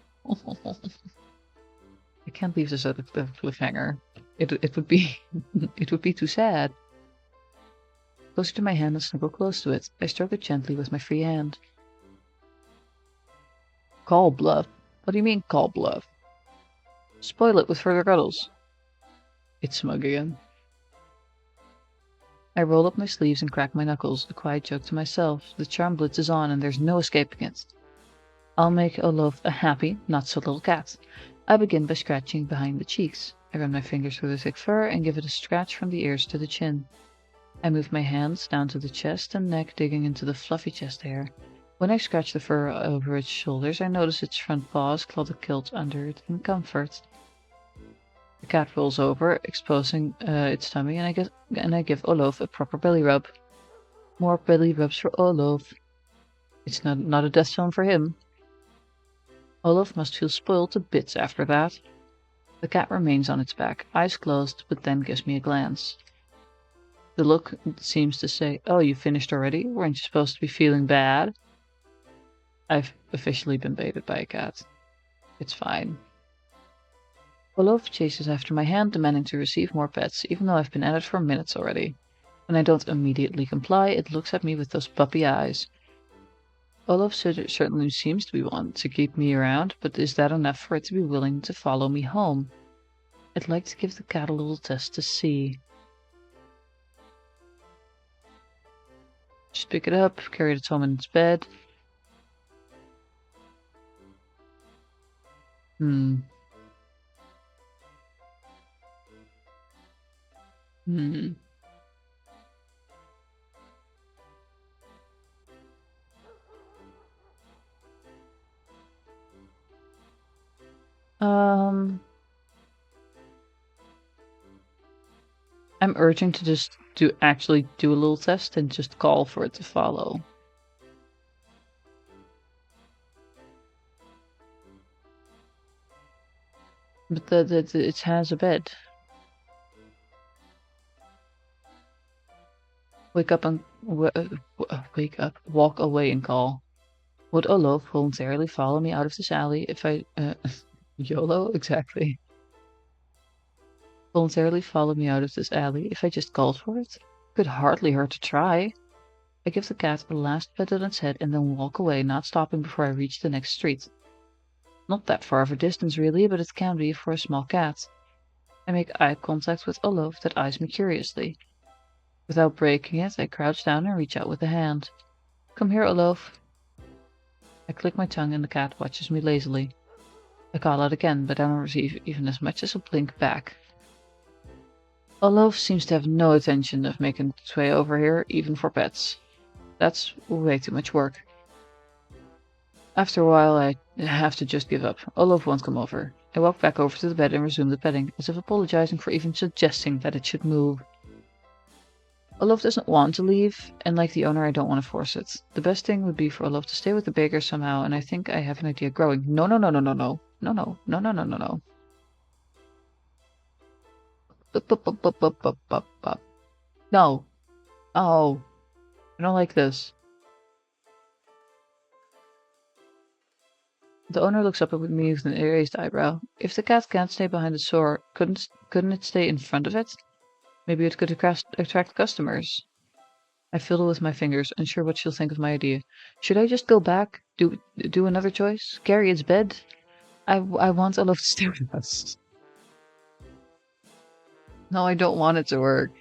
I can't leave this at a cliffhanger. It would be it would be too sad. Closer to my hand and snuggle close to it. I stroke it gently with my free hand. Call bluff? What do you mean call bluff? Spoil it with further cuddles. It's smug again. I roll up my sleeves and crack my knuckles, a quiet joke to myself. The charm blitz is on and there's no escaping it. I'll make Olof a happy, not so little cat. I begin by scratching behind the cheeks. I run my fingers through the thick fur and give it a scratch from the ears to the chin. I move my hands down to the chest and neck, digging into the fluffy chest hair. When I scratch the fur over its shoulders, I notice its front paws claw the kilt under it in comfort. The cat rolls over, exposing its tummy, and I give Olof a proper belly rub. More belly rubs for Olof. It's not a death zone for him. Olof must feel spoiled to bits after that. The cat remains on its back, eyes closed, but then gives me a glance. The look seems to say, "Oh, you finished already? Weren't you supposed to be feeling bad?" I've officially been baited by a cat. It's fine. Olof chases after my hand, demanding to receive more pets, even though I've been at it for minutes already. When I don't immediately comply, it looks at me with those puppy eyes. Olof certainly seems to be one to keep me around, but is that enough for it to be willing to follow me home? I'd like to give the cat a little test to see. Just pick it up, carry it home in its bed. Hmm. Hmm. I'm urging to just actually do a little test and just call for it to follow. But it has a bed. Wake up and wake up, walk away and call. Would Olof voluntarily follow me out of this alley if I YOLO exactly? Voluntarily follow me out of this alley if I just called for it? Could hardly hurt to try. I give the cat a last pat on its head and then walk away, not stopping before I reach the next street. Not that far of a distance really, but it can be for a small cat. I make eye contact with Olof that eyes me curiously. Without breaking it, I crouch down and reach out with a hand. Come here, Olof. I click my tongue and the cat watches me lazily. I call out again, but I don't receive even as much as a blink back. Olof seems to have no intention of making its way over here, even for pets. That's way too much work. After a while, I have to just give up. Olof won't come over. I walk back over to the bed and resume the petting, as if apologizing for even suggesting that it should move. Olof doesn't want to leave, and like the owner, I don't want to force it. The best thing would be for Olof to stay with the baker somehow, and I think I have an idea growing. No, no, no, no, no, no. No, no, no, no, no, no, no. Bup, bup, bup, bup, bup, bup, bup, bup. No. Oh. I don't like this. The owner looks up at me with an raised eyebrow. If the cat can't stay behind the door, couldn't it stay in front of it? Maybe it could attract customers. I fiddle with my fingers, unsure what she'll think of my idea. Should I just go back? Do another choice? Carry its bed? I want Olaf to stay with us. No, I don't want it to work.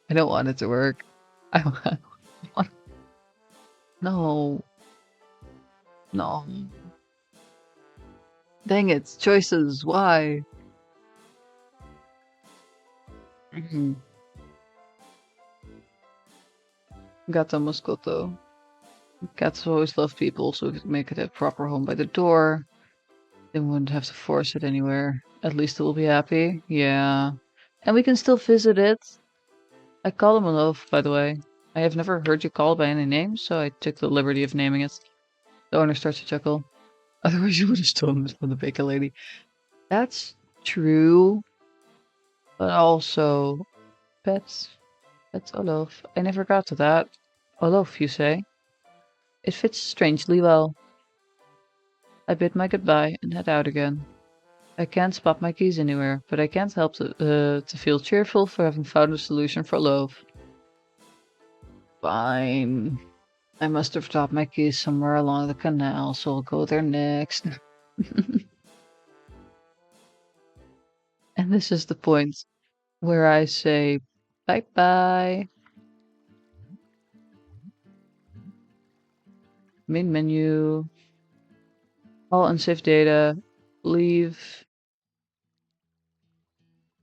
I don't want it to work. I want... No. No. Dang it. Choices. Why? Gata Moscoto. Cats always love people, so we could make it a proper home by the door. Then we wouldn't have to force it anywhere. At least it will be happy. Yeah. And we can still visit it. I call him Olof, by the way. I have never heard you called by any name, so I took the liberty of naming it. The owner starts to chuckle. Otherwise you would have stolen it from the baker lady. That's true. But also... Pets. Pets Olof. I never got to that. Olof, you say? It fits strangely well. I bid my goodbye and head out again. I can't spot my keys anywhere, but I can't help to feel cheerful for having found a solution for Loaf. Fine. I must have dropped my keys somewhere along the canal, so I'll go there next. And this is the point where I say bye-bye. Main menu. All unsafe data. Leave.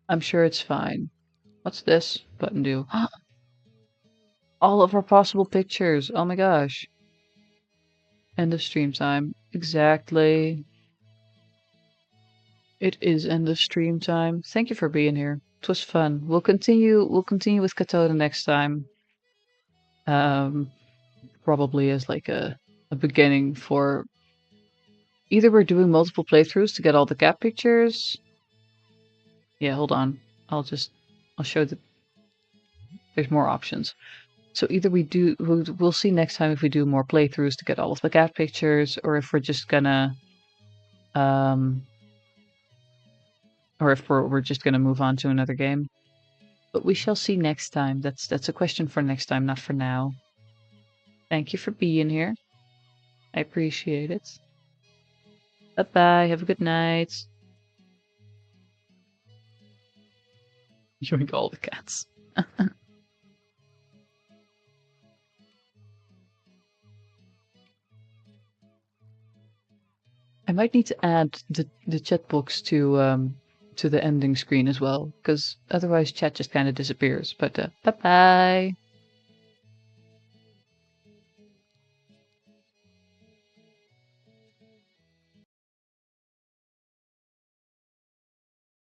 I'm sure it's fine. What's this button do? All of our possible pictures. Oh my gosh. End of stream time. Exactly. It is end of stream time. Thank you for being here. It was fun. We'll continue with Cateau the next time. Probably as like a beginning for either we're doing multiple playthroughs to get all the cat pictures. Yeah, hold on. I'll show that there's more options. So either we'll see next time if we do more playthroughs to get all of the cat pictures, or if we're just gonna or if we're just gonna move on to another game. But we shall see next time. That's a question for next time, not for now. Thank you for being here. I appreciate it. Bye bye. Have a good night. Yoink all the cats. I might need to add the chat box to the ending screen as well, because otherwise chat just kind of disappears. But bye bye.